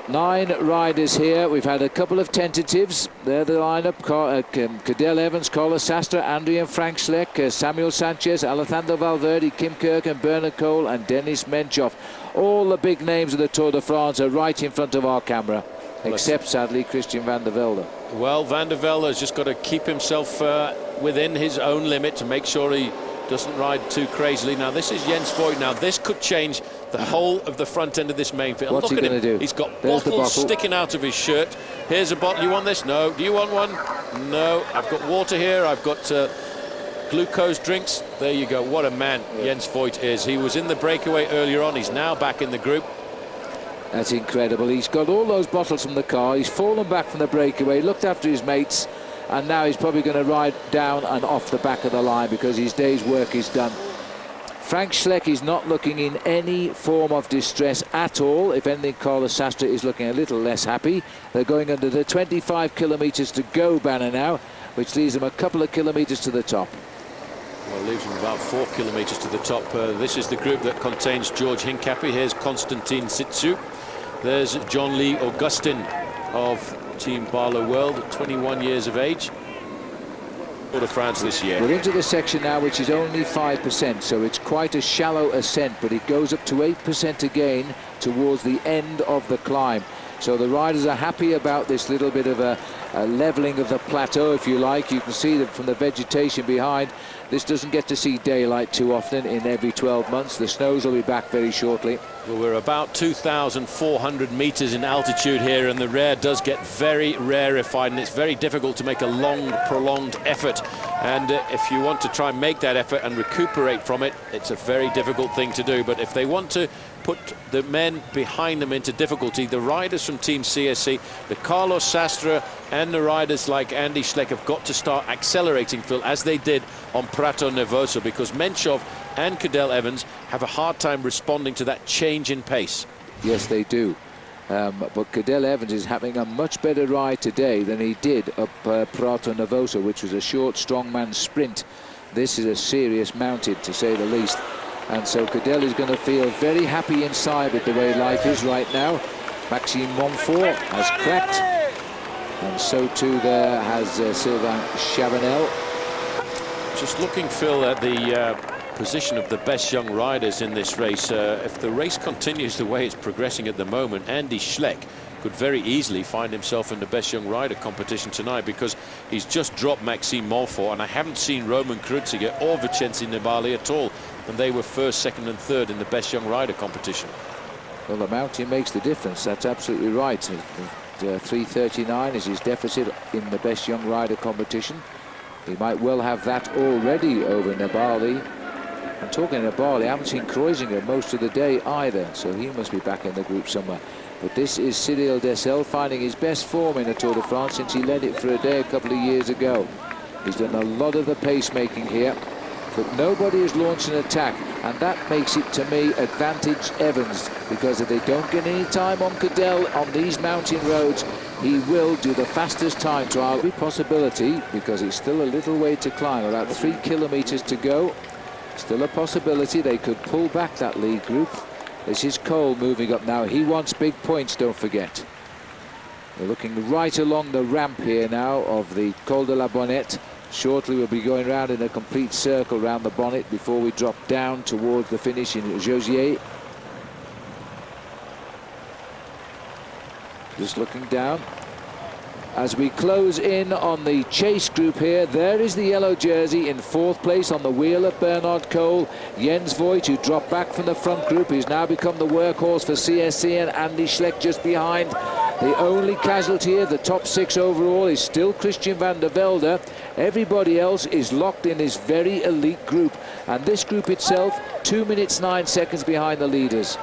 9 riders here. We've had a couple of tentatives. They're the lineup: Cadel Evans, Carlos Sastre, Adrian Frank Schleck, Samuel Sanchez, Alejandro Valverde, Kim Kirk and Bernard Cole and Denis Menchov. All the big names of the Tour de France are right in front of our camera, except sadly Christian van der Velde. Well, van der Velde has just got to keep himself within his own limit to make sure he doesn't ride too crazily. Now this is Jens Voigt. Now this could change the whole of the front end of this main field. What's Look he at him. Do? He's got There's bottles sticking out of his shirt. Here's a bottle. You want this? No. Do you want one? No. I've got water here. I've got glucose drinks. There you go. What a man Jens Voigt is. He was in the breakaway earlier on. He's now back in the group. That's incredible. He's got all those bottles from the car. He's fallen back from the breakaway, looked after his mates, and now he's probably going to ride down and off the back of the line because his day's work is done. Frank Schleck is not looking in any form of distress at all. If anything, Carlos Sastre is looking a little less happy. They're going under the 25 kilometres to go banner now, which leaves them a couple of kilometres to the top. Well, it leaves them about 4 kilometres to the top. This is the group that contains George Hincapie. Here's Konstantin Sitsu. There's John-Lee Augustin of Team Barlow World, 21 years of age. Tour de France this year. We're into the section now, which is only 5%, so it's quite a shallow ascent, but it goes up to 8% again towards the end of the climb. So the riders are happy about this little bit of a leveling of the plateau, if you like. You can see that from the vegetation behind. This doesn't get to see daylight too often in every 12 months. The snows will be back very shortly. Well, we're about 2,400 meters in altitude here, and the air does get very rarefied, and it's very difficult to make a long, prolonged effort. And if you want to try and make that effort and recuperate from it, it's a very difficult thing to do. But if they want to put the men behind them into difficulty, the riders from Team CSC, the Carlos Sastre and the riders like Andy Schleck have got to start accelerating, Phil, as they did on Prato Nervoso, because Menchov and Cadel Evans have a hard time responding to that change in pace. Yes, they do. But Cadel Evans is having a much better ride today than he did up Prato Nervoso, which was a short strongman sprint. This is a serious mountain, to say the least. And so Cadel is going to feel very happy inside with the way life is right now. Maxime Montfort has cracked, and so too there has Sylvain Chavanel. Just looking, Phil, at the position of the best young riders in this race. If the race continues the way it's progressing at the moment, Andy Schleck could very easily find himself in the best young rider competition tonight, because he's just dropped Maxime Montfort, and I haven't seen Roman Kreuziger or Vincenzo Nibali at all, and they were first, second and third in the best young rider competition. Well, the mountain makes the difference. That's absolutely right. 3:39 is his deficit in the best young rider competition. He might well have that already over Nibali. And talking of Nibali, I haven't seen Kreuziger most of the day either, so he must be back in the group somewhere. But this is Cyril Dessel finding his best form in the Tour de France since he led it for a day a couple of years ago. He's done a lot of the pacemaking here, but nobody has launched an attack, and that makes it, to me, advantage Evans, because if they don't get any time on Cadel on these mountain roads, he will do the fastest time trial. Every possibility, because it's still a little way to climb, about 3 kilometers to go. Still a possibility they could pull back that lead group. This is Cole moving up now. He wants big points, don't forget. We're looking right along the ramp here now of the Col de la Bonnette. Shortly we'll be going round in a complete circle round the bonnet before we drop down towards the finish in Jauziers. Just looking down. As we close in on the chase group here, there is the yellow jersey in 4th place on the wheel of Bernard Cole. Jens Voigt, who dropped back from the front group, he's now become the workhorse for CSC, and Andy Schleck just behind. The only casualty here, the top 6 overall, is still Christian van der Velde. Everybody else is locked in this very elite group, and this group itself 2 minutes 9 seconds behind the leaders.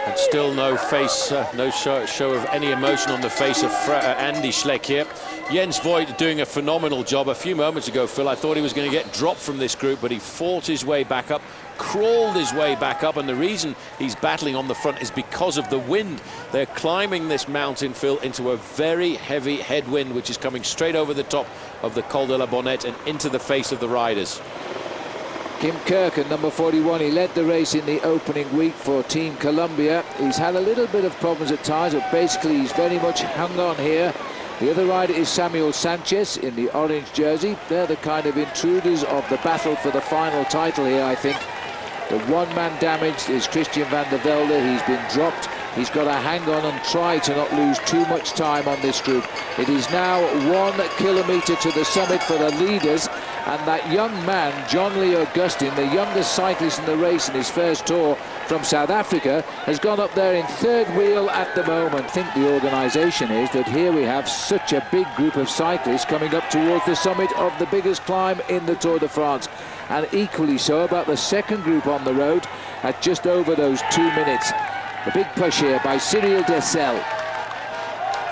And still no face, no show of any emotion on the face of Andy Schleck here. Jens Voigt doing a phenomenal job. A few moments ago, Phil, I thought he was going to get dropped from this group, but he fought his way back up, crawled his way back up, and the reason he's battling on the front is because of the wind. They're climbing this mountain, Phil, into a very heavy headwind, which is coming straight over the top of the Col de la Bonnette and into the face of the riders. Kim Kirken, number 41, he led the race in the opening week for Team Columbia. He's had a little bit of problems at times, but basically he's very much hung on here. The other rider is Samuel Sanchez in the orange jersey. They're the kind of intruders of the battle for the final title here, I think. The one-man damaged is Christian van der Velde. He's been dropped. He's got to hang on and try to not lose too much time on this group. It is now 1 kilometre to the summit for the leaders, and that young man, John Lee Augustin, the youngest cyclist in the race in his first tour from South Africa, has gone up there in third wheel at the moment. I think the organisation is that here we have such a big group of cyclists coming up towards the summit of the biggest climb in the Tour de France, and equally so about the second group on the road at just over those 2 minutes. The big push here by Cyril Dessel.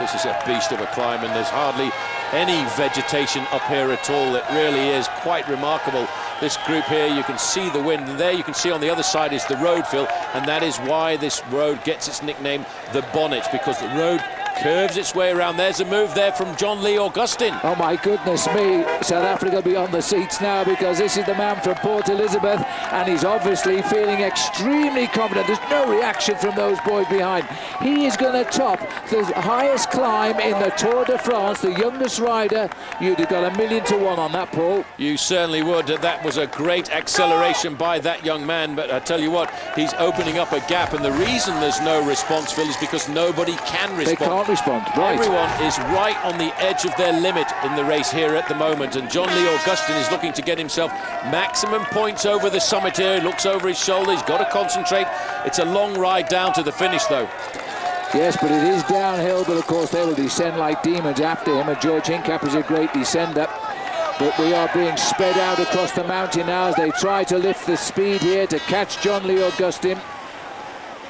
This is a beast of a climb, and there's hardly any vegetation up here at all. It really is quite remarkable. This group here, you can see the wind, and there you can see on the other side is the road, Phil, and that is why this road gets its nickname, the Bonnet, because the road curves its way around. There's a move there from John Lee Augustin. Oh my goodness me, South Africa will be on the seats now, because this is the man from Port Elizabeth, and he's obviously feeling extremely confident. There's no reaction from those boys behind. He is going to top the highest climb in the Tour de France, the youngest rider. You'd have got 1,000,000 to 1 on that, Paul. You certainly would. That was a great acceleration by that young man, but I tell you what, he's opening up a gap, and the reason there's no response, Phil, is because nobody can respond. They can't respond, right. Everyone is right on the edge of their limit in the race here at the moment, and John Lee Augustin is looking to get himself maximum points over the summit here. He looks over his shoulder, he's got to concentrate. It's a long ride down to the finish, though. Yes, but it is downhill, but of course they will descend like demons after him, and George Hincap is a great descender. But we are being sped out across the mountain now as they try to lift the speed here to catch John Lee Augustin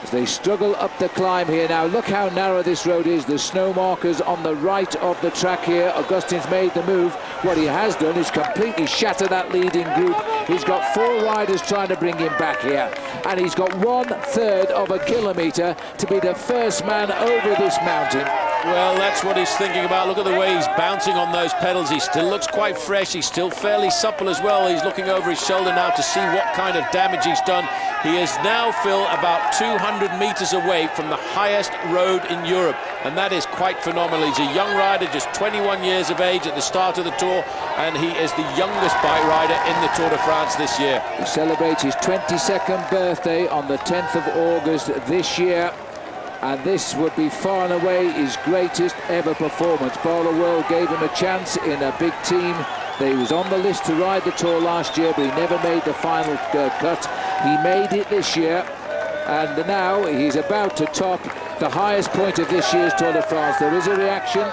as they struggle up the climb here. Now look how narrow this road is. The snow markers on the right of the track here. Augustin's made the move. What he has done is completely shatter that leading group. He's got 4 riders trying to bring him back here, and he's got 1/3 of a kilometre to be the first man over this mountain. Well, that's what he's thinking about. Look at the way he's bouncing on those pedals. He still looks quite fresh. He's still fairly supple as well. He's looking over his shoulder now to see what kind of damage he's done. He is now, Phil, about 200 metres away from the highest road in Europe, and that is quite phenomenal. He's a young rider, just 21 years of age at the start of the Tour, and he is the youngest bike rider in the Tour de France this year. He celebrates his 22nd birthday on the 10th of August this year, and this would be far and away his greatest ever performance. Bala World gave him a chance in a big team. He was on the list to ride the Tour last year, but he never made the final cut. He made it this year, and now he's about to top the highest point of this year's Tour de France. There is a reaction,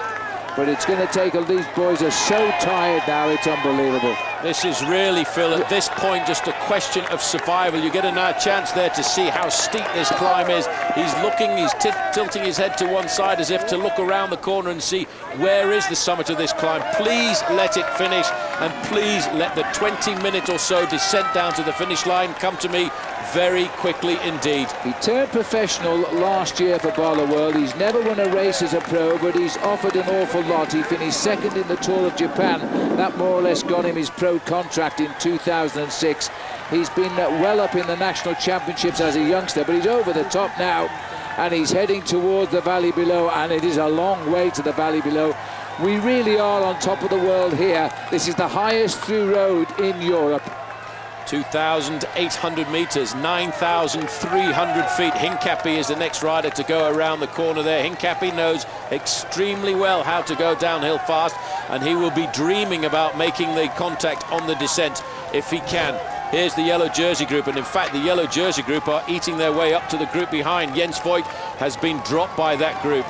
but it's going to take. These boys are so tired now, it's unbelievable. This is really, Phil, at this point just a question of survival. You get a chance there to see how steep this climb is. He's looking, he's tilting his head to one side as if to look around the corner and see where is the summit of this climb. Please let it finish, and please let the 20-minute or so descent down to the finish line come to me very quickly indeed. He turned professional last year for Bala World. He's never won a race as a pro, but he's offered an awful lot. He finished second in the Tour of Japan. That more or less got him his pro contract in 2006. He's been well up in the national championships as a youngster, but he's over the top now, and he's heading towards the valley below, and it is a long way to the valley below. We really are on top of the world here. This is the highest through road in Europe. 2,800 metres, 9,300 feet. Hincapie is the next rider to go around the corner there. Hincapie knows extremely well how to go downhill fast, and he will be dreaming about making the contact on the descent if he can. Here's the yellow jersey group, and in fact the yellow jersey group are eating their way up to the group behind. Jens Voigt has been dropped by that group.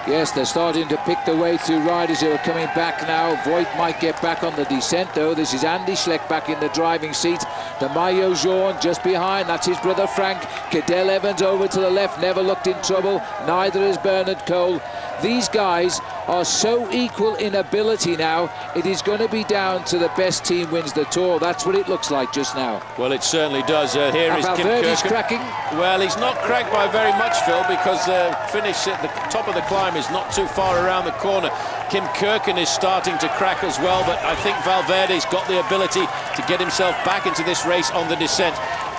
Yes, they're starting to pick the way through riders who are coming back now. Voigt might get back on the descent, though. This is Andy Schleck back in the driving seat. The Maillot Jaune just behind. That's his brother Frank. Cadel Evans over to the left, never looked in trouble. Neither is Bernard Cole. These guys are so equal in ability now. It is going to be down to the best team wins the Tour. That's what it looks like just now. Well, it certainly does. Here is Kim Valverde's Kirken. cracking. Well, he's not cracked by very much, Phil, because the finish at the top of the climb is not too far around the corner. Kim Kirken is starting to crack as well, but I think Valverde's got the ability to get himself back into this race on the descent.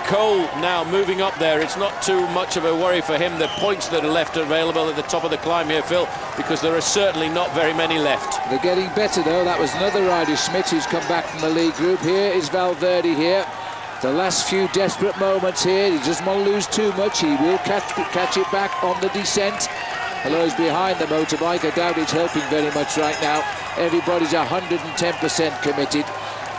Cole now moving up there. It's not too much of a worry for him, the points that are left available at the top of the climb here, Phil, because there are certainly not very many left. They're getting better, though. That was another rider, Schmidt, who's come back from the lead group. Here is Valverde here. The last few desperate moments here. He doesn't want to lose too much. He will catch it back on the descent. Although he's behind the motorbike, I doubt it's helping very much right now. Everybody's 110% committed.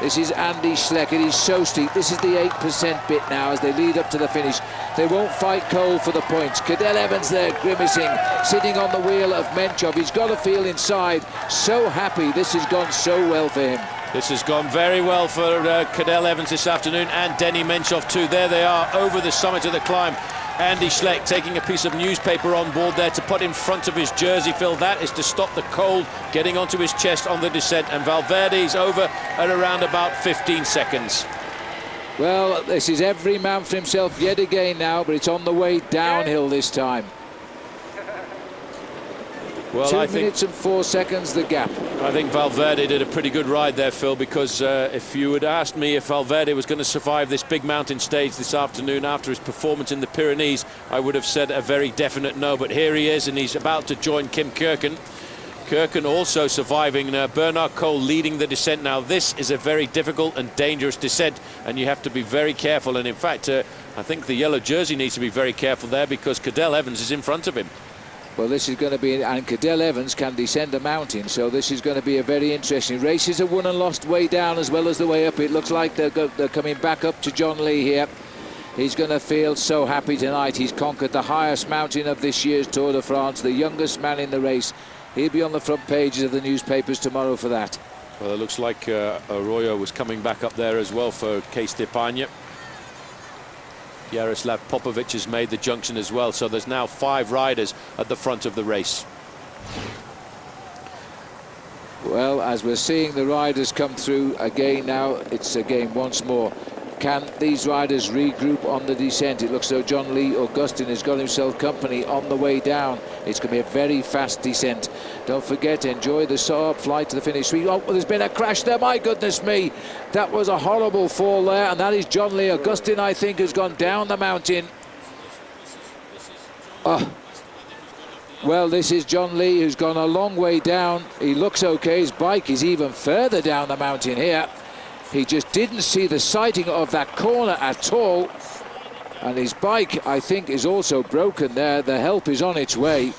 This is Andy Schleck. It is so steep. This is the 8% bit now as they lead up to the finish. They won't fight Cole for the points. Cadel Evans there grimacing, sitting on the wheel of Menchov. He's got to feel inside so happy. This has gone so well for him. This has gone very well for Cadel Evans this afternoon, and Denny Menchov too. There they are over the summit of the climb. Andy Schleck taking a piece of newspaper on board there to put in front of his jersey, Phil. That is to stop the cold getting onto his chest on the descent. And Valverde's over at around about 15 seconds. Well, this is every man for himself yet again now, but it's on the way downhill this time. Well, 2 minutes and 4 seconds the gap. I think Valverde did a pretty good ride there, Phil, because if you had asked me if Valverde was going to survive this big mountain stage this afternoon after his performance in the Pyrenees, I would have said a very definite no. But here he is, and he's about to join Kim Kirken. Kirken also surviving. Bernard Cole leading the descent now. This is a very difficult and dangerous descent, and you have to be very careful. And in fact, I think the yellow jersey needs to be very careful there, because Cadel Evans is in front of him. Well, this is going to be, and Cadel Evans can descend a mountain, so this is going to be a very interesting race. Races are won and lost way down as well as the way up. It looks like they're coming back up to John Lee here. He's going to feel so happy tonight. He's conquered the highest mountain of this year's Tour de France, the youngest man in the race. He'll be on the front pages of the newspapers tomorrow for that. Well, it looks like Arroyo was coming back up there as well for Case d'Epargne. Jaroslav Popovic has made the junction as well, so there's now 5 riders at the front of the race. Well, as we're seeing the riders come through again now, it's again once more. Can these riders regroup on the descent? It looks though John Lee Augustin has got himself company on the way down. It's going to be a very fast descent. Don't forget, enjoy the Saab flight to the finish. Oh, there's been a crash there, my goodness me. That was a horrible fall there, and that is John Lee Augustin, I think, has gone down the mountain. Oh. Well, this is John Lee, who's gone a long way down. He looks okay. His bike is even further down the mountain here. He just didn't see the sighting of that corner at all. And his bike, I think, is also broken there. The help is on its way.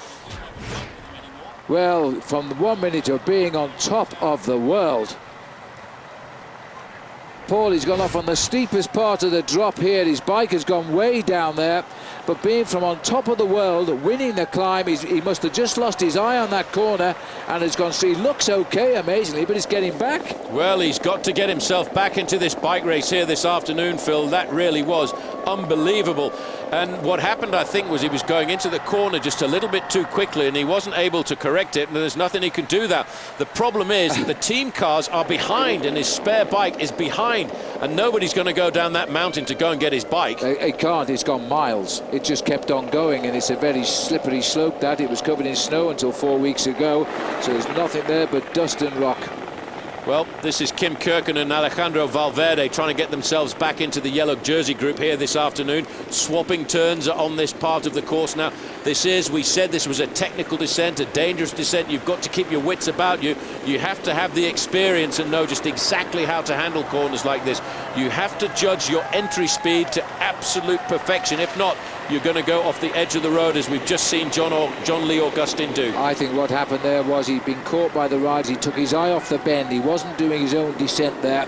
Well, from the 1 minute of being on top of the world, Paul, he's gone off on the steepest part of the drop here. His bike has gone way down there. But being from on top of the world, winning the climb, he must have just lost his eye on that corner and has gone. So he looks okay, amazingly, but he's getting back. Well, he's got to get himself back into this bike race here this afternoon, Phil. That really was unbelievable. And what happened, I think, was he was going into the corner just a little bit too quickly, and he wasn't able to correct it, and there's nothing he can do that. The problem is the team cars are behind, and his spare bike is behind, and nobody's going to go down that mountain to go and get his bike. It can't. It's gone miles. It just kept on going, and it's a very slippery slope that. It was covered in snow until 4 weeks ago, so there's nothing there but dust and rock. Well, this is Kim Kirken and Alejandro Valverde trying to get themselves back into the yellow jersey group here this afternoon, swapping turns on this part of the course. Now, we said this was a technical descent, a dangerous descent. You've got to keep your wits about you. You have to have the experience and know just exactly how to handle corners like this. You have to judge your entry speed to absolute perfection. If not, you're going to go off the edge of the road, as we've just seen John Lee Augustin do. I think what happened there was he'd been caught by the riders. He took his eye off the bend. He wasn't doing his own descent there.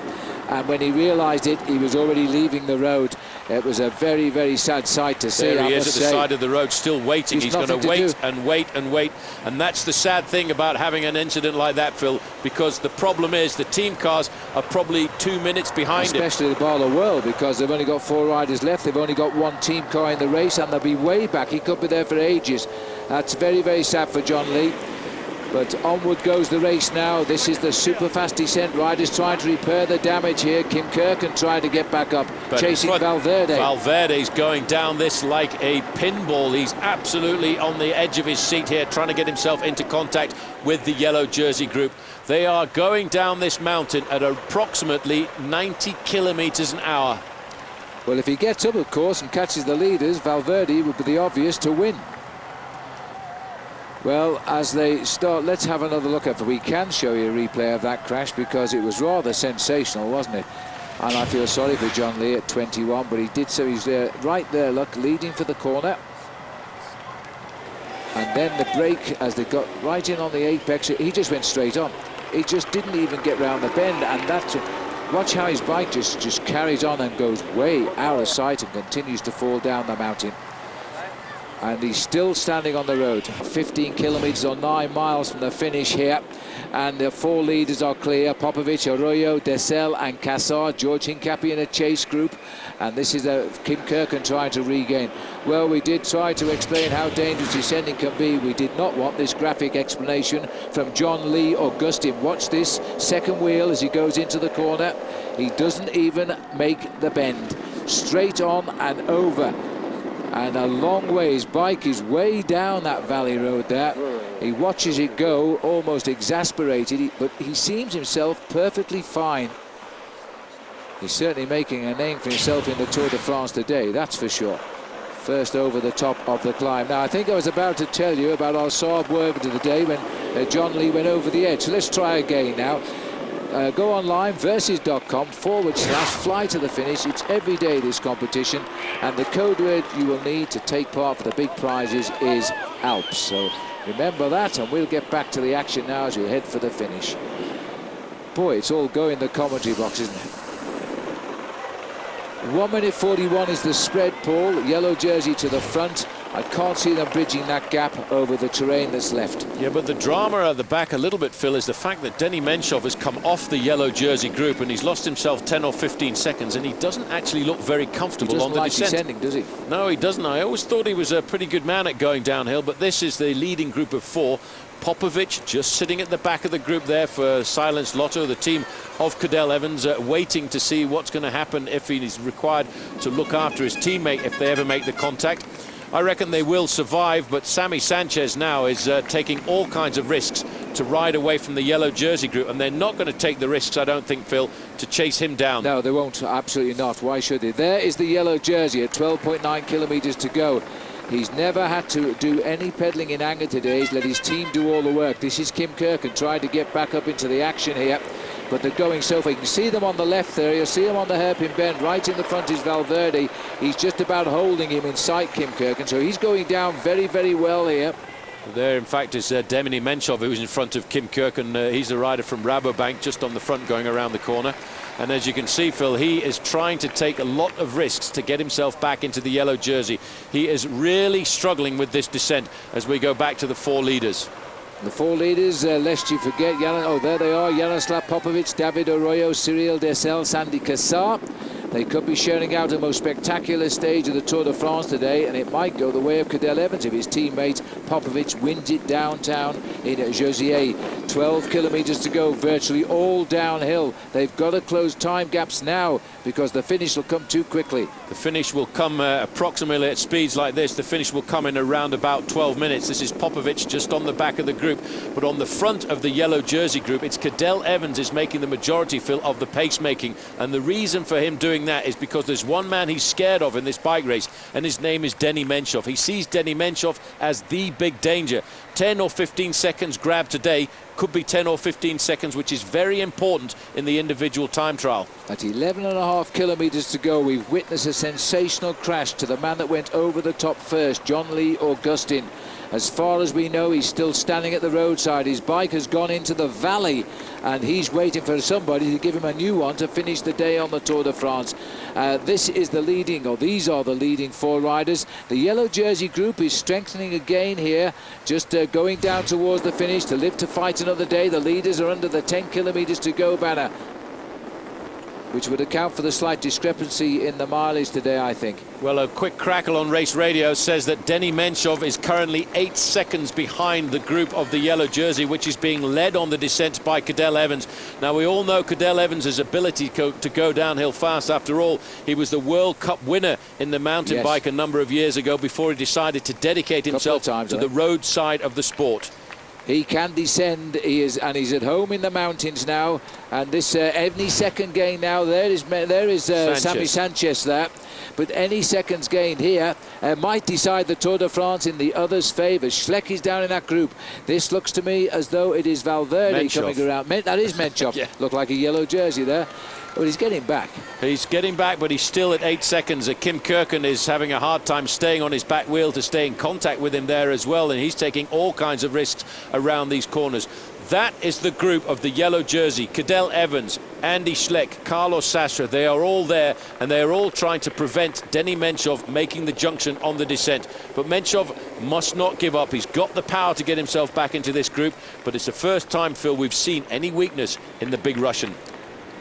And when he realised it, he was already leaving the road. It was a very, very sad sight to see. There he is at the side of the road, still waiting. He's going to wait and wait and wait. And that's the sad thing about having an incident like that, Phil, because the problem is the team cars are probably 2 minutes behind him. Especially the Barlow World, because they've only got 4 riders left. They've only got 1 team car in the race, and they'll be way back. He could be there for ages. That's very, very sad for John Lee. But onward goes the race now. This is the super fast descent. Riders trying to repair the damage here. Kim Kirken trying to get back up, chasing Valverde. Valverde's going down this like a pinball. He's absolutely on the edge of his seat here, trying to get himself into contact with the yellow jersey group. They are going down this mountain at approximately 90 kilometers an hour. Well, if he gets up, of course, and catches the leaders, Valverde would be the obvious to win. Well, as they start, let's have another look at it. We can show you a replay of that crash because it was rather sensational, wasn't it? And I feel sorry for John Lee at 21, but he did so. He's there, right there, look, leading for the corner. And then the brake, as they got right in on the apex, he just went straight on. He just didn't even get round the bend, and that's... Watch how his bike just carries on and goes way out of sight and continues to fall down the mountain. And he's still standing on the road. 15 kilometers or 9 miles from the finish here, and the 4 leaders are clear: Popovic, Arroyo, Dessel and Cassar. George Hincapie in a chase group, and this is Kim Kirken trying to regain. Well, we did try to explain how dangerous descending can be. We did not want this graphic explanation from John Lee or Gustin. Watch this second wheel as he goes into the corner. He doesn't even make the bend. Straight on and over. And a long way. His bike is way down that valley road there. He watches it go, almost exasperated, but he seems himself perfectly fine. He's certainly making a name for himself in the Tour de France today, that's for sure. First over the top of the climb. Now, I think I was about to tell you about our Saab Werver of the day when John Lee went over the edge. So let's try again now. Go online, versus.com/fly to the finish. It's every day, this competition, and the code word you will need to take part for the big prizes is Alps. So remember that, and we'll get back to the action now as we head for the finish. Boy, it's all go in the commentary box, isn't it? 1 minute 41 is the spread, Paul. Yellow jersey to the front. I can't see them bridging that gap over the terrain that's left. Yeah, but the drama at the back a little bit, Phil, is the fact that Denny Menchov has come off the yellow jersey group and he's lost himself 10 or 15 seconds, and he doesn't actually look very comfortable on the descent. Descending, does he? No, he doesn't. I always thought he was a pretty good man at going downhill, but this is the leading group of 4. Popovic just sitting at the back of the group there for Silence Lotto, the team of Cadel Evans, waiting to see what's going to happen if he is required to look after his teammate if they ever make the contact. I reckon they will survive, but Sammy Sanchez now is taking all kinds of risks to ride away from the yellow jersey group, and they're not going to take the risks, I don't think, Phil, to chase him down. No, they won't. Absolutely not. Why should they? There is the yellow jersey at 12.9 kilometers to go. He's never had to do any pedaling in anger today. He's let his team do all the work. This is Kim Kirken trying to get back up into the action here, but they're going so far. You can see them on the left there. You'll see them on the hairpin bend. Right in the front is Valverde. He's just about holding him in sight, Kim Kirken, so he's going down very, very well here. There, in fact, is Denny Menchov, who's in front of Kim Kirken. He's the rider from Rabobank, just on the front, going around the corner. And as you can see, Phil, he is trying to take a lot of risks to get himself back into the yellow jersey. He is really struggling with this descent as we go back to the 4 leaders. The 4 leaders, lest you forget, there they are: Jaroslav Popovic, David Arroyo, Cyril Dessel, Sandy Cassar. They could be sharing out a most spectacular stage of the Tour de France today, and it might go the way of Cadel Evans if his teammate Popovic wins it downtown in Josier. 12 kilometers to go, virtually all downhill. They've got to close time gaps now because the finish will come too quickly. The finish will come approximately at speeds like this. The finish will come in around about 12 minutes. This is Popovic just on the back of the group, but on the front of the yellow jersey group, it's Cadel Evans is making the majority, Phil, of the pacemaking, and the reason for him doing that is because there's one man he's scared of in this bike race, and his name is Denny Menchov. He sees Denny Menchov as the big danger. 10 or 15 seconds grab today could be 10 or 15 seconds, which is very important in the individual time trial. At 11.5 kilometers to go, we've witnessed a sensational crash to the man that went over the top first, John Lee Augustin. As far as we know, he's still standing at the roadside. His bike has gone into the valley, and he's waiting for somebody to give him a new one to finish the day on the Tour de France. These are the leading 4 riders. The yellow jersey group is strengthening again here, just going down towards the finish to live to fight another day. The leaders are under the 10 kilometres to go banner, which would account for the slight discrepancy in the mileage today, I think. Well, a quick crackle on Race Radio says that Denny Menchov is currently 8 seconds behind the group of the yellow jersey, which is being led on the descent by Cadel Evans. Now, we all know Cadel Evans' ability to go downhill fast. After all, he was the World Cup winner in the mountain bike a number of years ago before he decided to dedicate himself to the road side of the sport. He can descend. He's at home in the mountains now, and this any second gain now, there is Sammy Sanchez there, but any seconds gained here might decide the Tour de France in the other's favour. Schleck is down in that group. This looks to me as though it is Valverde coming around. That is Menchov. Yeah. Looked like a yellow jersey there. But he's getting back. He's getting back, but he's still at 8 seconds. Kim Kirken is having a hard time staying on his back wheel to stay in contact with him there as well, and he's taking all kinds of risks around these corners. That is the group of the yellow jersey. Cadel Evans, Andy Schleck, Carlos Sastre. They are all there, and they are all trying to prevent Denny Menchov making the junction on the descent. But Menchov must not give up. He's got the power to get himself back into this group, but it's the first time, Phil, we've seen any weakness in the big Russian.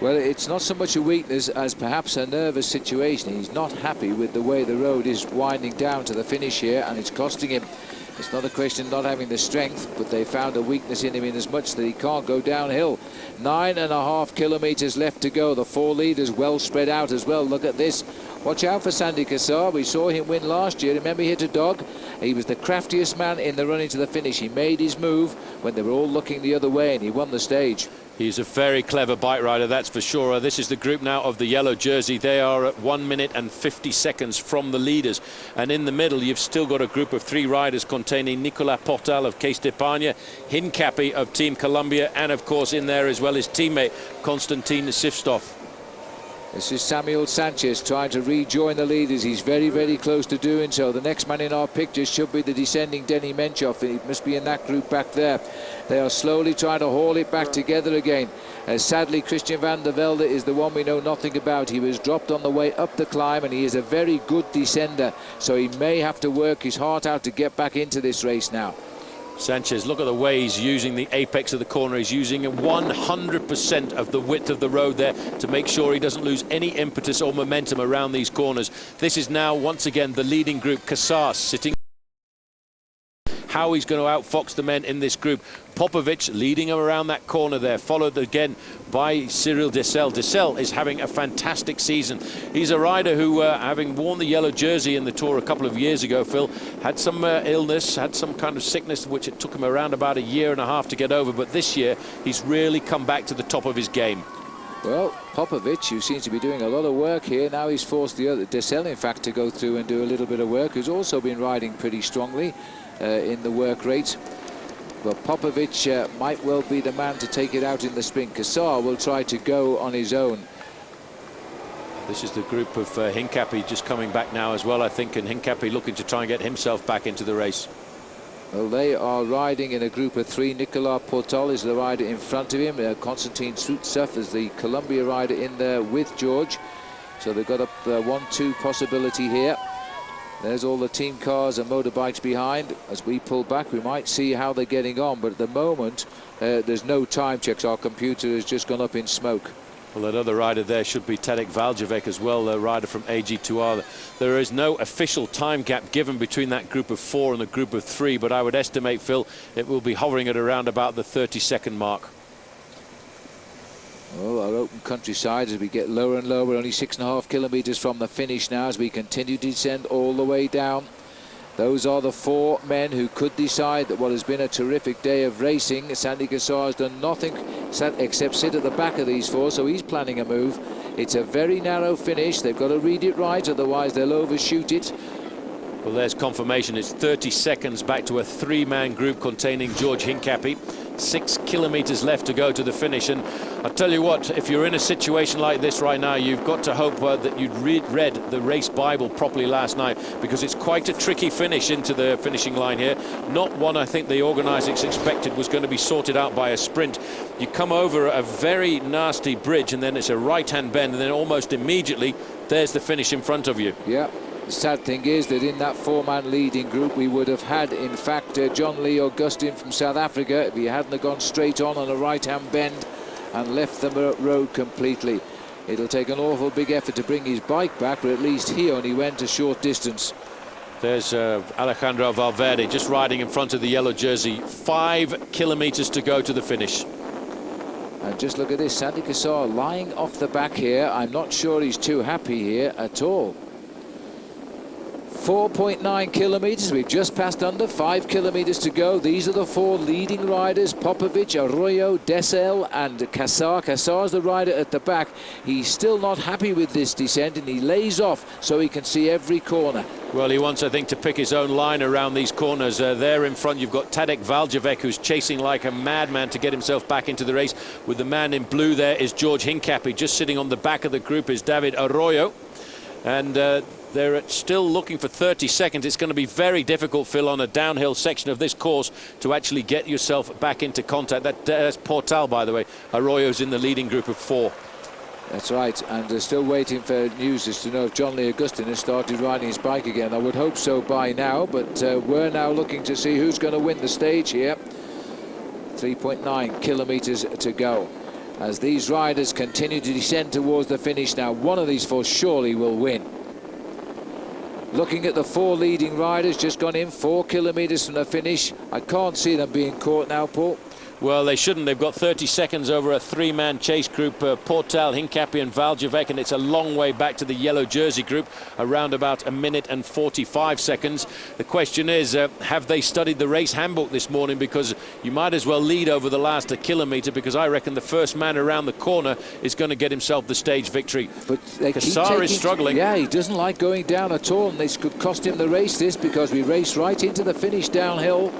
Well, it's not so much a weakness as perhaps a nervous situation. He's not happy with the way the road is winding down to the finish here, and it's costing him. It's not a question of not having the strength, but they found a weakness in him in as much that he can't go downhill. 9.5 kilometres left to go. The 4 leaders well spread out as well. Look at this. Watch out for Sandy Cassar. We saw him win last year. Remember, he hit a dog. He was the craftiest man in the running to the finish. He made his move when they were all looking the other way, and he won the stage. He's a very clever bike rider, that's for sure. This is the group now of the yellow jersey. They are at 1 minute and 50 seconds from the leaders. And in the middle, you've still got a group of 3 riders containing Nicolas Portal of Case d'Epargne, Hincapie of Team Columbia, and of course in there as well his teammate Konstantin Sivstov. This is Samuel Sanchez trying to rejoin the leaders. He's very, very close to doing so. The next man in our picture should be the descending Denny Menchov. He must be in that group back there. They are slowly trying to haul it back together again. Sadly, Christian van der Velde is the one we know nothing about. He was dropped on the way up the climb, and he is a very good descender, so he may have to work his heart out to get back into this race now. Sanchez, look at the way he's using the apex of the corner. He's using 100% of the width of the road there to make sure he doesn't lose any impetus or momentum around these corners. This is now once again the leading group. Cassar sitting. How he's going to outfox the men in this group. Popovic leading him around that corner there, followed again by Cyril Dessel. Dessel is having a fantastic season. He's a rider who, having worn the yellow jersey in the Tour a couple of years ago, Phil, had some illness, had some kind of sickness, which it took him around about 1.5 years to get over. But this year, he's really come back to the top of his game. Well, Popovic, who seems to be doing a lot of work here, now he's forced the other, Dessel, in fact, to go through and do a little bit of work, who's also been riding pretty strongly in the work rate. But Popovic might well be the man to take it out in the sprint. Cassar will try to go on his own. This is the group of Hincapie just coming back now as well, I think, and Hincapie looking to try and get himself back into the race. Well, they are riding in a group of 3. Nicolas Portal is the rider in front of him. Konstantin Sutsev is the Columbia rider in there with George. So they've got a 1-2 possibility here. There's all the team cars and motorbikes behind. As we pull back, we might see how they're getting on, but at the moment there's no time checks. Our computer has just gone up in smoke. Well, that other rider there should be Tadek Valjevec as well, the rider from AG2R. There is no official time gap given between that group of 4 and the group of 3, but I would estimate, Phil, it will be hovering at around about the 30-second mark. Well, our open countryside, as we get lower and lower, only 6.5 kilometres from the finish now, as we continue to descend all the way down. Those are the 4 men who could decide that what has been a terrific day of racing. Sandy Cassar has done nothing except sit at the back of these 4, so he's planning a move. It's a very narrow finish. They've got to read it right, otherwise they'll overshoot it. Well, there's confirmation. It's 30 seconds back to a three-man group containing George Hincapie. 6 kilometers left to go to the finish, and I'll tell you what, if you're in a situation like this right now, you've got to hope that you'd read the race Bible properly last night, because it's quite a tricky finish into the finishing line here. Not one I think the organisers expected was going to be sorted out by a sprint. You come over a very nasty bridge, and then it's a right-hand bend, and then almost immediately there's the finish in front of you. Yeah. The sad thing is that in that four-man leading group we would have had, in fact, John Lee Augustin from South Africa if he hadn't have gone straight on a right-hand bend and left the road completely. It'll take an awful big effort to bring his bike back, but at least he only went a short distance. There's Alejandro Valverde just riding in front of the yellow jersey. 5 kilometers to go to the finish. And just look at this, Sandy Cassar lying off the back here. I'm not sure he's too happy here at all. 4.9 kilometers, we've just passed under 5 kilometers to go. These are the four leading riders: Popovic, Arroyo, Dessel and Cassar. Cassar's the rider at the back. He's still not happy with this descent, and he lays off so he can see every corner. Well, he wants, I think, to pick his own line around these corners. There in front you've got Tadej Valjavec, who's chasing like a madman to get himself back into the race. With the man in blue there is George Hincapie. Just sitting on the back of the group is David Arroyo, and they're still looking for 30 seconds. It's going to be very difficult, Phil, on a downhill section of this course to actually get yourself back into contact. That's Portal, by the way. Arroyo's in the leading group of 4. That's right, and they're still waiting for news as to know if John Lee Augustin has started riding his bike again. I would hope so by now, but we're now looking to see who's going to win the stage here. 3.9 kilometers to go. As these riders continue to descend towards the finish now, one of these four surely will win. Looking at the four leading riders, just gone in 4 kilometers from the finish. I can't see them being caught now, Paul. Well, they shouldn't. They've got 30 seconds over a three-man chase group, Portal, Hincapie and Valjavec, and it's a long way back to the yellow jersey group, around about 1 minute and 45 seconds. The question is, have they studied the race handbook this morning? Because you might as well lead over the last kilometre, because I reckon the first man around the corner is going to get himself the stage victory. But Cassar is struggling. Yeah, he doesn't like going down at all, and this could cost him the race, this, because we race right into the finish downhill.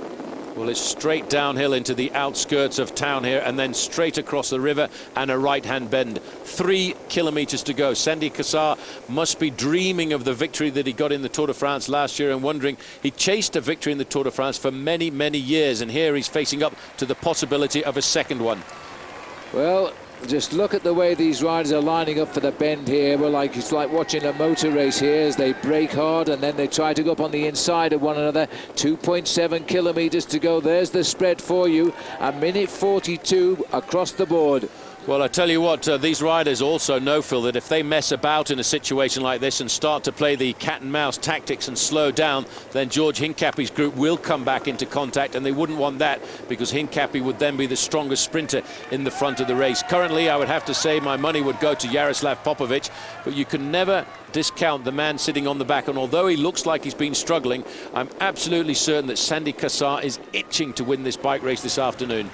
Well, it's straight downhill into the outskirts of town here, and then straight across the river and a right-hand bend. 3 kilometers to go. Sandy Cassar must be dreaming of the victory that he got in the Tour de France last year, and wondering, he chased a victory in the Tour de France for many, many years, and here he's facing up to the possibility of a second one. Well, just look at the way these riders are lining up for the bend here. It's like watching a motor race here as they brake hard and then they try to go up on the inside of one another. 2.7 kilometers to go. There's the spread for you. 1 minute 42 across the board. Well, I tell you what, these riders also know, Phil, that if they mess about in a situation like this and start to play the cat and mouse tactics and slow down, then George Hincapie's group will come back into contact, and they wouldn't want that, because Hincapie would then be the strongest sprinter in the front of the race. Currently, I would have to say my money would go to Jaroslav Popovic, but you can never discount the man sitting on the back, and although he looks like he's been struggling, I'm absolutely certain that Sandy Cassar is itching to win this bike race this afternoon.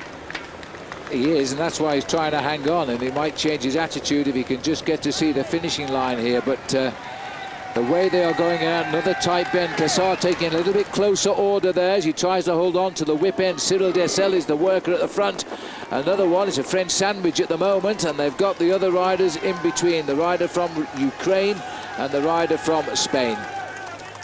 He is, and that's why he's trying to hang on, and he might change his attitude if he can just get to see the finishing line here. But the way they are going out, another tight bend. Cassar taking a little bit closer order there as he tries to hold on to the whip end. Cyril Dessel is the worker at the front. Another one is a French sandwich at the moment, and they've got the other riders in between, the rider from Ukraine and the rider from Spain.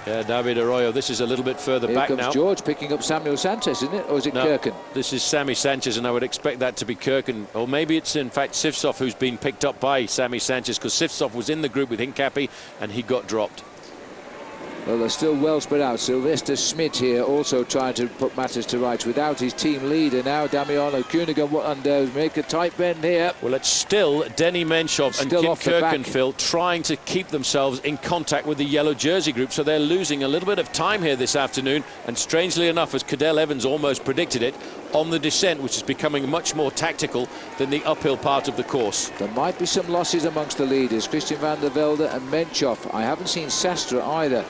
Yeah, David Arroyo, this is a little bit further back now. Here comes George picking up Samuel Sanchez, isn't it? Or is it Kirkin? This is Sammy Sanchez, and I would expect that to be Kirkin. Or maybe it's, in fact, Sivtsov who's been picked up by Sammy Sanchez, because Sivtsov was in the group with Hincapie, and he got dropped. Well, they're still well spread out. Sylvester Schmidt here also trying to put matters to rights without his team leader now. Damiano Cunegan and make a tight bend here. Well, it's still Denny Menchov and Kim Kirkenfeld trying to keep themselves in contact with the yellow jersey group, so they're losing a little bit of time here this afternoon. And strangely enough, as Cadel Evans almost predicted it, on the descent, which is becoming much more tactical than the uphill part of the course. There might be some losses amongst the leaders, Christian van der Velde and Menchov. I haven't seen Sastre either.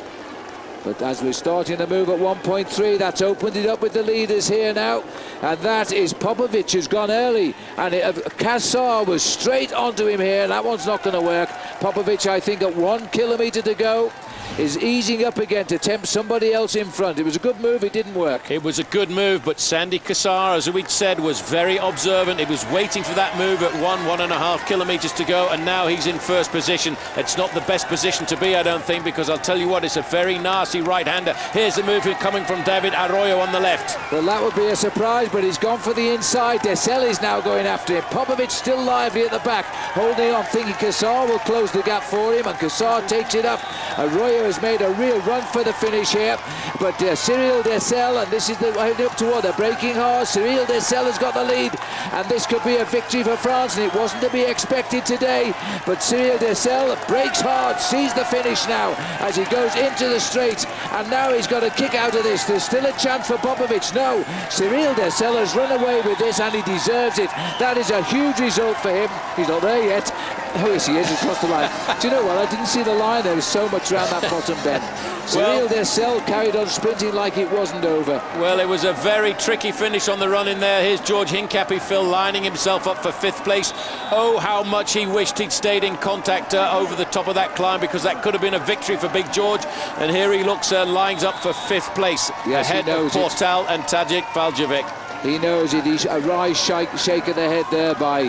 But as we're starting to move at 1.3, that's opened it up with the leaders here now. And that is Popovic, who's gone early. And Cassar was straight onto him here. That one's not going to work. Popovic, I think, at 1 kilometre to go. is easing up again to tempt somebody else in front. It was a good move, it didn't work. It was a good move, but Sandy Cassar, as we said, was very observant. He was waiting for that move at 1.5 kilometres to go, and now he's in first position. It's not the best position to be, I don't think, because I'll tell you what, it's a very nasty right-hander. Here's the move coming from David Arroyo on the left. Well, that would be a surprise, but he's gone for the inside. Dessel is now going after him. Popovic still lively at the back, holding on, thinking Cassar will close the gap for him, and Cassar takes it up. Arroyo has made a real run for the finish here, but Cyril Dessel, and this is the up toward the breaking hard. Cyril Dessel has got the lead, and this could be a victory for France, and it wasn't to be expected today, but Cyril Dessel breaks hard, sees the finish now as he goes into the straight, and now he's got a kick out of this. There's still a chance for Popovic. No, Cyril Dessel has run away with this, and he deserves it. That is a huge result for him. He's not there yet. Oh, yes, he is across the line. Do you know what? I didn't see the line. There was so much around that bottom bend. Cyril Dessel carried on sprinting like it wasn't over. Well, it was a very tricky finish on the run in there. Here's George Hincapie, Phil, lining himself up for 5th place. Oh, how much he wished he'd stayed in contact over the top of that climb, because that could have been a victory for Big George. And here he looks, lines up for 5th place, yes, ahead of Portal and Tadej Valjevic. He knows it. He's a rise shake of the head there by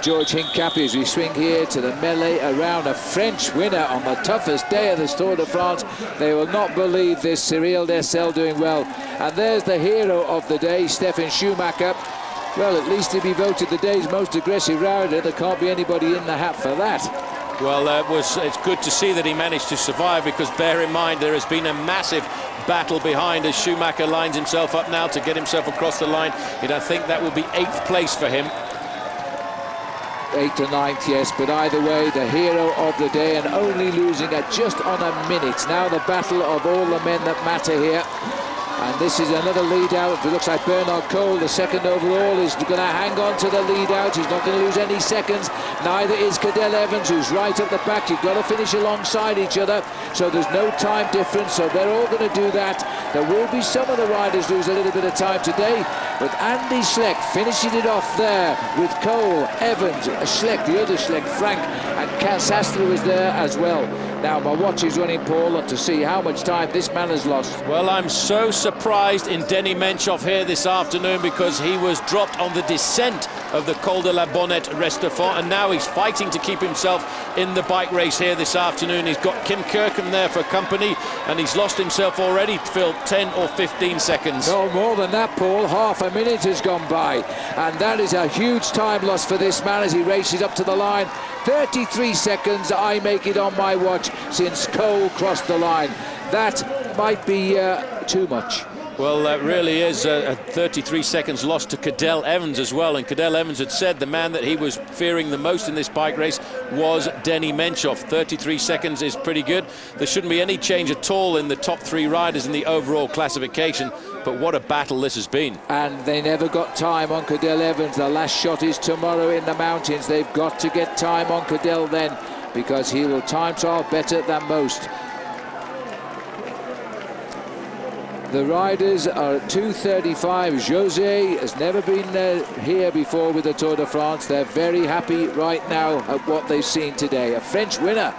George Hincapie as we swing here to the melee around. A French winner on the toughest day of the Tour de France. They will not believe this. Cyril Dessel doing well. And there's the hero of the day, Stefan Schumacher. Well, at least he'll be voted the day's most aggressive rider. There can't be anybody in the hat for that. Well, it's good to see that he managed to survive, because bear in mind there has been a massive battle behind as Schumacher lines himself up now to get himself across the line. And I think that will be 8th place for him. 8th or 9th, yes, but either way, the hero of the day, and only losing at just on a minute. Now the battle of all the men that matter here. And this is another lead out. It looks like Bernard Cole, the 2nd overall, is going to hang on to the lead out. He's not going to lose any seconds. Neither is Cadel Evans, who's right at the back. You've got to finish alongside each other, so there's no time difference. So they're all going to do that. There will be some of the riders lose a little bit of time today, but Andy Schleck finishing it off there with Cole, Evans, Schleck, the other Schleck, Frank, and Sastre was there as well. Now my watch is running, Paul, and to see how much time this man has lost. Well, I'm so surprised in Denis Menchov here this afternoon, because he was dropped on the descent of the Col de la Bonnette Restefort, and now he's fighting to keep himself in the bike race here this afternoon. He's got Kim Kirkham there for company, and he's lost himself already, Phil, 10 or 15 seconds. No more than that, Paul. Half a minute has gone by, and that is a huge time loss for this man as he races up to the line. 33 seconds, I make it on my watch, since Cole crossed the line. That might be too much. Well, that really is 33 seconds lost to Cadel Evans as well. And Cadel Evans had said the man that he was fearing the most in this bike race was Denis Menchov. 33 seconds is pretty good. There shouldn't be any change at all in the top 3 riders in the overall classification. But what a battle this has been. And they never got time on Cadel Evans. The last shot is tomorrow in the mountains. They've got to get time on Cadel then, because he will time trial better than most. The riders are at 2:35. José has never been here before with the Tour de France. They're very happy right now at what they've seen today. A French winner.